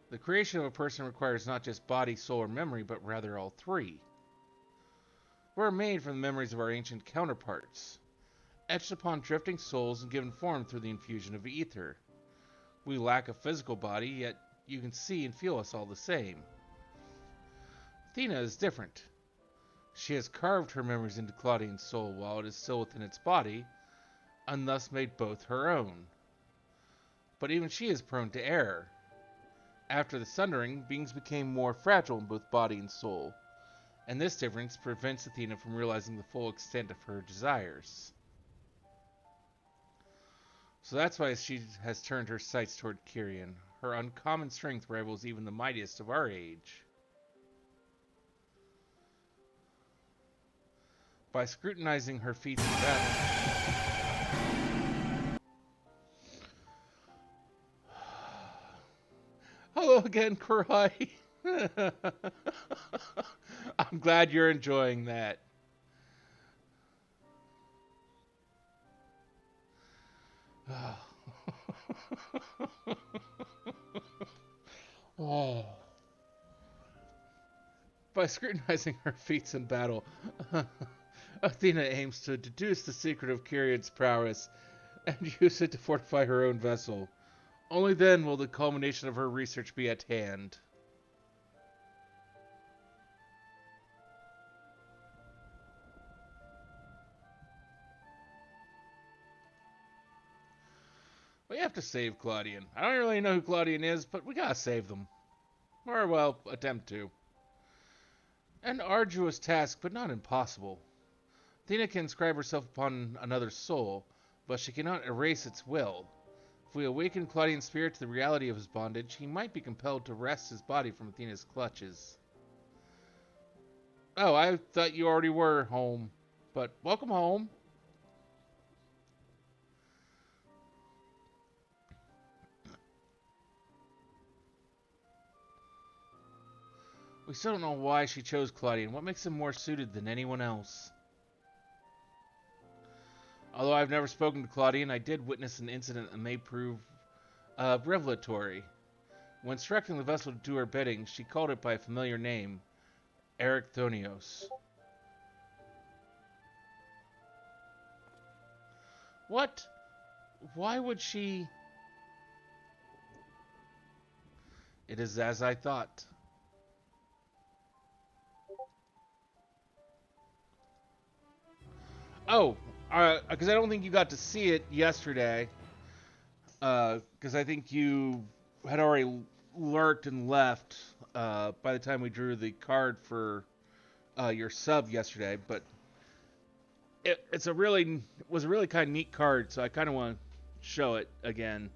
The creation of a person requires not just body, soul, or memory, but rather all three. We're made from the memories of our ancient counterparts, etched upon drifting souls and given form through the infusion of ether. We lack a physical body, yet you can see and feel us all the same. Athena is different. She has carved her memories into Claudian's soul while it is still within its body, and thus made both her own. But even she is prone to error. After the sundering, beings became more fragile in both body and soul, and this difference prevents Athena from realizing the full extent of her desires. So that's why she has turned her sights toward Kyrian. Her uncommon strength rivals even the mightiest of our age. By scrutinizing her feats in battle, hello again, Kurai. I'm glad you're enjoying that. Oh. By scrutinizing her feats in battle, Athena aims to deduce the secret of Kyrian's prowess and use it to fortify her own vessel. Only then will the culmination of her research be at hand. We have to save Claudian. I don't really know who Claudian is, but we gotta save them. Or, well, attempt to. An arduous task, but not impossible. Athena can inscribe herself upon another's soul, but she cannot erase its will. If we awaken Claudian's spirit to the reality of his bondage, he might be compelled to wrest his body from Athena's clutches. Oh, I thought you already were home. But welcome home. We still don't know why she chose Claudian. What makes him more suited than anyone else? Although I've never spoken to Claudian, I did witness an incident that may prove revelatory. When instructing the vessel to do her bidding, she called it by a familiar name, Erichthonios. What? Why would she... It is as I thought. Oh, because I don't think you got to see it yesterday. Because I think you had already lurked and left by the time we drew the card for your sub yesterday. But it was a really kind of neat card, so I kind of want to show it again.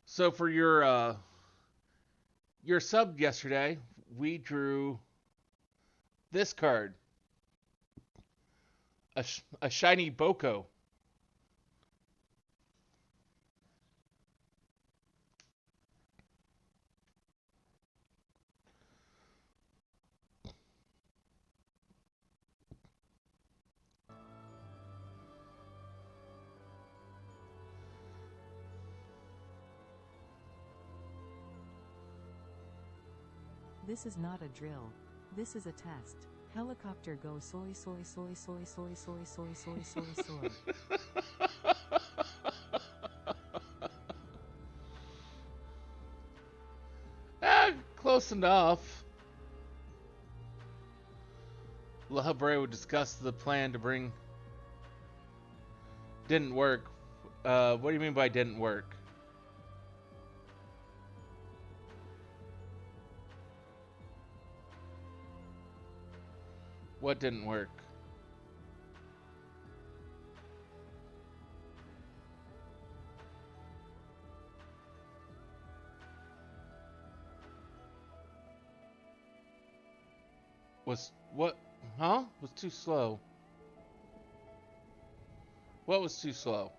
So for your sub yesterday, we drew this card, a shiny Boko. This is not a drill. This is a test. Helicopter go soy soy soy soy soy soy soy soy soy soy. Close enough. Hildibrand would discuss the plan to bring... Didn't work. What do you mean by didn't work? What didn't work? Was what? Huh? Was too slow. What was too slow?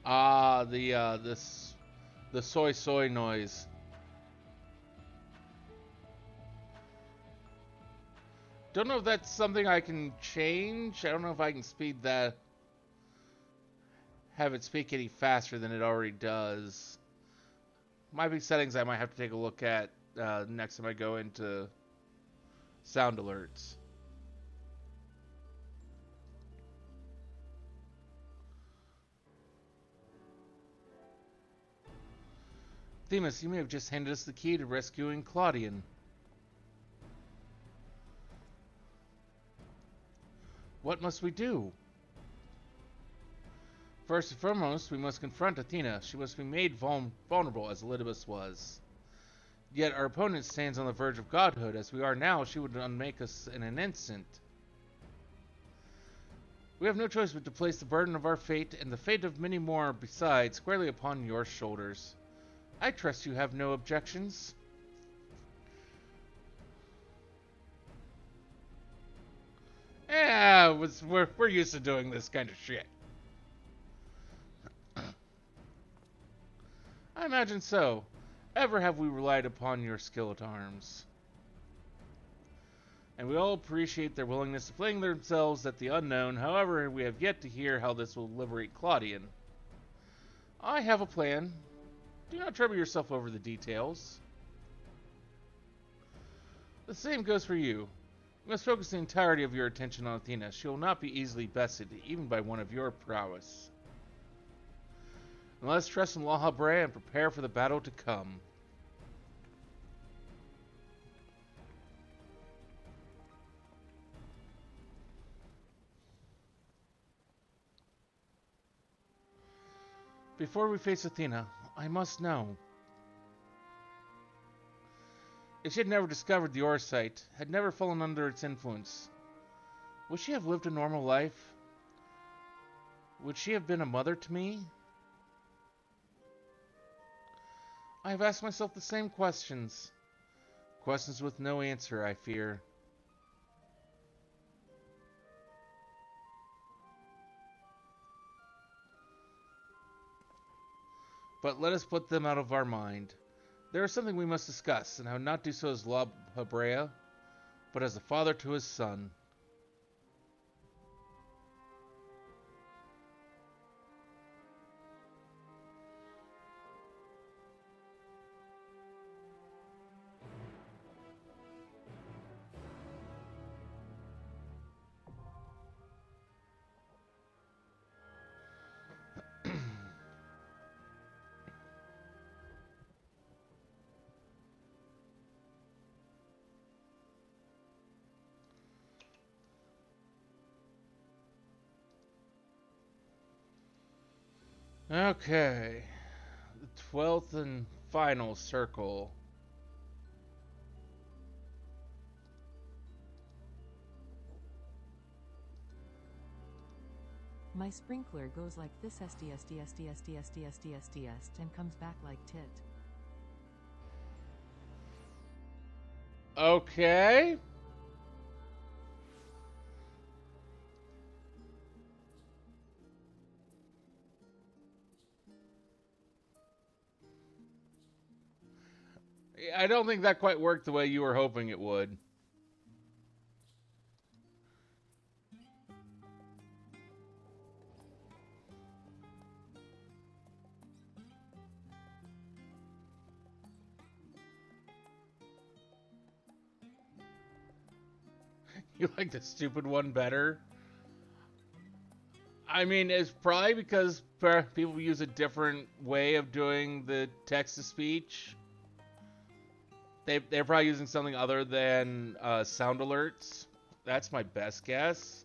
Ah, the soy soy noise. Don't know if that's something I can change. I don't know if I can speed that, have it speak any faster than it already does. might be settings I might have to take a look at next time I go into sound alerts. Themis, you may have just handed us the key to rescuing Claudian. What must we do? First and foremost, we must confront Athena. She must be made vulnerable as Elidibus was. Yet our opponent stands on the verge of godhood. As we are now, she would unmake us in an instant. We have no choice but to place the burden of our fate and the fate of many more besides squarely upon your shoulders. I trust you have no objections. Yeah, we're used to doing this kind of shit. I imagine so. Ever have we relied upon your skill at arms. And we all appreciate their willingness to fling themselves at the unknown. However, we have yet to hear how this will liberate Claudian. I have a plan. Do not trouble yourself over the details. The same goes for you. You must focus the entirety of your attention on Athena. She will not be easily bested, even by one of your prowess. And let us trust in La Habrea and prepare for the battle to come. Before we face Athena, I must know. If she had never discovered the Orsight, had never fallen under its influence, would she have lived a normal life? Would she have been a mother to me? I have asked myself the same questions. Questions with no answer, I fear. But let us put them out of our mind. There is something we must discuss, and I would not do so as La Habrea, but as a father to his son. Okay. The 12th and final circle. My sprinkler goes like this SDSDSDSDSDSDSDSDS and comes back like tit. Okay. I don't think that quite worked the way you were hoping it would. You like the stupid one better? I mean, it's probably because people use a different way of doing the text-to-speech. They're probably using something other than sound alerts. That's my best guess.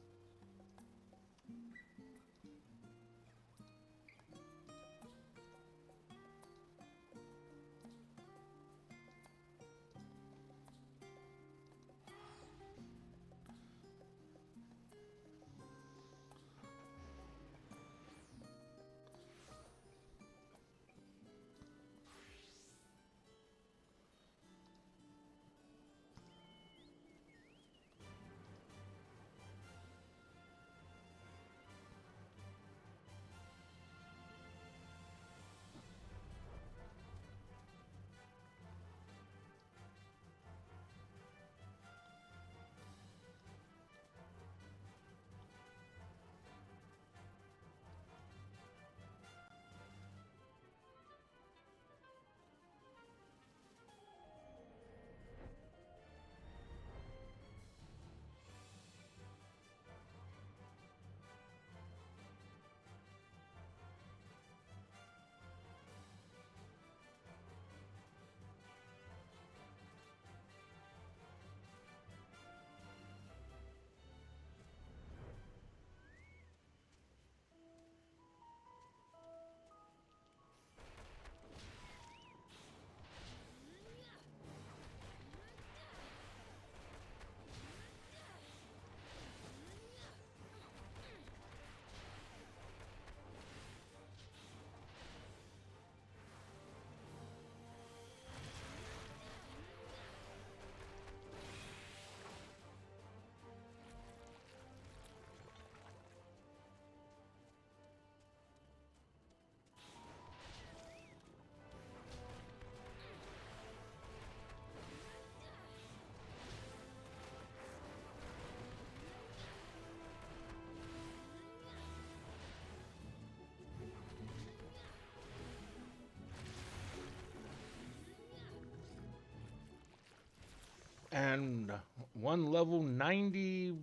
And one level 90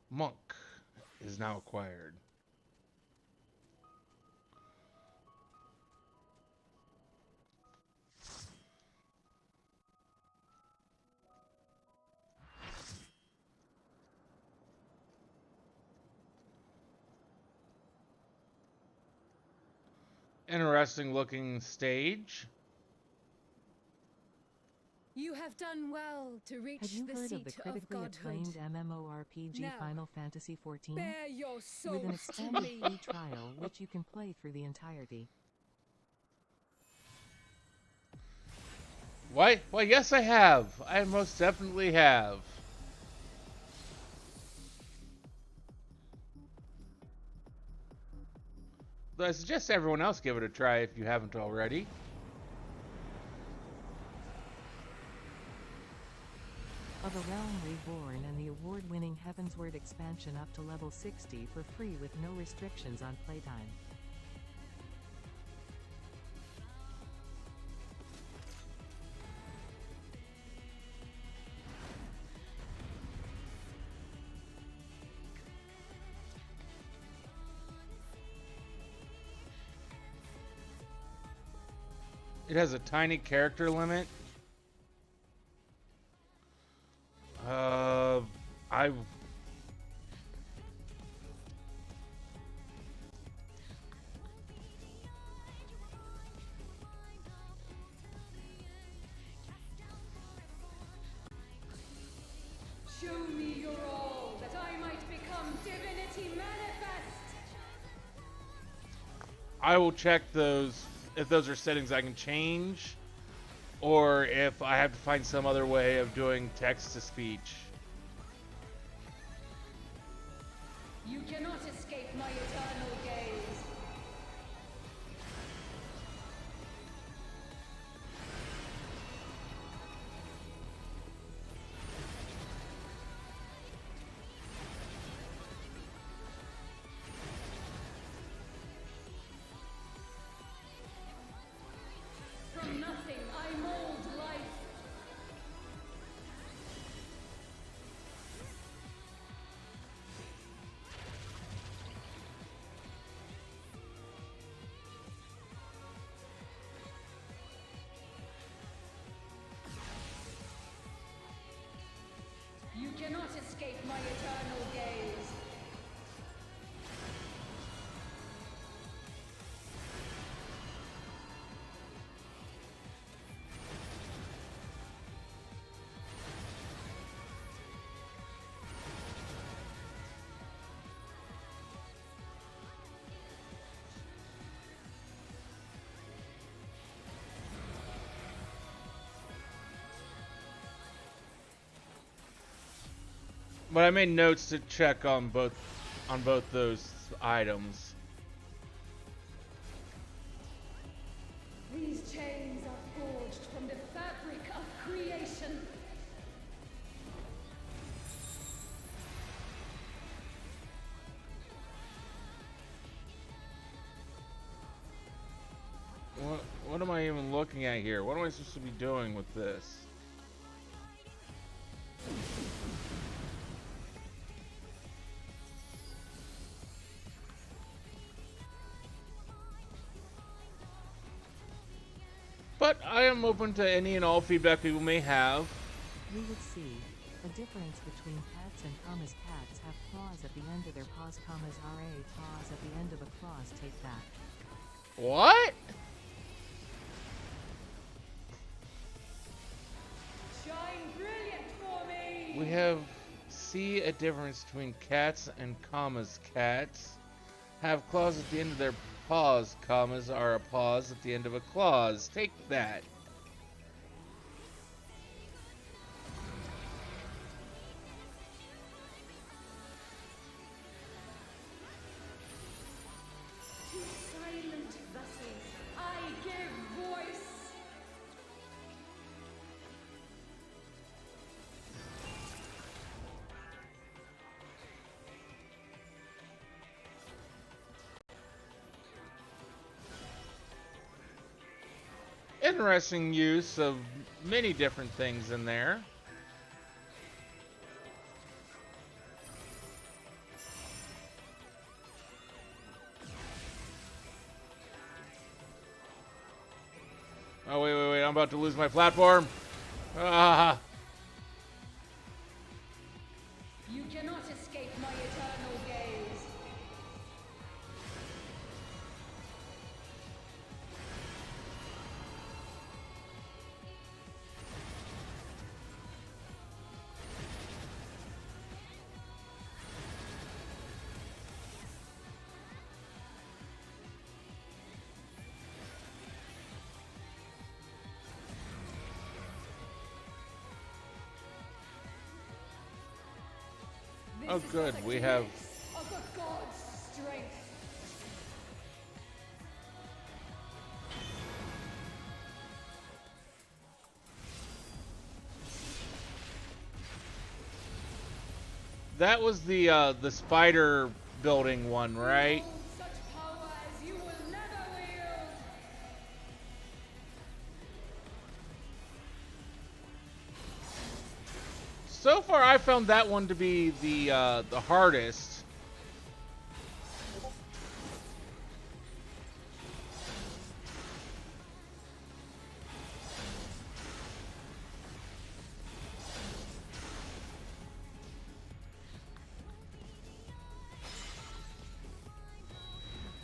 monk is now acquired. Interesting looking stage. You have done well to reach Have you the heard seat of the critically godhood. acclaimed MMORPG Now, Final Fantasy XIV? Bare your With souls an to expanded me. free trial, which you can play through the entirety. Why? Well, yes, I have. I most definitely have. Though I suggest everyone else give it a try if you haven't already. Of a Realm Reborn and the award-winning Heavensward expansion up to level 60 for free with no restrictions on playtime. It has a tiny character limit. I Show me your all, that I might become divinity manifest. I will check those if those are settings I can change, or if I have to find some other way of doing text to speech. You cannot escape my eternal gaze. From nothing I mold life. You cannot escape my eternal gaze. But I made notes to check on both those items. These chains are forged from the fabric of creation. What am I even looking at here? What am I supposed to be doing with this? But I am open to any and all feedback people may have. We would see a difference between cats and commas. Cats have claws at the end of their paws, commas are a claws at the end of a claws. Take that. What? Shine brilliant for me. We have see a difference between cats and commas. Cats have claws at the end of their paws. Commas are a pause at the end of a clause. Take that. To silent vessels, I give voice. Interesting use of many different things in there. I'm about to lose my platform. Ah. You cannot escape my eternal gaze. Oh, This is good. but a We have. glimpse of the god's strength. That was the spider building one, right? Hold such power as you will never wield. So far, I found that one to be the hardest.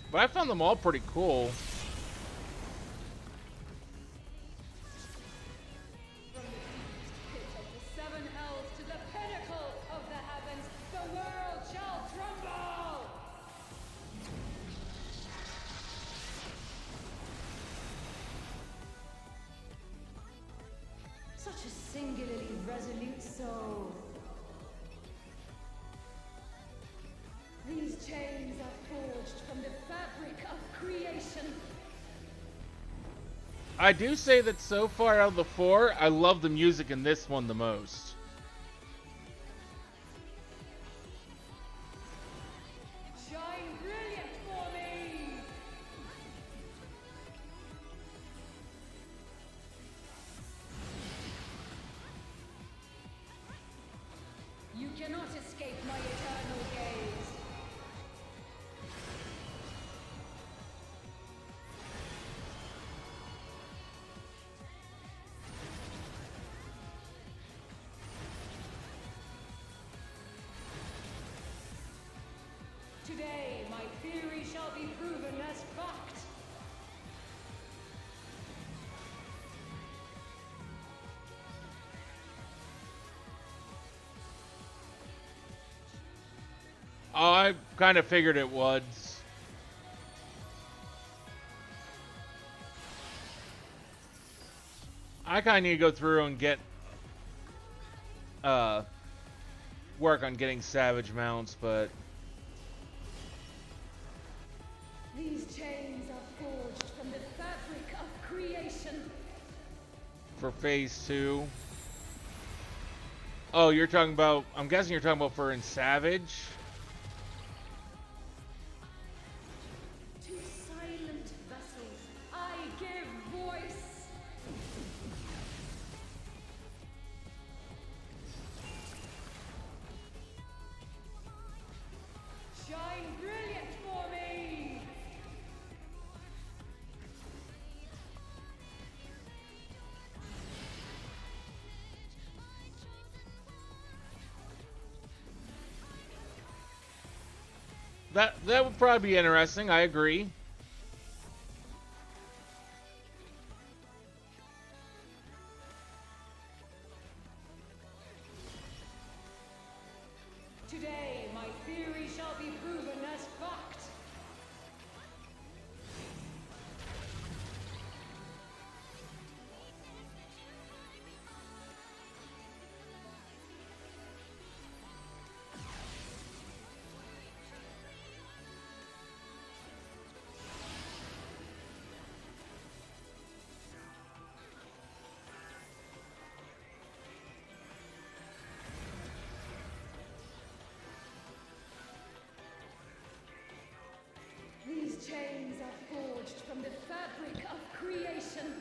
But I found them all pretty cool. From the deepest pit of the seven hells to the pinnacle of the heavens, the world shall tremble! Such a singularly resolute soul. These chains are forged from the fabric of creation. I do say that so far out of the four, I love the music in this one the most. Shine brilliant for me! You cannot escape my eternal gaze. Today, my theory shall be proven as fact. Oh, I kind of figured it would. I kind of need to go through and get work on getting savage mounts, but These chains are forged from the fabric of creation. for phase 2. Oh, you're talking about, I'm guessing you're talking about for in Savage. To silent vessels, I give voice. Shine brilliant for me. That would probably be interesting, I agree. Today, my theory shall be proven as fact. These chains are forged from the fabric of creation.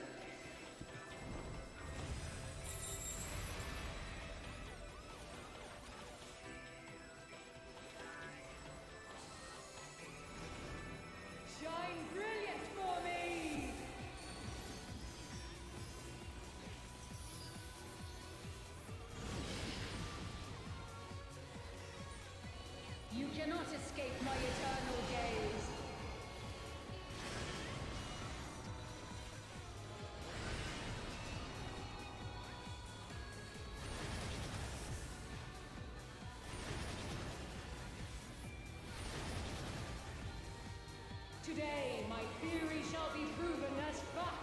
Shine brilliant for me. escape my eternal gaze. Today, my theory shall be proven as fact.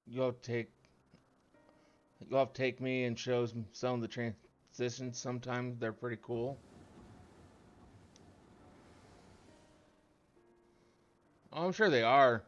You'll take you'll have to take me and show some of the transitions. Sometimes they're pretty cool. Oh, I'm sure they are.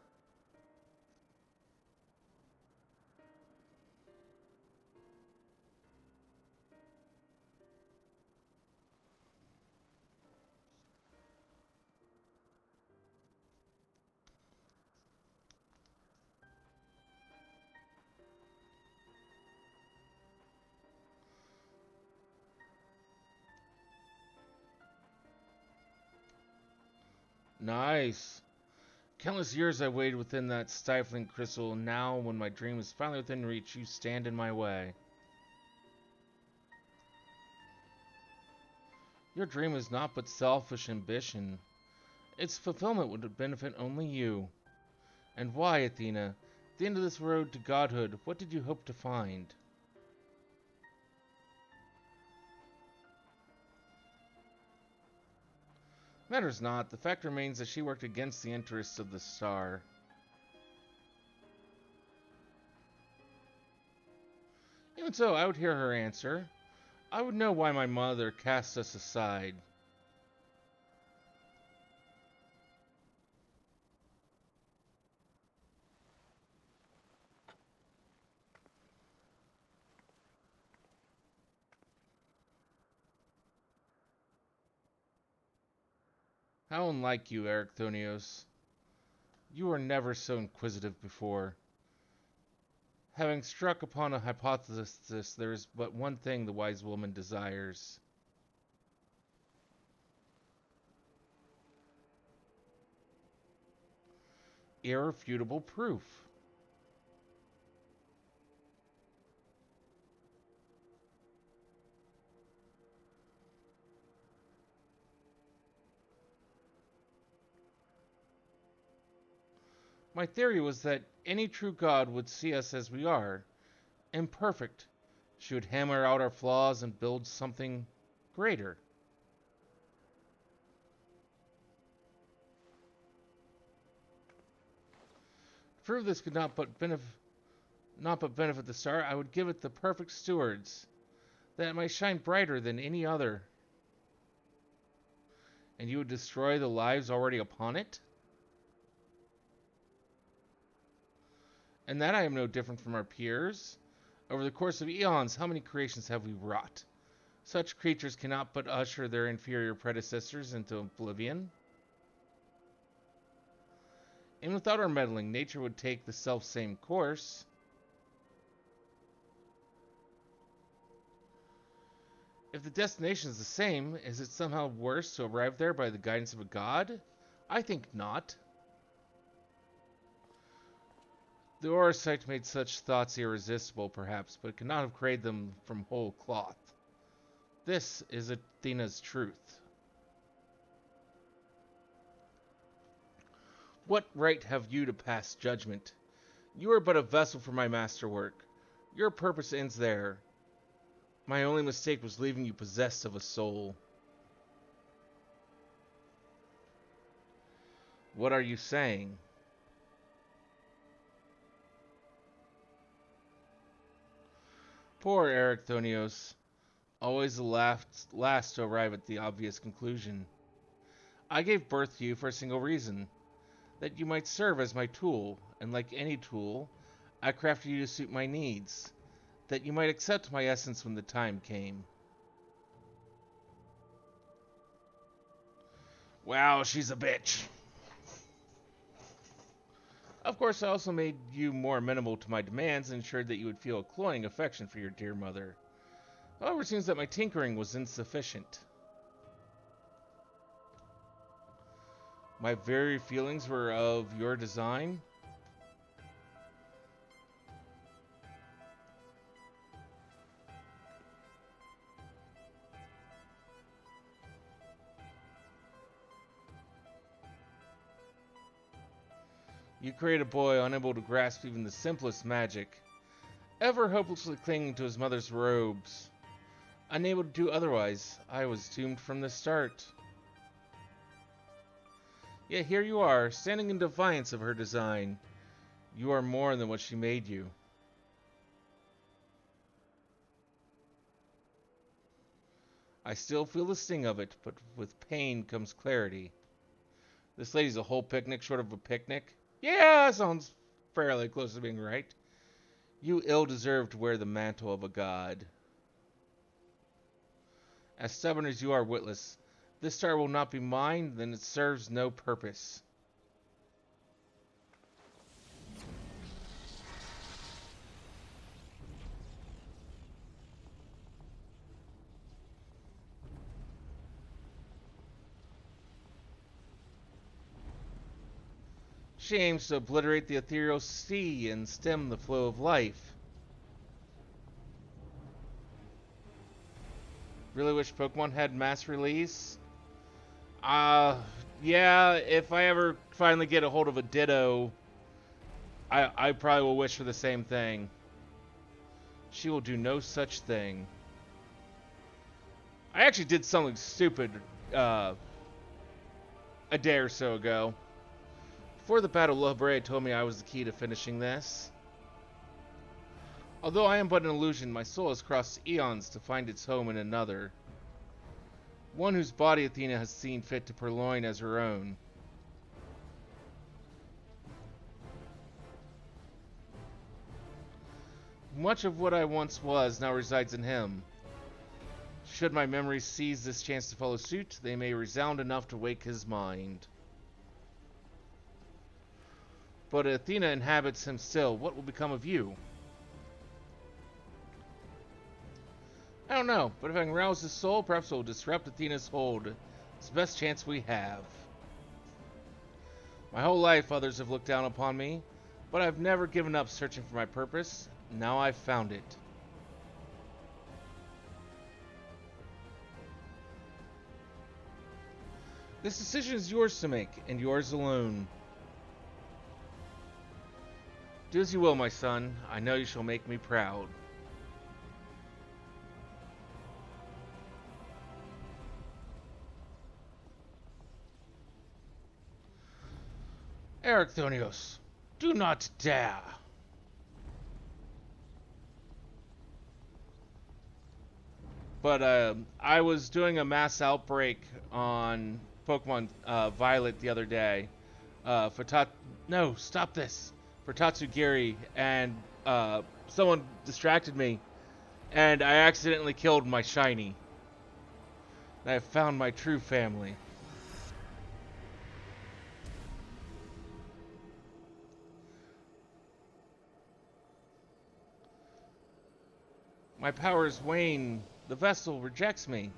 Nice. Countless years I waited within that stifling crystal, and now, when my dream is finally within reach, you stand in my way. Your dream is not but selfish ambition. Its fulfillment would benefit only you. And why, Athena? At the end of this road to godhood, what did you hope to find? Matters not. The fact remains that she worked against the interests of the star. Even so, I would hear her answer. I would know why my mother cast us aside. How unlike you, Ericthonios. You were never so inquisitive before. Having struck upon a hypothesis, there is but one thing the wise woman desires. Irrefutable proof. My theory was that any true god would see us as we are, imperfect. She would hammer out our flaws and build something greater. To prove this could not but benefit the star, I would give it the perfect stewards, that it might shine brighter than any other. And you would destroy the lives already upon it? And that I am no different from our peers. Over the course of eons, how many creations have we wrought? Such creatures cannot but usher their inferior predecessors into oblivion. And without our meddling, nature would take the self-same course. If the destination is the same, is it somehow worse to arrive there by the guidance of a god? I think not. The Orisight made such thoughts irresistible, perhaps, but could not have created them from whole cloth. This is Athena's truth. What right have you to pass judgment? You are but a vessel for my masterwork. Your purpose ends there. My only mistake was leaving you possessed of a soul. What are you saying? Poor Ericthonios, always the last to arrive at the obvious conclusion. I gave birth to you for a single reason, that you might serve as my tool, and like any tool, I crafted you to suit my needs, that you might accept my essence when the time came. Wow, she's a bitch. Of course, I also made you more amenable to my demands and ensured that you would feel a cloying affection for your dear mother. However, it seems that my tinkering was insufficient. My very feelings were of your design. You create a boy unable to grasp even the simplest magic, ever hopelessly clinging to his mother's robes. Unable to do otherwise, I was doomed from the start. Yet here you are, standing in defiance of her design. You are more than what she made you. I still feel the sting of it, but with pain comes clarity. This lady's a whole picnic short of a picnic. Yeah, that sounds fairly close to being right. You ill deserve to wear the mantle of a god. As stubborn as you are witless, this star will not be mine, then it serves no purpose. She aims to obliterate the ethereal sea and stem the flow of life. Really wish Pokemon had mass release? Yeah, if I ever finally get a hold of a Ditto, I probably will wish for the same thing. She will do no such thing. I actually did something stupid a day or so ago. Before the battle, Hildibrand told me I was the key to finishing this. Although I am but an illusion, my soul has crossed eons to find its home in another. One whose body Athena has seen fit to purloin as her own. Much of what I once was now resides in him. Should my memories seize this chance to follow suit, they may resound enough to wake his mind. But Athena inhabits him still. What will become of you? I don't know, but if I can rouse his soul, perhaps it will disrupt Athena's hold. It's the best chance we have. My whole life others have looked down upon me, but I've never given up searching for my purpose. Now I've found it. This decision is yours to make, and yours alone. Do as you will, my son. I know you shall make me proud. Ericthonios, do not dare. But I was doing a mass outbreak on Pokemon Violet the other day. No, stop this. For Tatsugiri, and someone distracted me, and I accidentally killed my shiny. And I have found my true family. My powers wane. The vessel rejects me.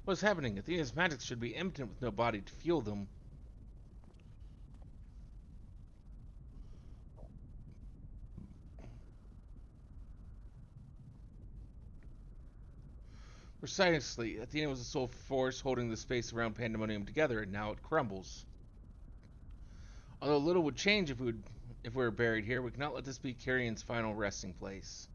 What's happening? Athena's magic should be impotent with no body to fuel them. Precisely, Athena was the sole force holding the space around Pandemonium together, and now it crumbles. Although little would change if we were buried here, we cannot let this be Carrion's final resting place.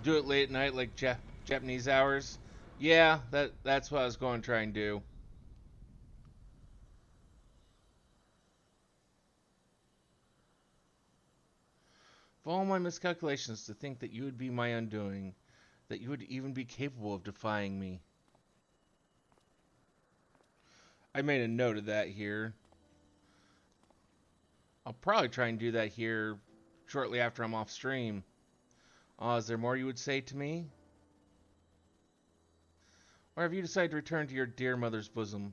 Do it late at night like Japanese hours? Yeah, that's what I was going to try and do. Of all my miscalculations, to think that you would be my undoing, that you would even be capable of defying me. I made a note of that here. I'll probably try and do that here shortly after I'm off stream. Is there more you would say to me? Or have you decided to return to your dear mother's bosom?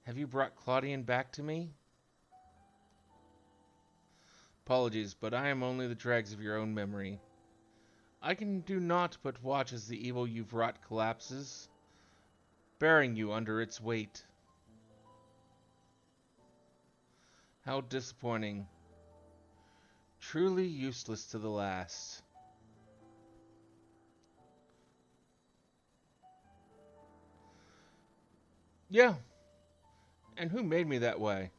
Have you brought Claudian back to me? Apologies, but I am only the dregs of your own memory. I can do naught but watch as the evil you've wrought collapses, bearing you under its weight. How disappointing. Truly useless to the last. Yeah. And who made me that way?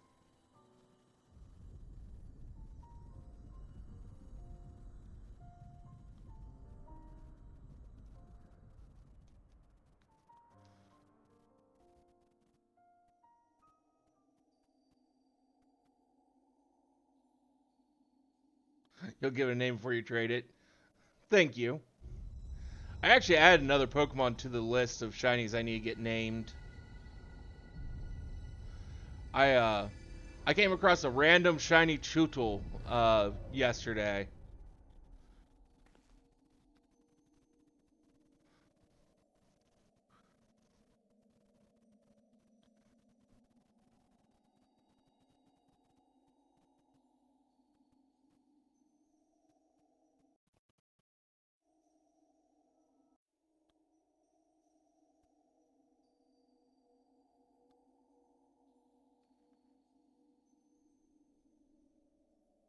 You'll give it a name before you trade it. Thank you. I actually added another Pokemon to the list of shinies I need to get named. I came across a random shiny Chootle yesterday.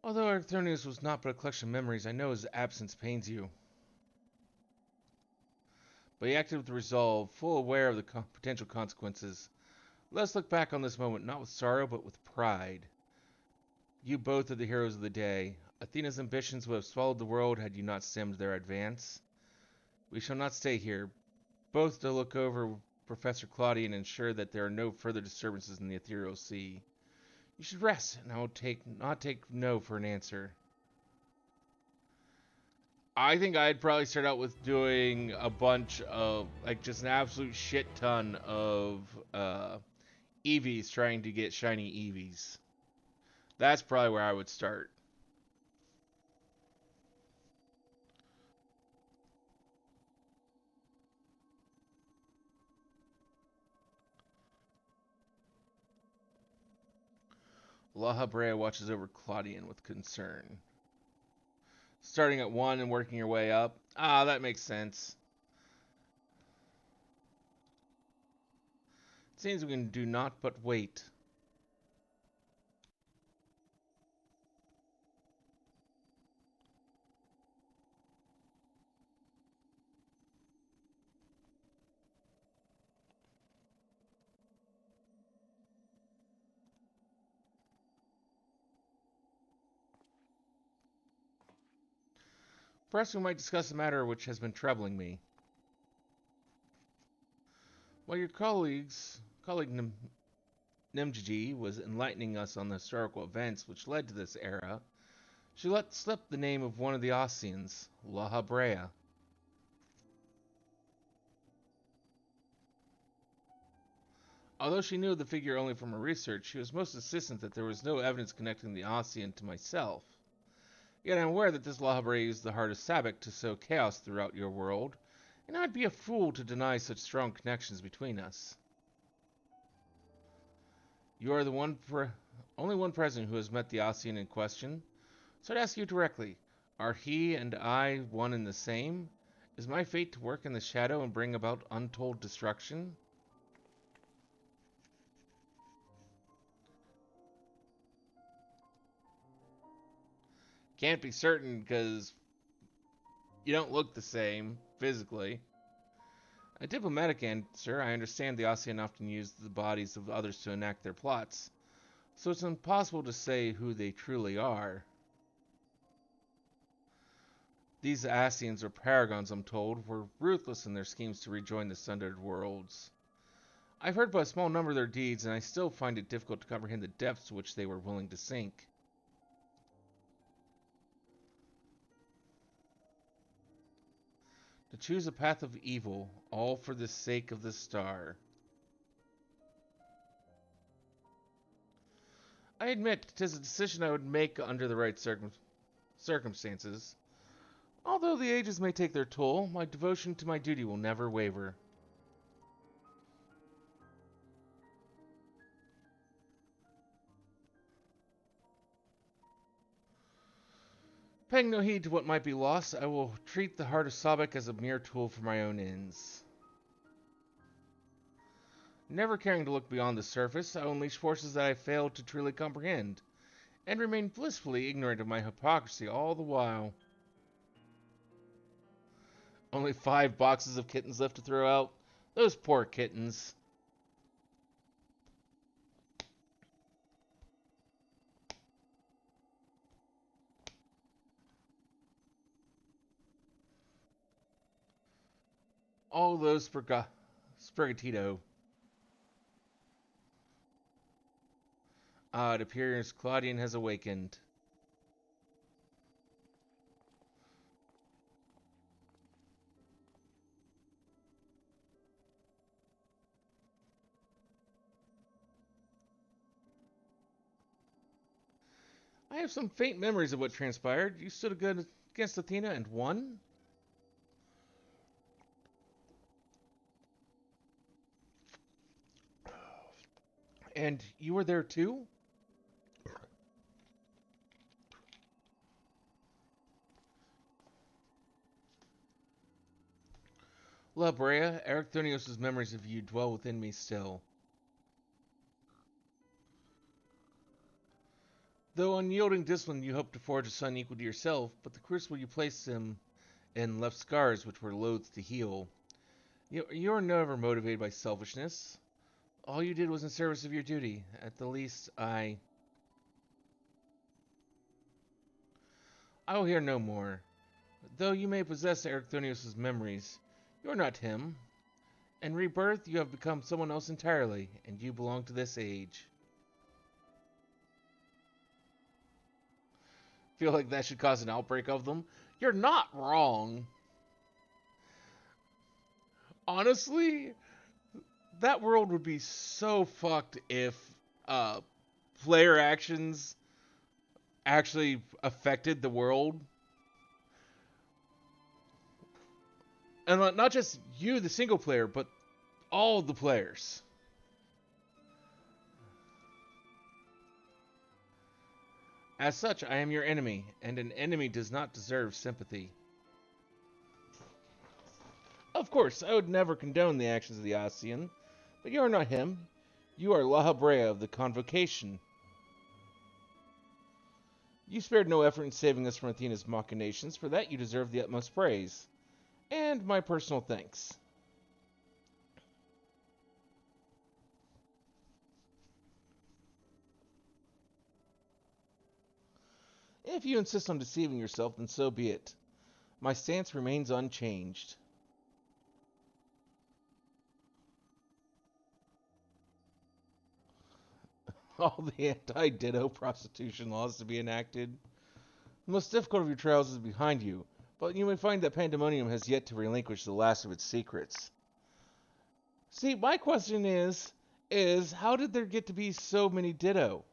Although Arctonius was not but a collection of memories, I know his absence pains you. But he acted with resolve, full aware of the potential consequences. Let us look back on this moment not with sorrow, but with pride. You both are the heroes of the day. Athena's ambitions would have swallowed the world had you not stemmed their advance. We shall not stay here, both to look over Professor Claudian and ensure that there are no further disturbances in the ethereal sea. You should rest, and I will not take no for an answer. I think I'd probably start out with doing a bunch of, like, just an absolute shit ton of EVs trying to get shiny EVs. That's probably where I would start. La Habrea watches over Claudian with concern. Starting at 1 and working your way up. That makes sense. It seems we can do naught but wait. Perhaps we might discuss a matter which has been troubling me. While your colleague Nimjiji was enlightening us on the historical events which led to this era, she let slip the name of one of the Ossians, La Habrea. Although she knew the figure only from her research, she was most insistent that there was no evidence connecting the Ossian to myself. Yet I am aware that this La Habrea used the heart of Sabak to sow chaos throughout your world, and I'd be a fool to deny such strong connections between us. You are the only one present who has met the Osean in question. So I'd ask you directly, are he and I one and the same? Is my fate to work in the shadow and bring about untold destruction? Can't be certain because you don't look the same physically. A diplomatic answer, I understand the Osean often use the bodies of others to enact their plots, so it's impossible to say who they truly are. These Asians, or Paragons I'm told, were ruthless in their schemes to rejoin the Sundered Worlds. I've heard but a small number of their deeds, and I still find it difficult to comprehend the depths to which they were willing to sink. To choose a path of evil, all for the sake of the star. I admit 'tis a decision I would make under the right circumstances. Although the ages may take their toll, my devotion to my duty will never waver. Paying no heed to what might be lost, I will treat the heart of Sobek as a mere tool for my own ends. Never caring to look beyond the surface, I will unleash forces that I failed to truly comprehend, and remain blissfully ignorant of my hypocrisy all the while. Only 5 boxes of kittens left to throw out. Those poor kittens. All those Sprigatito. It appears Claudian has awakened. I have some faint memories of what transpired. You stood against Athena and won? And you were there too? La Brea, Ericthonios' memories of you dwell within me still. Though unyielding discipline, you hoped to forge a son equal to yourself, but the crucible you placed him in left scars which were loath to heal. You are never motivated by selfishness. All you did was in service of your duty. At the least, I will hear no more. Though you may possess Ericthonios' memories, you are not him. In rebirth, you have become someone else entirely, and you belong to this age. Feel like that should cause an outbreak of them? You're not wrong. Honestly, that world would be so fucked if player actions actually affected the world. And not just you, the single player, but all the players. As such, I am your enemy, and an enemy does not deserve sympathy. Of course, I would never condone the actions of the Osean, but you are not him. You are La Brea of the Convocation. You spared no effort in saving us from Athena's machinations. For that, you deserve the utmost praise. And my personal thanks. If you insist on deceiving yourself, then so be it. My stance remains unchanged. All the anti-ditto prostitution laws to be enacted. The most difficult of your trials is behind you, but you may find that Pandemonium has yet to relinquish the last of its secrets. See, my question is how did there get to be so many ditto?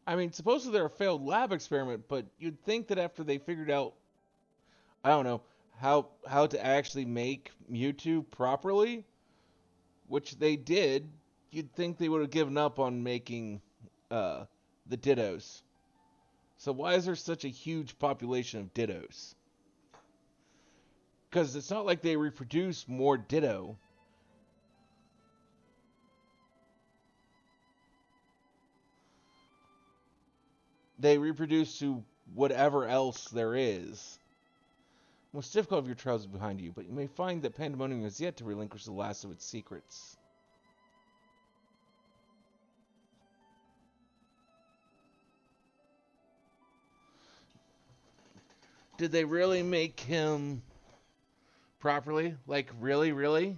I mean, supposedly they're a failed lab experiment, but you'd think that after they figured out, I don't know, how to actually make Mewtwo properly, which they did, you'd think they would have given up on making the Dittos. So why is there such a huge population of Dittos? Because it's not like they reproduce more Ditto. They reproduce to whatever else there is. Most difficult of your trials is behind you, but you may find that Pandemonium has yet to relinquish the last of its secrets. Did they really make him properly? Like, really, really?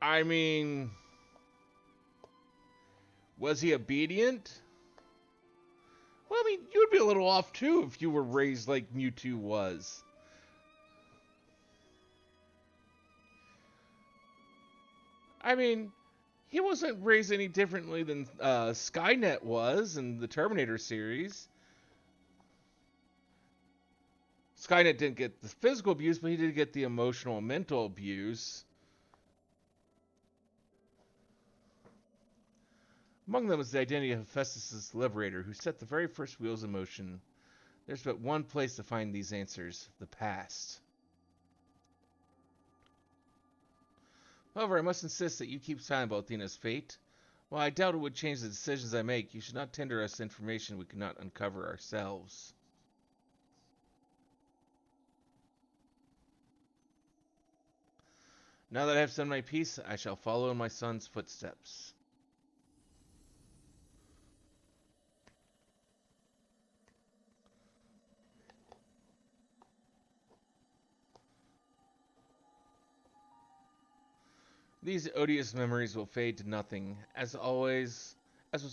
I mean, was he obedient? Well, I mean, you would be a little off too if you were raised like Mewtwo was. I mean, he wasn't raised any differently than Skynet was in the Terminator series. Skynet didn't get the physical abuse, but he did get the emotional and mental abuse. Among them was the identity of Hephaestus' Liberator, who set the very first wheels in motion. There's but one place to find these answers: the past. However, I must insist that you keep silent about Athena's fate. While I doubt it would change the decisions I make, you should not tender us information we cannot uncover ourselves. Now that I have done my piece, I shall follow in my son's footsteps. These odious memories will fade to nothing, as was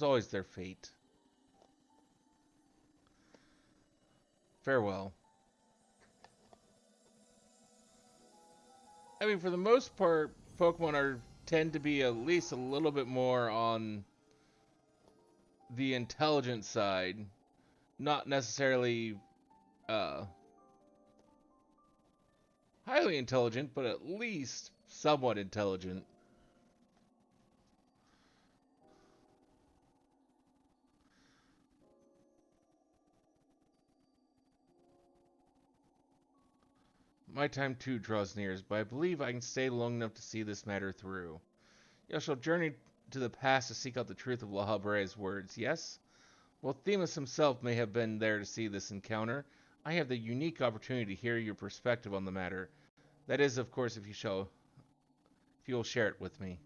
always their fate. Farewell. I mean, for the most part, Pokemon tend to be at least a little bit more on the intelligent side, not necessarily highly intelligent, but at least somewhat intelligent. My time too draws near, but I believe I can stay long enough to see this matter through. You shall journey to the past to seek out the truth of La Habre's words, yes? While Themis himself may have been there to see this encounter, I have the unique opportunity to hear your perspective on the matter. That is, of course, if you will share it with me.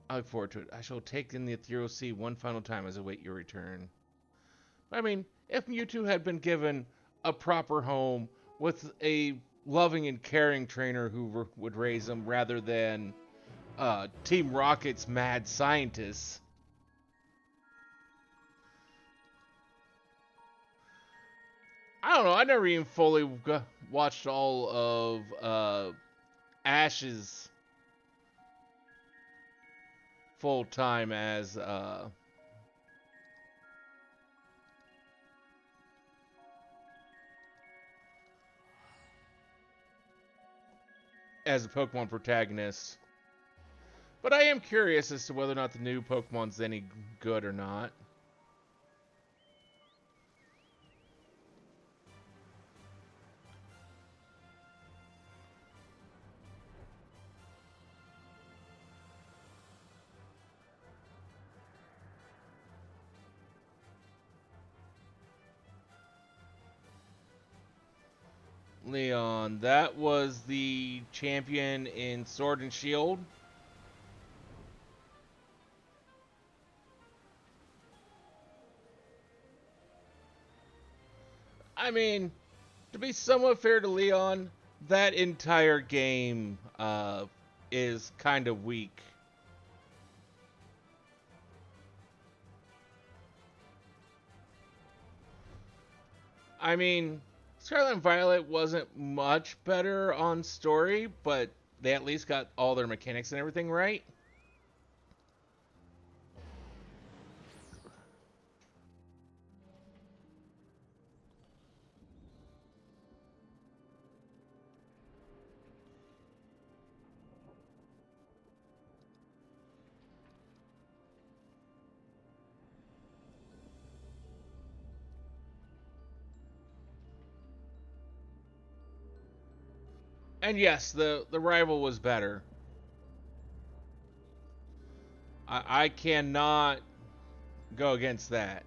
I look forward to it. I shall take in the ethereal sea one final time as I await your return. I mean, if Mewtwo had been given a proper home with a loving and caring trainer who would raise him rather than Team Rocket's mad scientists. I don't know. I never even fully watched all of Ash's full time as a Pokemon protagonist. But I am curious as to whether or not the new Pokemon's any good or not. Leon, that was the champion in Sword and Shield. I mean, to be somewhat fair to Leon, that entire game is kind of weak. I mean, Scarlet and Violet wasn't much better on story, but they at least got all their mechanics and everything right. And yes, the rival was better. I cannot go against that.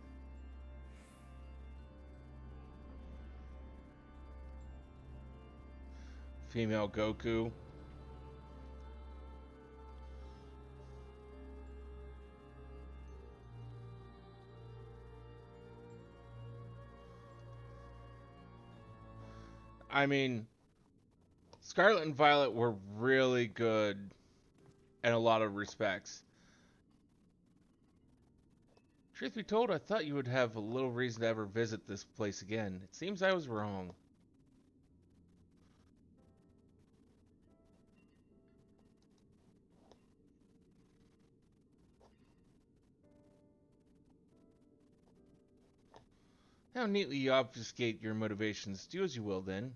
Female Goku. I mean, Scarlet and Violet were really good in a lot of respects. Truth be told, I thought you would have a little reason to ever visit this place again. It seems I was wrong. How neatly you obfuscate your motivations. Do as you will, then.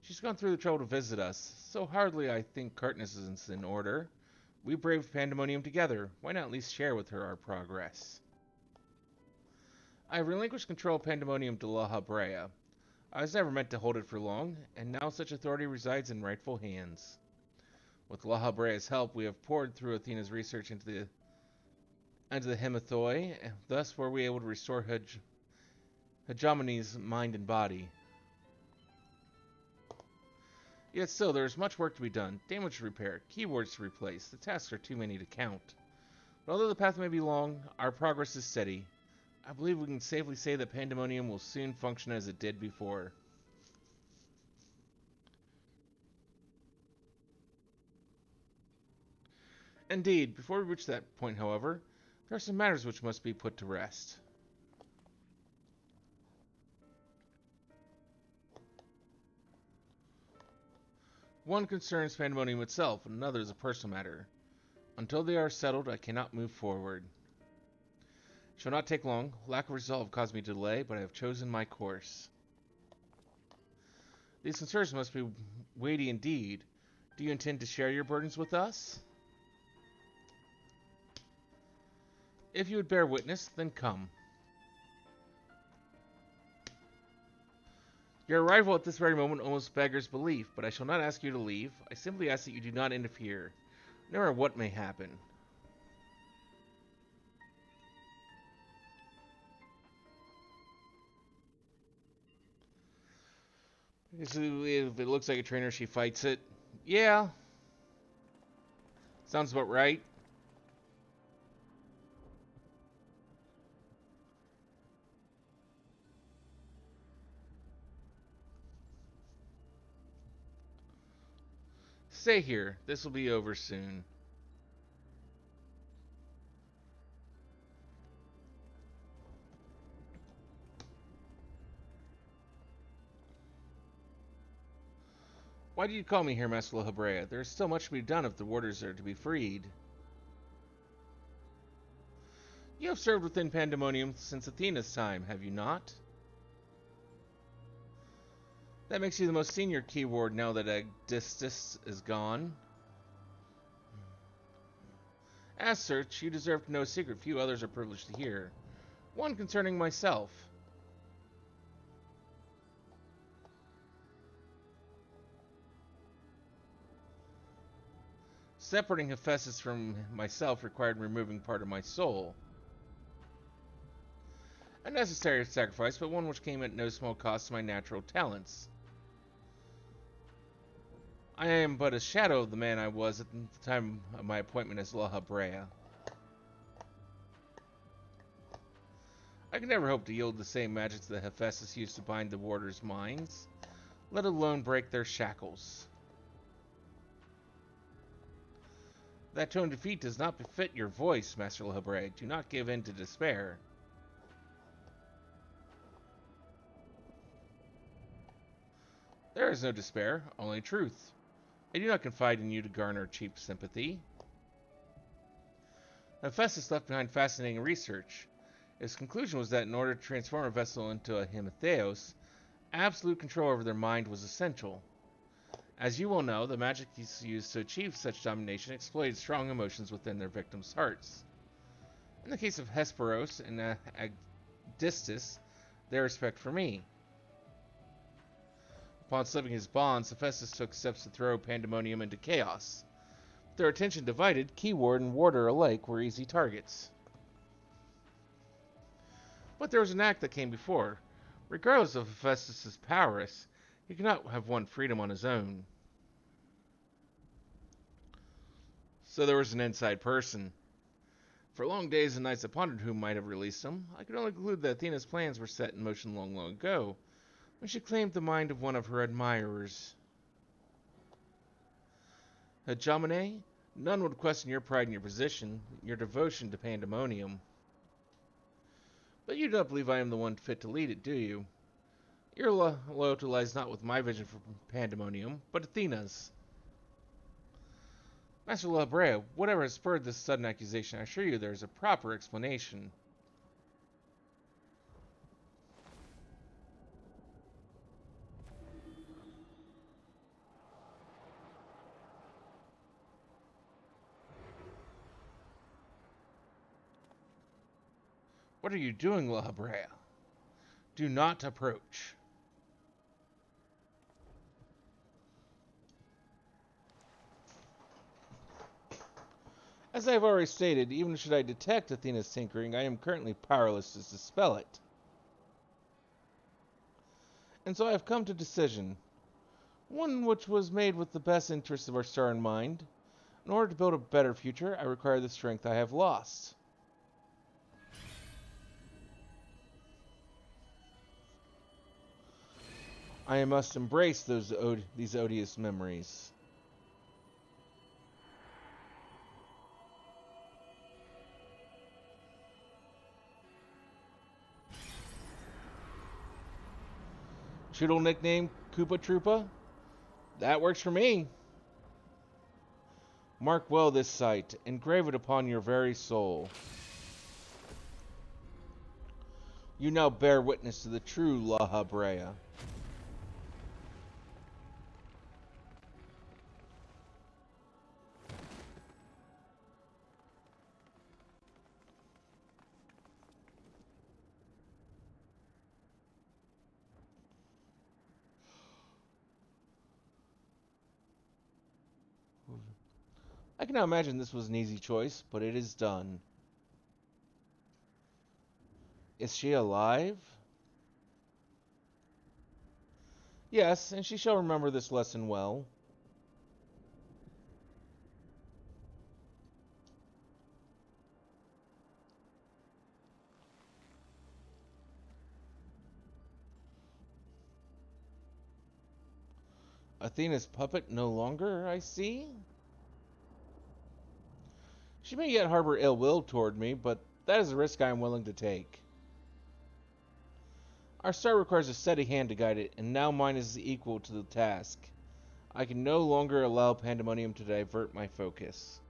She's gone through the trouble to visit us, so hardly I think cartness is in order. We braved Pandemonium together. Why not at least share with her our progress? I relinquished control of Pandemonium to La Habrea. I was never meant to hold it for long, and now such authority resides in rightful hands. With La Habrea's help, we have poured through Athena's research into the Hemathoi, and thus were we able to restore Hegemonie's mind and body. Yet still, there is much work to be done, damage to repair, keywords to replace. The tasks are too many to count. But although the path may be long, our progress is steady. I believe we can safely say that Pandemonium will soon function as it did before. Indeed, before we reach that point, however, there are some matters which must be put to rest. One concerns Pandemonium itself, and another is a personal matter. Until they are settled, I cannot move forward. It shall not take long. Lack of resolve caused me to delay, but I have chosen my course. These concerns must be weighty indeed. Do you intend to share your burdens with us? If you would bear witness, then come. Your arrival at this very moment almost beggars belief, but I shall not ask you to leave. I simply ask that you do not interfere, no matter what may happen. So if it looks like a trainer, she fights it. Yeah. Sounds about right. Stay here. This will be over soon. Why do you call me here, Master Hildibrand? There is still much to be done if the warders are to be freed. You have served within Pandemonium since Athena's time, have you not? That makes you the most senior key ward now that Agdistis is gone. As such, you deserve to know a secret few others are privileged to hear. One concerning myself. Separating Hephaestus from myself required removing part of my soul. A necessary sacrifice, but one which came at no small cost to my natural talents. I am but a shadow of the man I was at the time of my appointment as La Habrea. I could never hope to yield the same magic that Hephaestus used to bind the warders' minds, let alone break their shackles. That tone of defeat does not befit your voice, Master Hildibrand. Do not give in to despair. There is no despair, only truth. I do not confide in you to garner cheap sympathy. Hephaestus left behind fascinating research. His conclusion was that in order to transform a vessel into a Hematheos, absolute control over their mind was essential. As you will know, the magic used to achieve such domination exploited strong emotions within their victims' hearts. In the case of Hesperos and Agdistis, their respect for me. Upon slipping his bonds, Hephaestus took steps to throw Pandemonium into chaos. With their attention divided, Keyword and Warder alike were easy targets. But there was an act that came before. Regardless of Hephaestus' prowess, he could not have won freedom on his own. So there was an inside person. For long days and nights I pondered who might have released him. I could only conclude that Athena's plans were set in motion long, long ago, when she claimed the mind of one of her admirers. Hegemone, none would question your pride in your position, your devotion to Pandemonium. But you don't believe I am the one fit to lead it, do you? Your loyalty lies not with my vision for Pandemonium, but Athena's. Master La Brea, whatever has spurred this sudden accusation, I assure you there is a proper explanation. What are you doing, La Brea? Do not approach. As I have already stated, even should I detect Athena's tinkering, I am currently powerless to dispel it. And so I have come to a decision, one which was made with the best interests of our star in mind. In order to build a better future, I require the strength I have lost. I must embrace these odious memories. Choodle nickname Koopa Troopa? That works for me. Mark well this sight, engrave it upon your very soul. You now bear witness to the true La Brea. I cannot imagine this was an easy choice, but it is done. Is she alive? Yes, and she shall remember this lesson well. Athena's puppet no longer, I see? She may yet harbor ill will toward me, but that is a risk I am willing to take. Our star requires a steady hand to guide it, and now mine is equal to the task. I can no longer allow Pandemonium to divert my focus.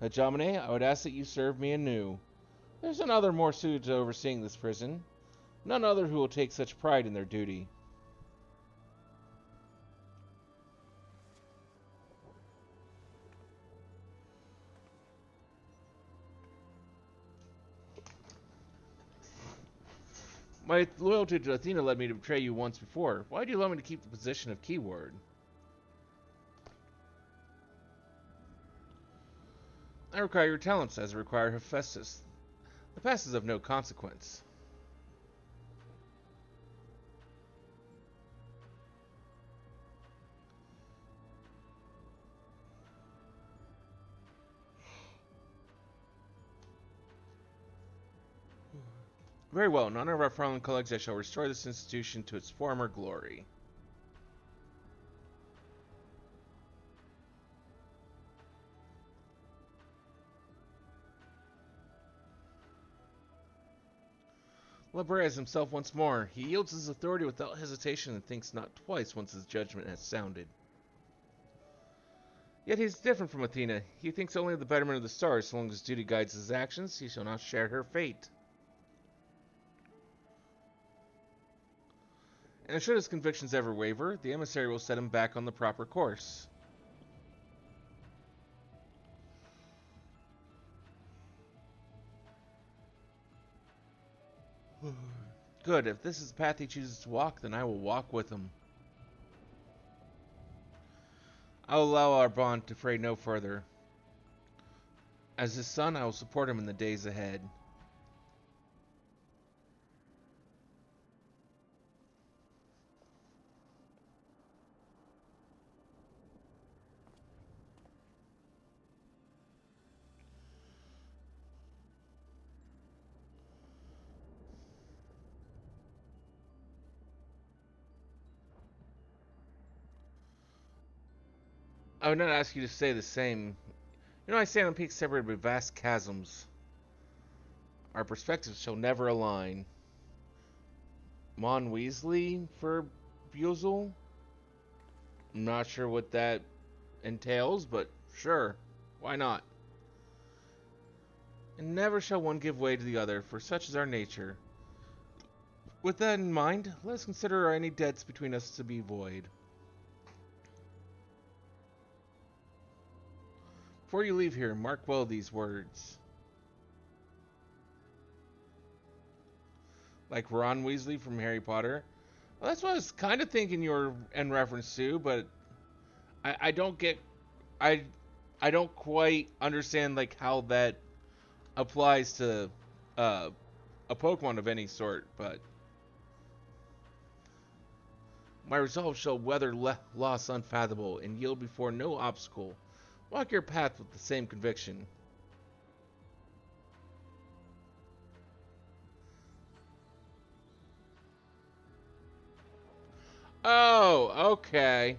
Hegemone, I would ask that you serve me anew. There's another more suited to overseeing this prison. None other who will take such pride in their duty. My loyalty to Athena led me to betray you once before. Why do you allow me to keep the position of keyword? I require your talents as I require Hephaestus. The past is of no consequence. Very well, in honor of our fallen colleagues, I shall restore this institution to its former glory. La Brea is himself once more. He yields his authority without hesitation and thinks not twice once his judgment has sounded. Yet he is different from Athena. He thinks only of the betterment of the stars. So long as duty guides his actions, he shall not share her fate. And should his convictions ever waver, the emissary will set him back on the proper course. Good, if this is the path he chooses to walk, then I will walk with him. I will allow our bond to fray no further. As his son, I will support him in the days ahead. I would not ask you to say the same. You know, I stand on peaks separated by vast chasms. Our perspectives shall never align. Mon Weasley for Buzel? I'm not sure what that entails, but sure, why not? And never shall one give way to the other, for such is our nature. With that in mind, let us consider any debts between us to be void. Before you leave here, mark well these words. Like Ron Weasley from Harry Potter. Well, that's what I was kind of thinking you were in reference to, but I don't get I I don't quite understand like how that applies to a Pokemon of any sort. But my resolve shall weather loss unfathomable and yield before no obstacle. Walk your path with the same conviction. Oh, okay.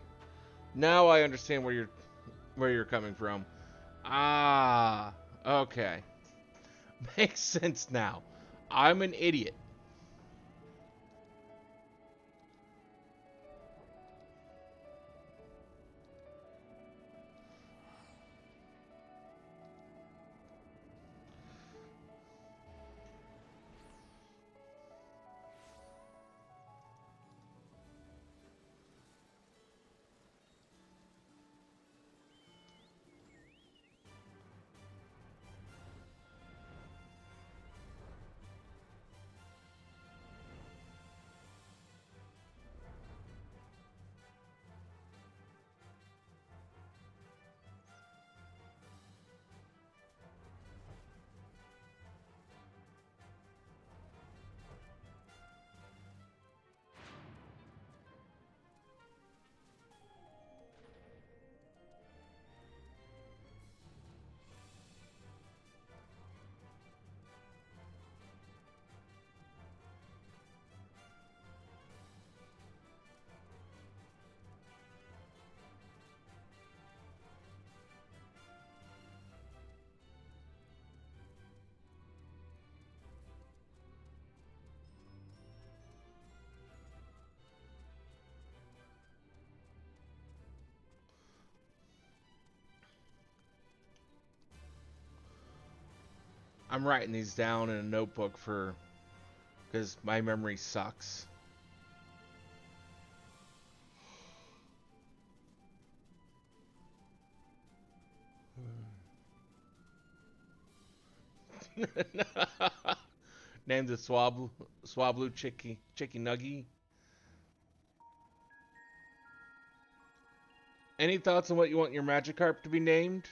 Now I understand where you're coming from. Ah, okay. Makes sense now. I'm an idiot. I'm writing these down in a notebook for because my memory sucks. Named the Swablu Chicky Nuggy. Any thoughts on what you want your Magikarp to be named?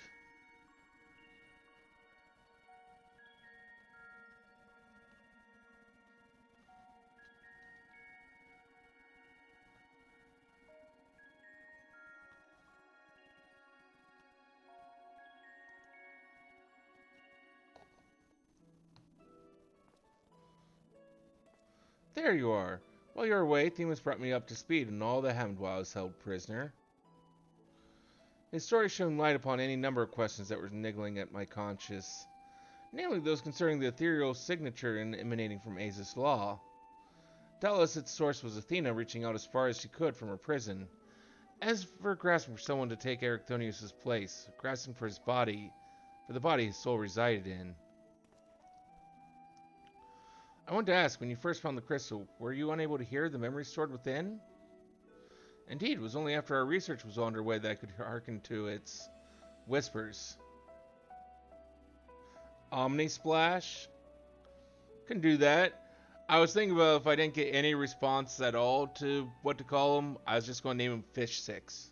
There you are. While you were away, Themis brought me up to speed on all that happened while I was held prisoner. His story shone light upon any number of questions that were niggling at my conscience, namely those concerning the ethereal signature emanating from Aza's law. Doubtless its source was Athena reaching out as far as she could from her prison. As for grasping for someone to take Ericthonius' place, grasping for his body, for the body his soul resided in. I wanted to ask, when you first found the crystal, were you unable to hear the memory stored within? Indeed, it was only after our research was underway that I could hearken to its whispers. Omni Splash? Can do that. I was thinking about if I didn't get any response at all to what to call him, I was just going to name him Fish 6.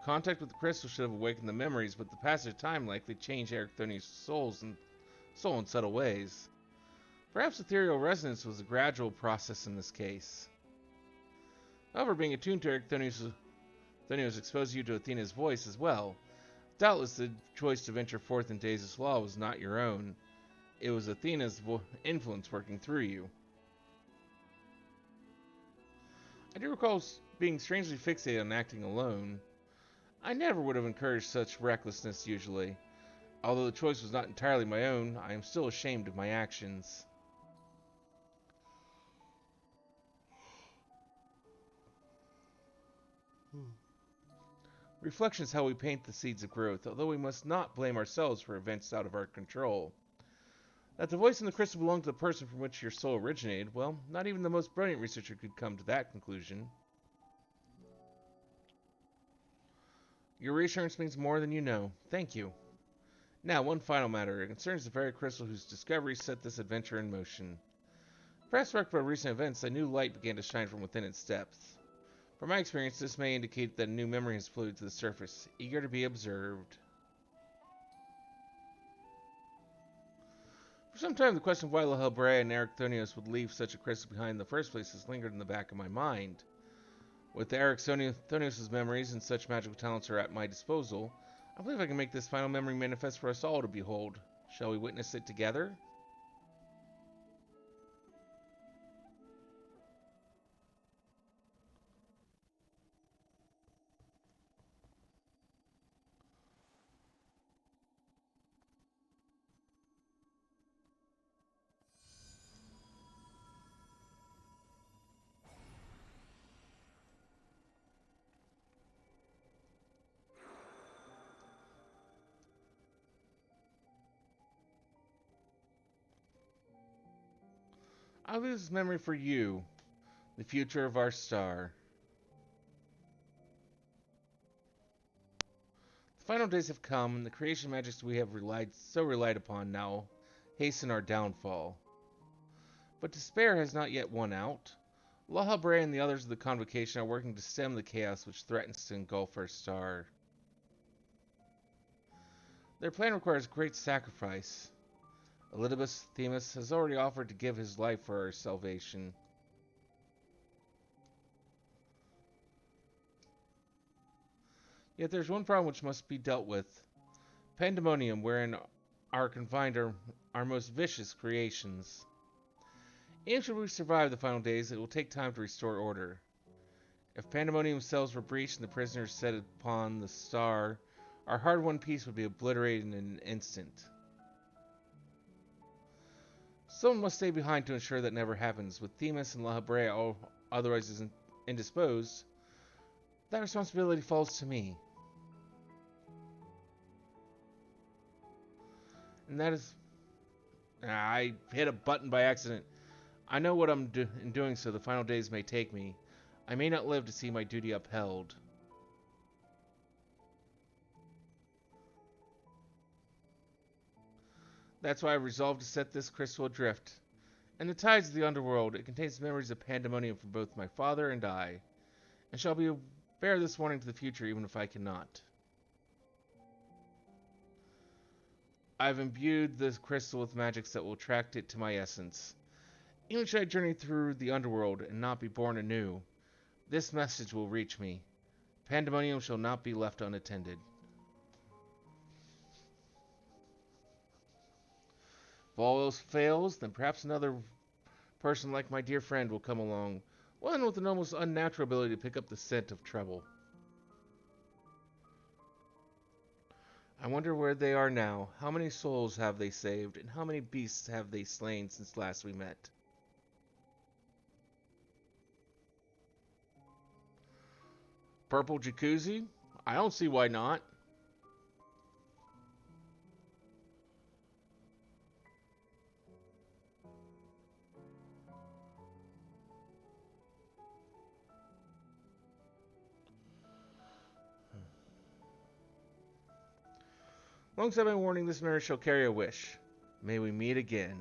Contact with the crystal should have awakened the memories, but the passage of time likely changed Eric Thonius' soul in subtle ways. Perhaps ethereal resonance was a gradual process in this case. However, being attuned to Eric Thonius exposed you to Athena's voice as well. Doubtless the choice to venture forth into Aza's law was not your own. It was Athena's influence working through you. I do recall being strangely fixated on acting alone. I never would have encouraged such recklessness usually. Although the choice was not entirely my own, I am still ashamed of my actions. Reflection is how we paint the seeds of growth, although we must not blame ourselves for events out of our control. That the voice in the crystal belonged to the person from which your soul originated, well, not even the most brilliant researcher could come to that conclusion. Your reassurance means more than you know. Thank you. Now, one final matter. It concerns the very crystal whose discovery set this adventure in motion. Perhaps struck by recent events, a new light began to shine from within its depths. From my experience, this may indicate that a new memory has floated to the surface, eager to be observed. For some time, the question of why Hildibrand and Eric Thonius would leave such a crystal behind in the first place has lingered in the back of my mind. With Eric Thonius' memories and such magical talents are at my disposal, I believe I can make this final memory manifest for us all to behold. Shall we witness it together? I'll leave this memory for you, the future of our star. The final days have come, and the creation magics we have relied upon now hasten our downfall. But despair has not yet won out. Hildibrand and the others of the Convocation are working to stem the chaos which threatens to engulf our star. Their plan requires great sacrifice. Elidibus Themis has already offered to give his life for our salvation. Yet there's one problem which must be dealt with. Pandemonium, wherein are confined our most vicious creations. Even should we survive the final days, it will take time to restore order. If Pandemonium's cells were breached and the prisoners set upon the star, our hard-won peace would be obliterated in an instant. Someone must stay behind to ensure that never happens. With Themis and Hildibrand otherwise indisposed, that responsibility falls to me. And that is... I hit a button by accident. I know what I'm in doing so the final days may take me. I may not live to see my duty upheld. That's why I resolved to set this crystal adrift. In the tides of the underworld, it contains memories of Pandemonium for both my father and I, and shall bear this warning to the future even if I cannot. I've imbued this crystal with magics that will attract it to my essence. Even should I journey through the underworld and not be born anew, this message will reach me. Pandemonium shall not be left unattended. If all else fails, then perhaps another person like my dear friend will come along, one with an almost unnatural ability to pick up the scent of trouble. I wonder where they are now. How many souls have they saved, and how many beasts have they slain since last we met? Purple jacuzzi? I don't see why not. Alongside my warning, this mirror shall carry a wish. May we meet again.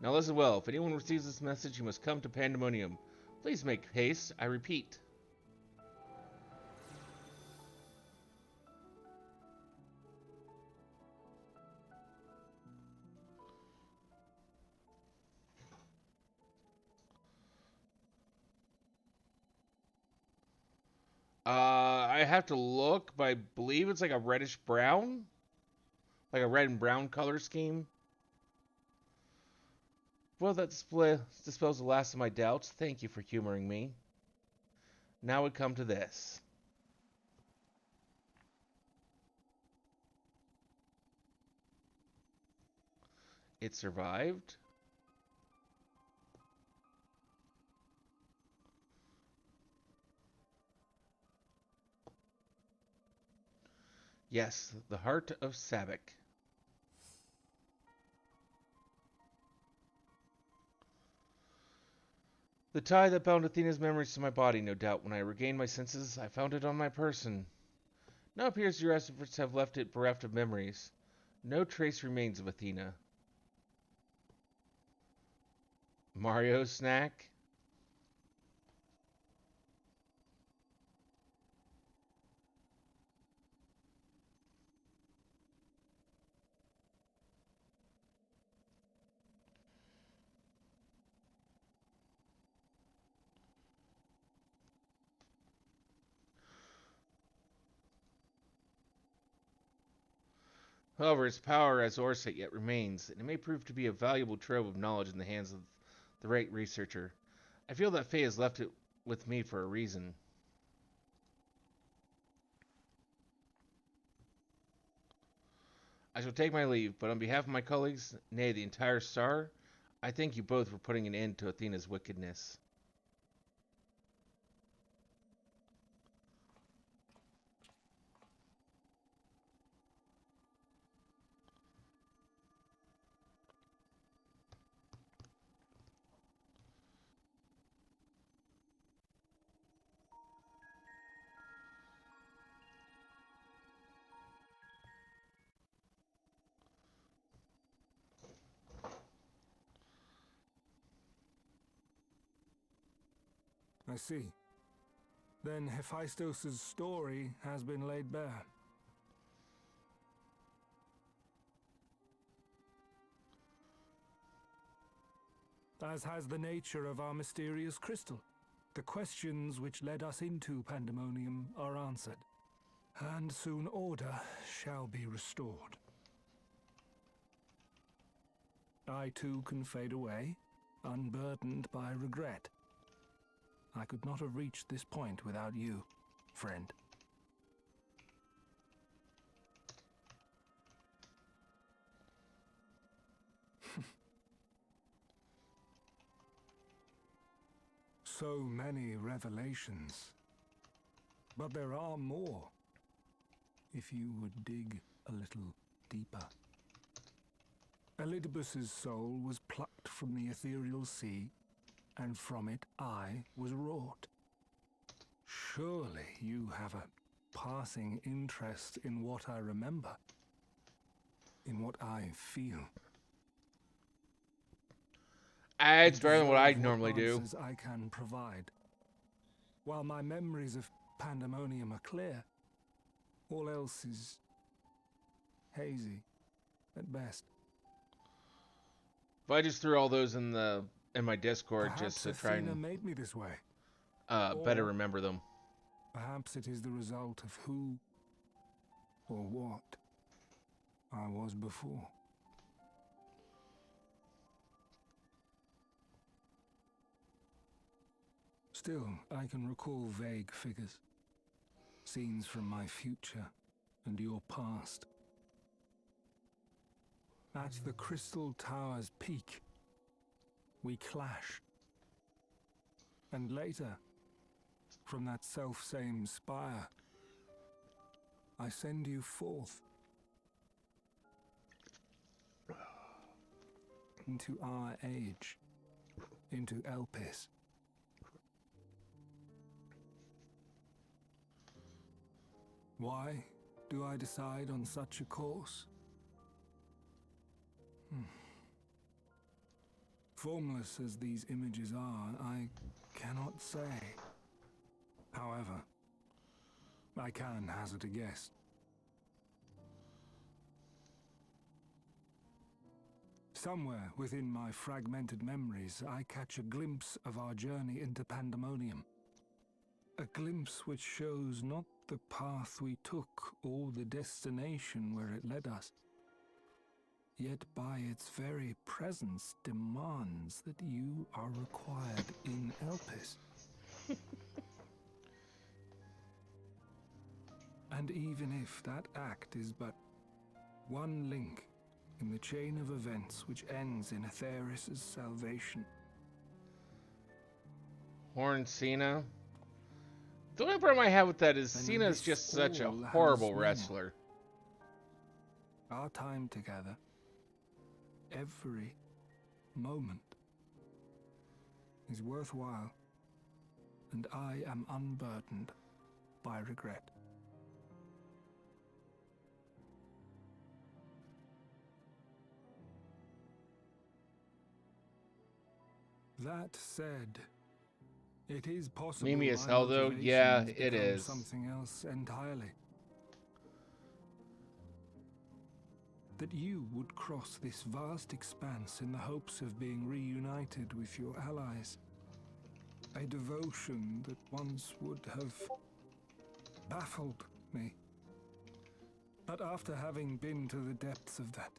Now listen well. If anyone receives this message, you must come to Pandemonium. Please make haste. I repeat. I have to look, but I believe it's like a reddish brown. Like a red and brown color scheme. Well, that dispels the last of my doubts. Thank you for humoring me. Now we come to this. It survived. Yes, the heart of Sabak. The tie that bound Athena's memories to my body, no doubt. When I regained my senses, I found it on my person. Now it appears your efforts have left it bereft of memories. No trace remains of Athena. Mario snack? However, its power as Orsett yet remains, and it may prove to be a valuable trove of knowledge in the hands of the right researcher. I feel that Faye has left it with me for a reason. I shall take my leave, but on behalf of my colleagues, nay, the entire Star, I thank you both for putting an end to Athena's wickedness. I see. Then Hephaestus' story has been laid bare. As has the nature of our mysterious crystal. The questions which led us into Pandemonium are answered, and soon order shall be restored. I too can fade away, unburdened by regret. I could not have reached this point without you, friend. So many revelations. But there are more, if you would dig a little deeper. Elidibus's soul was plucked from the ethereal sea, and from it I was wrought. Surely you have a passing interest in what I remember, in what I feel. It's better than what I normally do. Answers I can provide. While my memories of Pandemonium are clear, all else is hazy at best. But I just threw all those in my Discord just to try Athena and made me this way. better remember them. Perhaps it is the result of who or what I was before. Still, I can recall vague figures, scenes from my future and your past. At the Crystal Tower's peak, we clash. And later, from that self-same spire, I send you forth into our age, into Elpis. Why do I decide on such a course? Formless as these images are, I cannot say. However, I can hazard a guess. Somewhere within my fragmented memories, I catch a glimpse of our journey into Pandemonium. A glimpse which shows not the path we took or the destination where it led us, yet by its very presence demands that you are required in Elpis. And even if that act is but one link in the chain of events which ends in Atheris' salvation. Horn Cena. The only problem I have with that is then Cena's this just such a all has horrible meaning. wrestler. Our time together, every moment, is worthwhile, and I am unburdened by regret. That said, it is possible Memey as my hell, though. Yeah, motivations it become is. something else entirely. That you would cross this vast expanse in the hopes of being reunited with your allies. A devotion that once would have baffled me. But after having been to the depths of that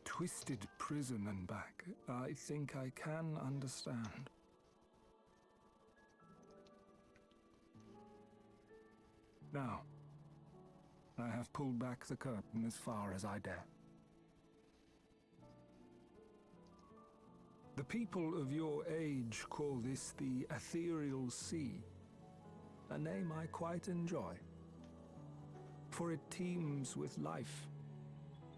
twisted prison and back, I think I can understand. Now, I have pulled back the curtain as far as I dare. The people of your age call this the Ethereal Sea, a name I quite enjoy, for it teems with life,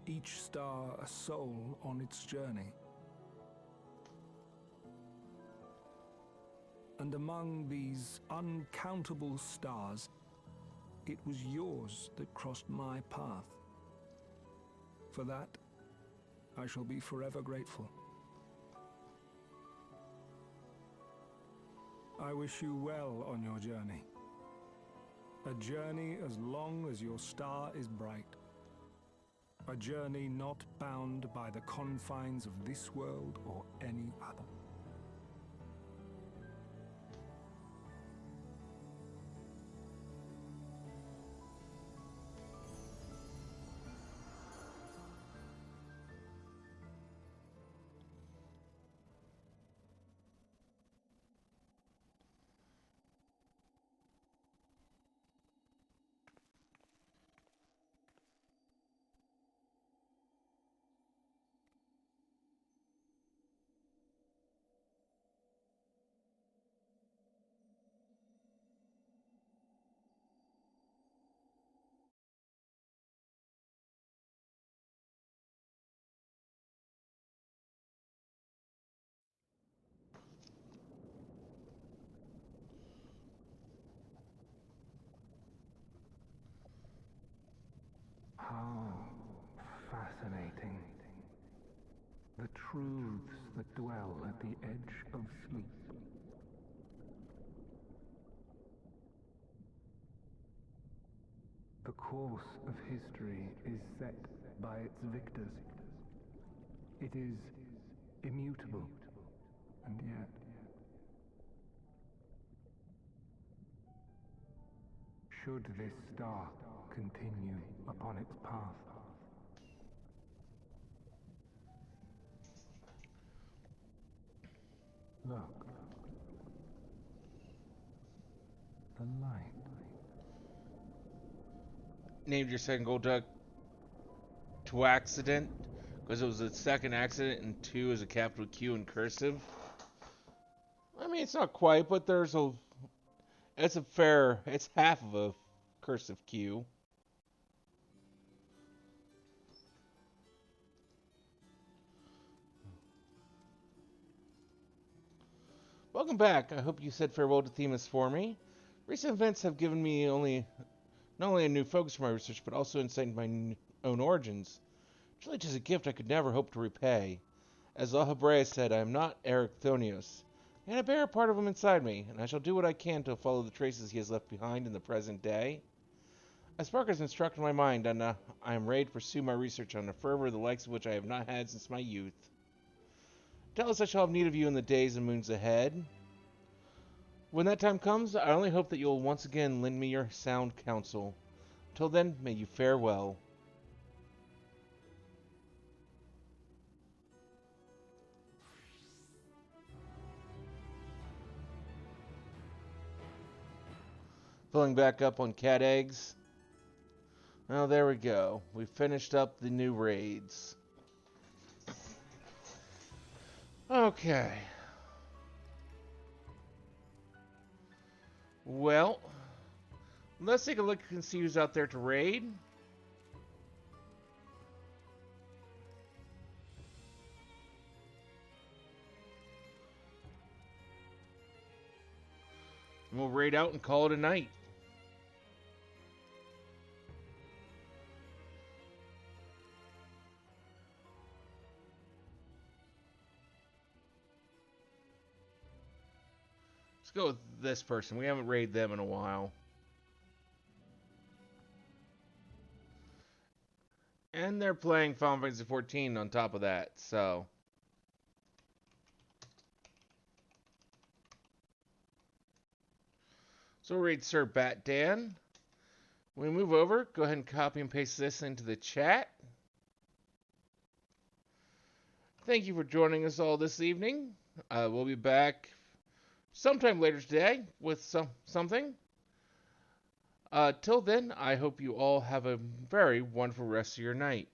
each star a soul on its journey. And among these uncountable stars, it was yours that crossed my path. For that, I shall be forever grateful. I wish you well on your journey. A journey as long as your star is bright. A journey not bound by the confines of this world or any other. How fascinating. The truths that dwell at the edge of sleep. The course of history is set by its victors. It is immutable, and yet should this star continue upon its path, look, the light. Named your second gold duck to accident because it was the second accident, and 2 is a capital Q in cursive. I mean, it's not quite, but it's half of a cursive Q. Welcome back. I hope you said farewell to Themis for me. Recent events have given me only Not only a new focus for my research, but also insight into my own origins. Truly, 'tis a gift I could never hope to repay. As Alhambrea said, I am not Eric Thonios, and I bear a part of him inside me, and I shall do what I can to follow the traces he has left behind in the present day. A spark has been struck in my mind, and I am ready to pursue my research on a fervor the likes of which I have not had since my youth. Doubtless I shall have need of you in the days and moons ahead. When that time comes, I only hope that you will once again lend me your sound counsel. Till then, may you fare well. Filling back up on cat eggs. Oh, there we go. We finished up the new raids. Okay. Well, let's take a look and see who's out there to raid. And we'll raid out and call it a night. Let's go with this person. We haven't raided them in a while. And they're playing Final Fantasy 14 on top of that, so. So we'll raid Sir Bat Dan. When we move over, go ahead and copy and paste this into the chat. Thank you for joining us all this evening. We'll be back sometime later today with something. Till then, I hope you all have a very wonderful rest of your night.